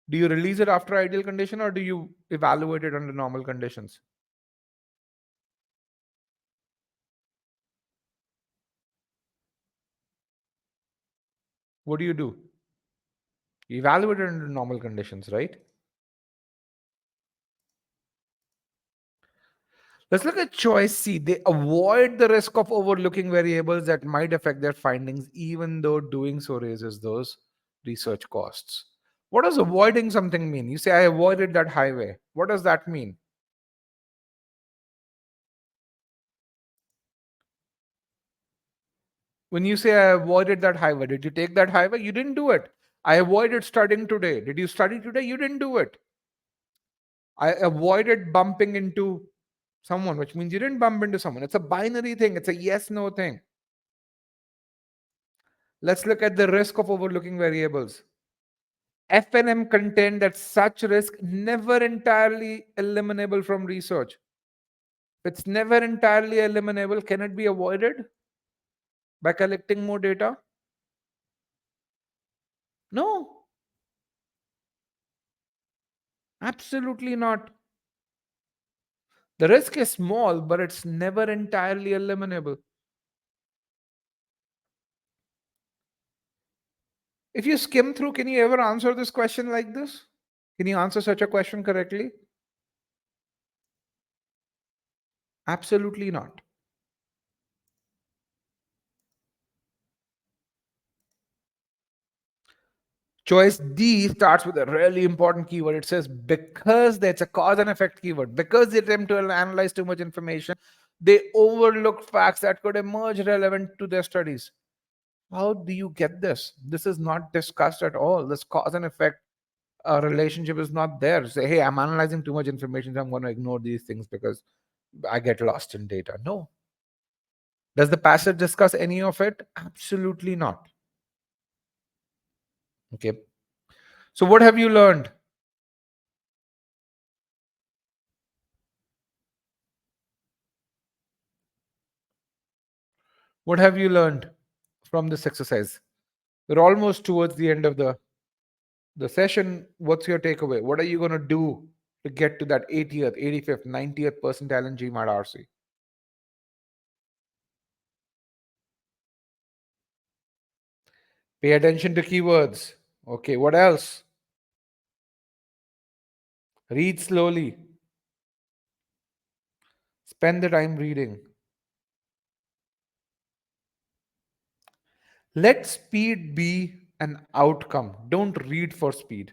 Do you release it after ideal condition, or do you evaluate it under normal conditions? What do? You evaluate it under normal conditions, right? Let's look at choice C. They avoid the risk of overlooking variables that might affect their findings, even though doing so raises those research costs. What does avoiding something mean? You say, I avoided that highway. What does that mean? When you say I avoided that highway, did you take that highway? You didn't do it. I avoided studying today. Did you study today? You didn't do it. I avoided bumping into someone, which means you didn't bump into someone. It's a binary thing. It's a yes, no thing. Let's look at the risk of overlooking variables. FNM contend that such risk never entirely eliminable from research. If it's never entirely eliminable, can it be avoided by collecting more data? No, absolutely not. The risk is small, but it's never entirely eliminable. If you skim through, can you ever answer this question like this? Can you answer such a question correctly? Absolutely not. Choice D starts with a really important keyword. It says because that's a cause and effect keyword. Because they attempt to analyze too much information, they overlook facts that could emerge relevant to their studies. How do you get this? This is not discussed at all. This cause and effect relationship is not there. Say, hey, I'm analyzing too much information, so I'm going to ignore these things because I get lost in data. No. Does the passage discuss any of it? Absolutely not. Okay. So, what have you learned? What have you learned from this exercise? We're almost towards the end of the session. What's your takeaway? What are you going to do to get to that 80th, 85th, 90th percentile in GMAT RC? Pay attention to keywords. Okay, what else? Read slowly. Spend the time reading. Let speed be an outcome. Don't read for speed.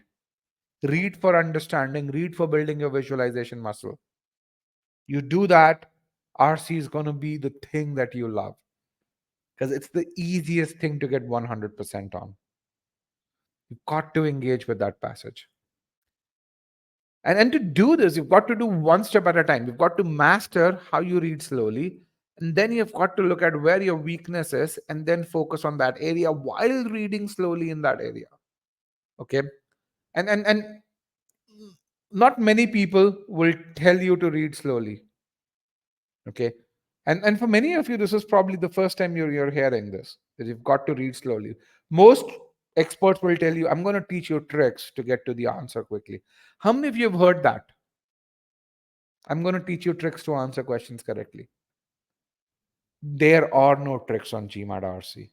Read for understanding. Read for building your visualization muscle. You do that, RC is going to be the thing that you love because it's the easiest thing to get 100% on. You've got to engage with that passage. And to do this, you've got to do one step at a time. You've got to master how you read slowly. And then you've got to look at where your weakness is and then focus on that area while reading slowly in that area. Okay. And not many people will tell you to read slowly. Okay. And for many of you, this is probably the first time you're hearing this, that you've got to read slowly. Most experts will tell you, I'm going to teach you tricks to get to the answer quickly. How many of you have heard that? I'm going to teach you tricks to answer questions correctly. There are no tricks on GMAT RC,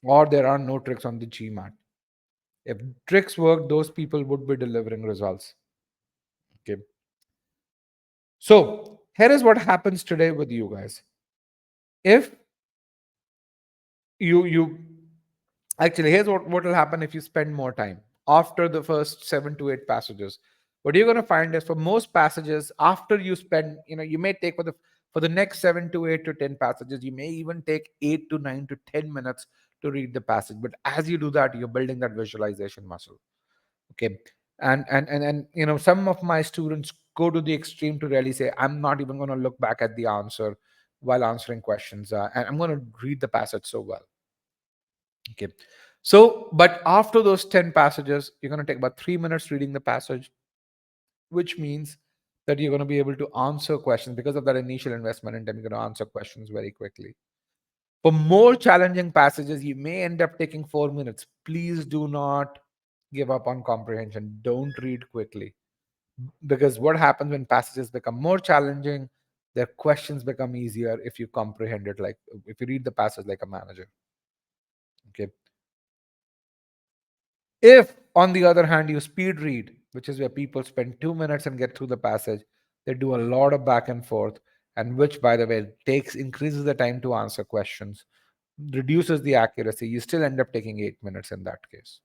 or there are no tricks on the GMAT. If tricks work, those people would be delivering results. Okay. So here is what happens today with you guys. If you actually, here's what will happen if you spend more time after the first 7 to 8 passages. What you're going to find is for most passages, after you spend, you may take for the next 7 to 8 to 10 passages, you may even take 8 to 9 to 10 minutes to read the passage. But as you do that, you're building that visualization muscle. Okay. And some of my students go to the extreme to really say, I'm not even going to look back at the answer while answering questions. And I'm going to read the passage so well. Okay. So, but after those 10 passages, you're going to take about 3 minutes reading the passage, which means that you're going to be able to answer questions because of that initial investment in time. You're going to answer questions very quickly. For more challenging passages, you may end up taking 4 minutes. Please do not give up on comprehension. Don't read quickly. Because what happens when passages become more challenging, their questions become easier if you comprehend it, like if you read the passage like a manager. Okay. If, on the other hand, you speed read, which is where people spend 2 minutes and get through the passage, they do a lot of back and forth, and which, by the way, increases the time to answer questions, reduces the accuracy. You still end up taking 8 minutes in that case.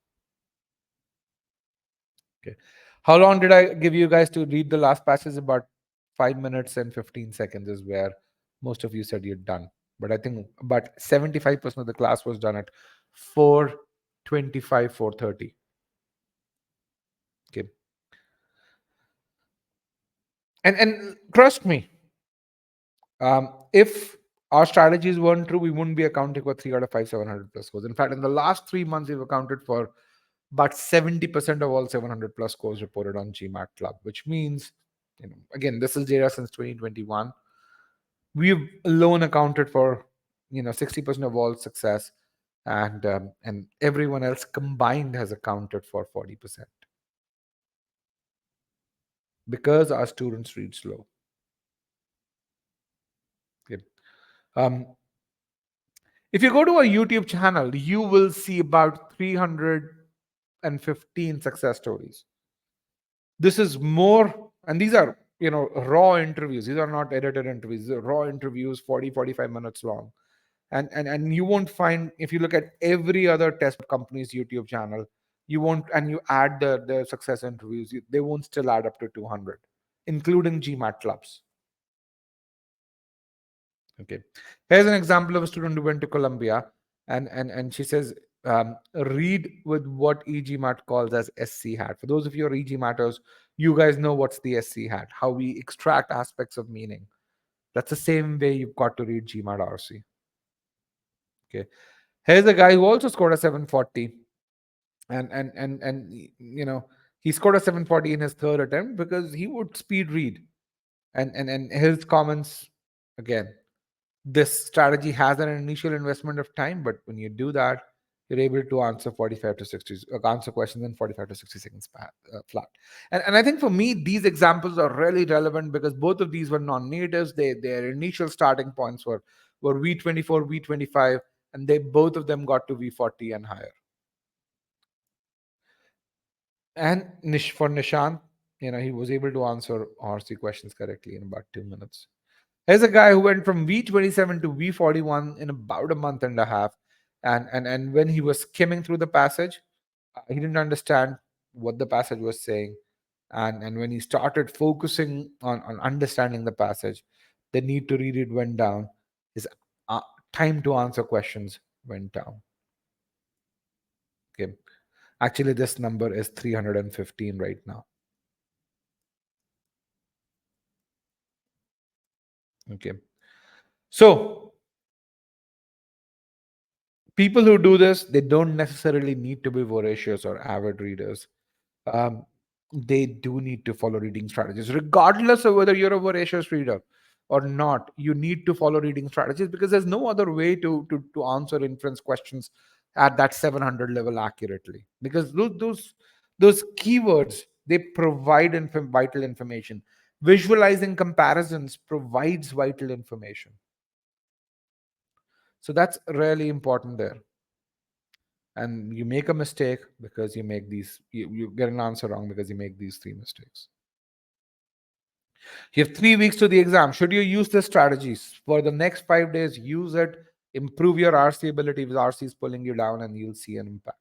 Okay. How long did I give you guys to read the last passage? About 5 minutes and 15 seconds is where most of you said you're done. But I think about 75% of the class was done at 4:25, 4:30. Okay. And trust me, if our strategies weren't true, we wouldn't be accounting for 3 out of 5 700 plus scores. In fact, in the last 3 months, we've accounted for but 70% of all 700 plus scores reported on GMAT Club, which means, again, this is data since 2021. We've alone accounted for 60% of all success, and everyone else combined has accounted for 40% because our students read slow. Okay. Um, if you go to our YouTube channel, you will see about 315 success stories. This is more, and these are raw interviews. These are not edited interviews. These are raw interviews, 40-45 minutes long. And you won't find, if you look at every other test company's YouTube channel, you won't, and you add the success interviews, they won't still add up to 200, including GMAT clubs. Okay, here's an example of a student who went to Columbia, and she says, read with what e-GMAT calls as SC hat. For those of you who are e-GMATers, you guys know what's the SC hat, how we extract aspects of meaning. That's the same way you've got to read GMAT RC. Okay, here's a guy who also scored a 740, and he scored a 740 in his third attempt because he would speed read, and his comments again. This strategy has an initial investment of time, but when you do that, you're able to answer 45 to 60, answer questions in 45 to 60 seconds flat. And I think for me, these examples are really relevant because both of these were non-natives. Their initial starting points were V24, V25, and they both of them got to V40 and higher. And for Nishan, he was able to answer RC questions correctly in about 2 minutes. Here's a guy who went from V27 to V41 in about a month and a half. And when he was skimming through the passage, he didn't understand what the passage was saying. And when he started focusing on understanding the passage, the need to read it went down. His uh, time to answer questions went down. Okay. Actually, this number is 315 right now. Okay. So people who do this, they don't necessarily need to be voracious or avid readers. They do need to follow reading strategies, regardless of whether you're a voracious reader or not. You need to follow reading strategies because there's no other way to answer inference questions at that 700 level accurately. Because those keywords, they provide vital information. Visualizing comparisons provides vital information. So that's really important there. And you make a mistake because you get an answer wrong because you make these three mistakes. You have 3 weeks to the exam. Should you use the strategies for the next 5 days? Use it. Improve your RC ability if RC is pulling you down, and you'll see an impact.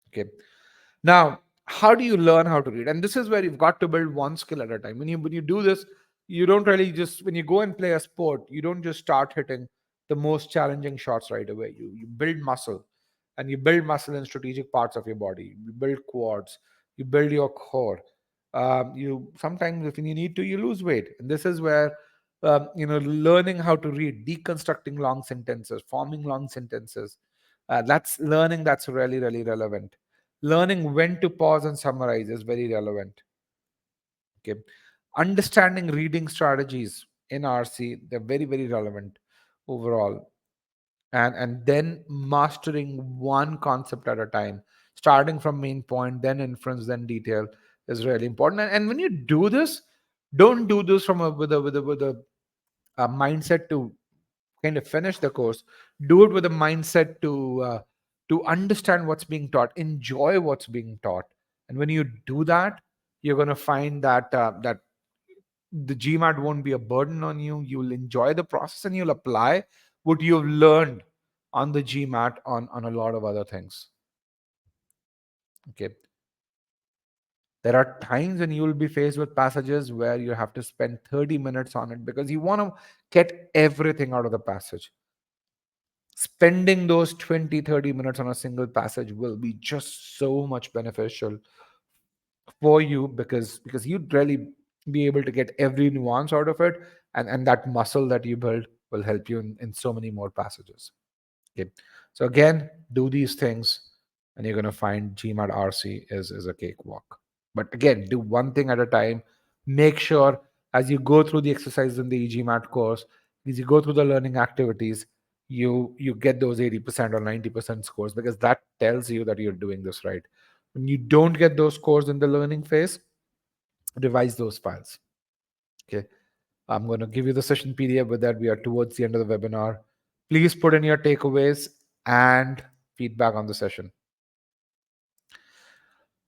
Okay. Now, how do you learn how to read? And this is where you've got to build one skill at a time. When you do this, you don't really just, when you go and play a sport, you don't just start hitting the most challenging shots right away. You build muscle, and you build muscle in strategic parts of your body. You build quads, you build your core. You sometimes, if you need to, you lose weight. And this is where learning how to read, deconstructing long sentences, forming long sentences. That's learning that's really, really relevant. Learning when to pause and summarize is very relevant. Okay. Understanding reading strategies in RC, they're very, very relevant overall. And then mastering one concept at a time, starting from main point, then inference, then detail, is really important. And when you do this, don't do this from a mindset to kind of finish the course. Do it with a mindset to understand what's being taught, enjoy what's being taught. And when you do that, you're going to find that the GMAT won't be a burden on you. You'll enjoy the process, and you'll apply what you've learned on the GMAT on a lot of other things. Okay. There are times when you will be faced with passages where you have to spend 30 minutes on it because you want to get everything out of the passage. Spending those 20-30 minutes on a single passage will be just so much beneficial for you because you'd really be able to get every nuance out of it, and that muscle that you build will help you in so many more passages. Okay, so again, do these things. and you're going to find GMAT RC is a cakewalk. But again, do one thing at a time. Make sure as you go through the exercises in the e-GMAT course, as you go through the learning activities, you get those 80% or 90% scores, because that tells you that you're doing this right. When you don't get those scores in the learning phase, revise those files. Okay. I'm going to give you the session PDF. With that, we are towards the end of the webinar. Please put in your takeaways and feedback on the session.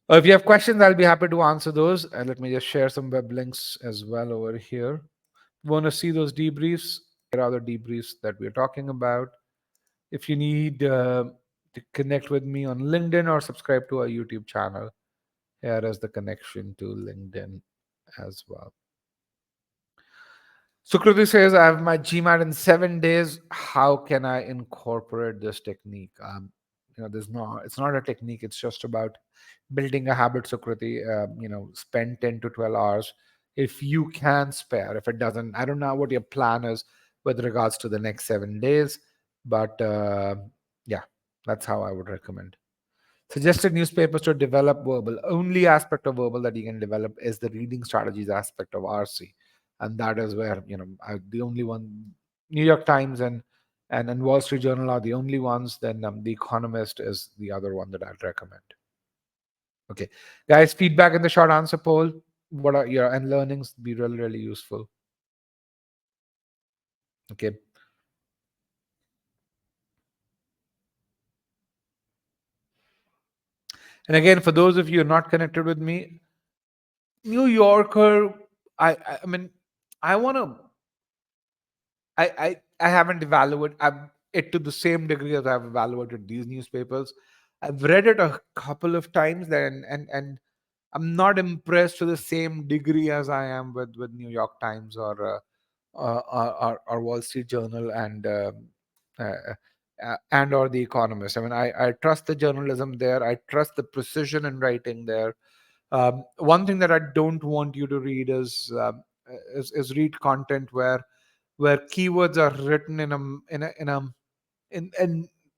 If you have questions, I'll be happy to answer those. And let me just share some web links as well over here. Want to see those debriefs? Here are the debriefs that we're talking about. If you need to connect with me on LinkedIn or subscribe to our YouTube channel, here is the connection to LinkedIn as well. Sukruti says, I have my GMAT in 7 days. How can I incorporate this technique? It's not a technique. It's just about building a habit, Sukruti. Spend 10 to 12 hours if you can spare. If it doesn't, I don't know what your plan is with regards to the next 7 days, but yeah, that's how I would recommend. Suggested newspapers to develop verbal. Only aspect of verbal that you can develop is the reading strategies aspect of RC, and that is where the only one. New York Times and Wall Street Journal are the only ones. Then The Economist is the other one that I'd recommend. Okay, guys, feedback in the short answer poll. What are your and learnings? Be really useful. Okay. And again, for those of you not connected with me, New Yorker, I mean, I want to. I haven't evaluated it to the same degree as I've evaluated these newspapers. I've read it a couple of times, and I'm not impressed to the same degree as I am with New York Times or Wall Street Journal uh, and or The Economist. I mean, I trust the journalism there. I trust the precision in writing there. One thing that I don't want you to read is read content where keywords are written in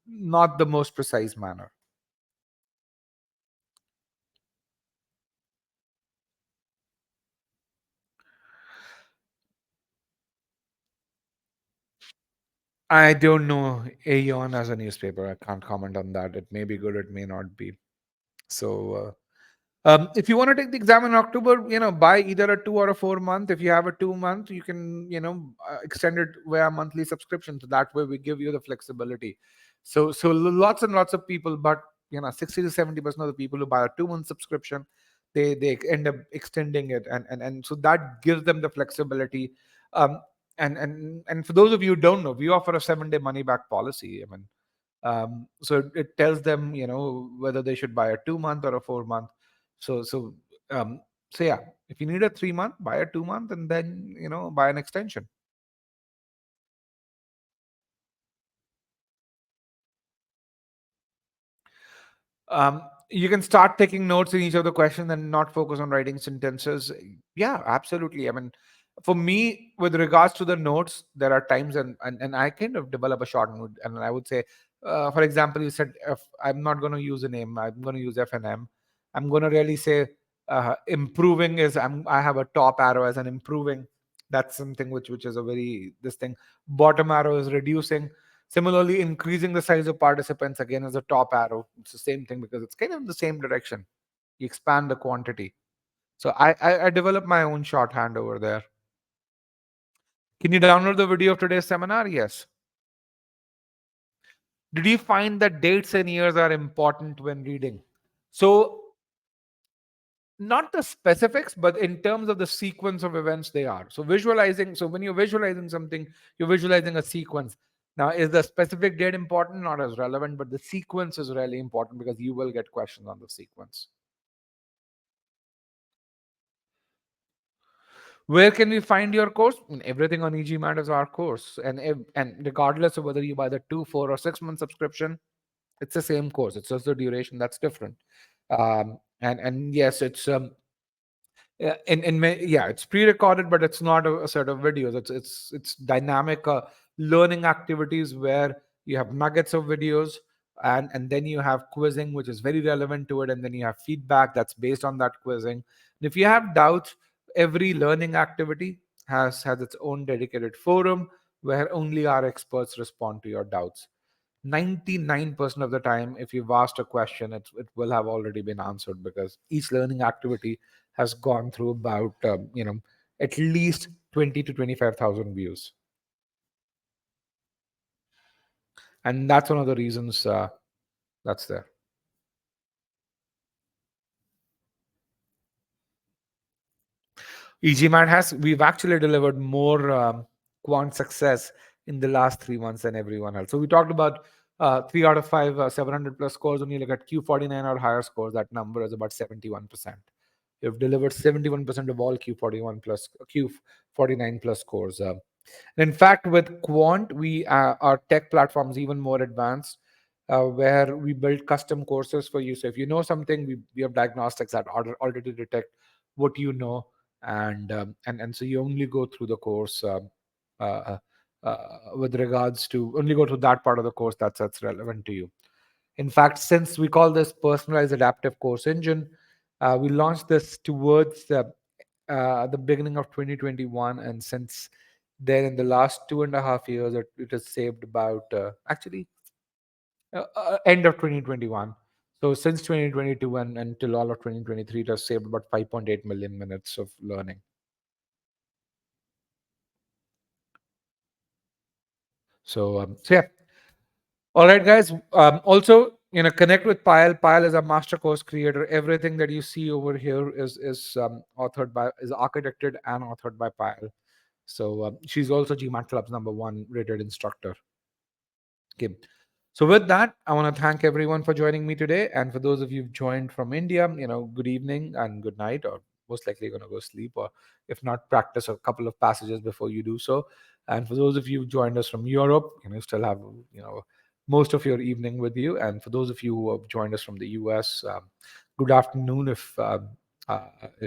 not the most precise manner. I don't know Aeon as a newspaper. I can't comment on that. It may be good, it may not be. So if you want to take the exam in October, buy either a 2 or a 4 month. If you have a 2 month, you can, extend it via monthly subscription. So that way we give you the flexibility. So lots and lots of people, but 60 to 70% of the people who buy a 2 month subscription, they end up extending it, and so that gives them the flexibility. Um, and for those of you who don't know, we offer a 7-day money back policy. I mean, so it tells them whether they should buy a 2 month or a 4 month. So so um so yeah, if you need a 3 month, buy a 2 month, and then buy an extension. You can start taking notes in each of the questions and not focus on writing sentences. Yeah, absolutely. I mean, for me, with regards to the notes, there are times and I kind of develop a short note, and I would say, for example, you said, if I'm not going to use a name, I'm going to use F and M. I'm going to really say, improving is I have a top arrow as an improving. That's something which is a very this thing. Bottom arrow is reducing. Similarly, increasing the size of participants again as a top arrow. It's the same thing because it's kind of in the same direction. You expand the quantity. So I developed my own shorthand over there. Can you download the video of today's seminar? Yes. Did you find that dates and years are important when reading? So not the specifics, but in terms of the sequence of events they are. So visualizing, so when you're visualizing something, you're visualizing a sequence. Now, is the specific date important? Not as relevant, but the sequence is really important because you will get questions on the sequence. Where can we find your course? Everything on e-GMAT is our course. And regardless of whether you buy the 2, 4, or 6 month subscription, it's the same course. It's just the duration that's different. And yes, it's yeah, yeah, it's pre-recorded, but it's not a set of videos. It's dynamic learning activities where you have nuggets of videos. and then you have quizzing, which is very relevant to it, and then you have feedback that's based on that quizzing. And if you have doubts, every learning activity has its own dedicated forum where only our experts respond to your doubts. 99% of the time, if you've asked a question, it will have already been answered, because each learning activity has gone through about at least 20 to 25,000 views. And that's one of the reasons that's there. e-GMAT we've actually delivered more quant success in the last 3 months than everyone else. So we talked about 3 out of 5, 700 plus scores. When you look at Q49 or higher scores, that number is about 71%. You've delivered 71% of all Q49 plus scores. In fact, with Quant, our tech platform is even more advanced, where we build custom courses for you. So if you know something, we have diagnostics that already detect what you know, and so you only go through the course uh, with regards to only go to that part of the course that's relevant to you. In fact, since we call this personalized adaptive course engine, we launched this towards the beginning of 2021, and since then, in the last 2.5 years, it has saved about end of 2021. So since 2022 and until all of 2023, it has saved about 5.8 million minutes of learning. So yeah. All right, guys. Also, connect with Payal. Payal is a master course creator. Everything that you see over here is architected and authored by Payal. So she's also GMAT Club's #1 rated instructor. Okay. So with that, I want to thank everyone for joining me today. And for those of you who've joined from India, good evening and good night, or most likely you're going to go sleep, or if not, practice a couple of passages before you do so. And for those of you who joined us from Europe, still have, most of your evening with you. And for those of you who have joined us from the US, good afternoon if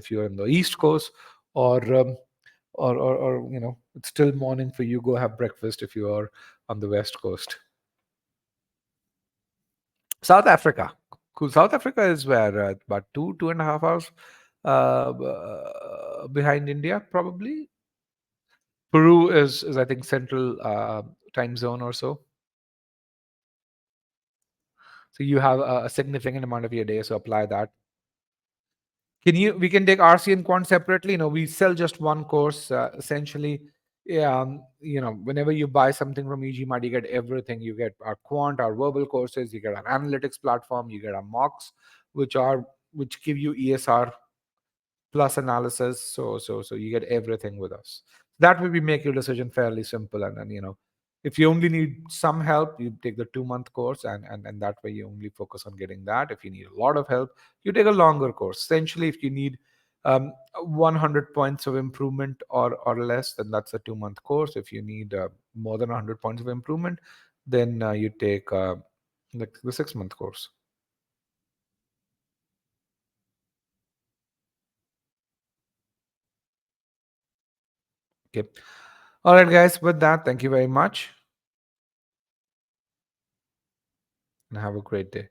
you're in the East Coast, or it's still morning for you. Go have breakfast if you are on the West Coast. South Africa. Cool. South Africa is where about 2.5 hours behind India, probably. Peru is I think central time zone or so. So you have a significant amount of your day, so apply that. We can take RC and quant separately. We sell just one course essentially. Yeah, whenever you buy something from e-GMAT, you get everything. You get our quant, our verbal courses, you get our analytics platform, you get our mocks, which give you ESR plus analysis. So you get everything with us. That way we make your decision fairly simple. And then, if you only need some help, you take the 2-month course, and that way you only focus on getting that. If you need a lot of help, you take a longer course. Essentially, if you need 100 points of improvement or less, then that's a 2-month course. If you need more than 100 points of improvement, then you take the 6-month course. Okay. All right, guys. With that, thank you very much, and have a great day.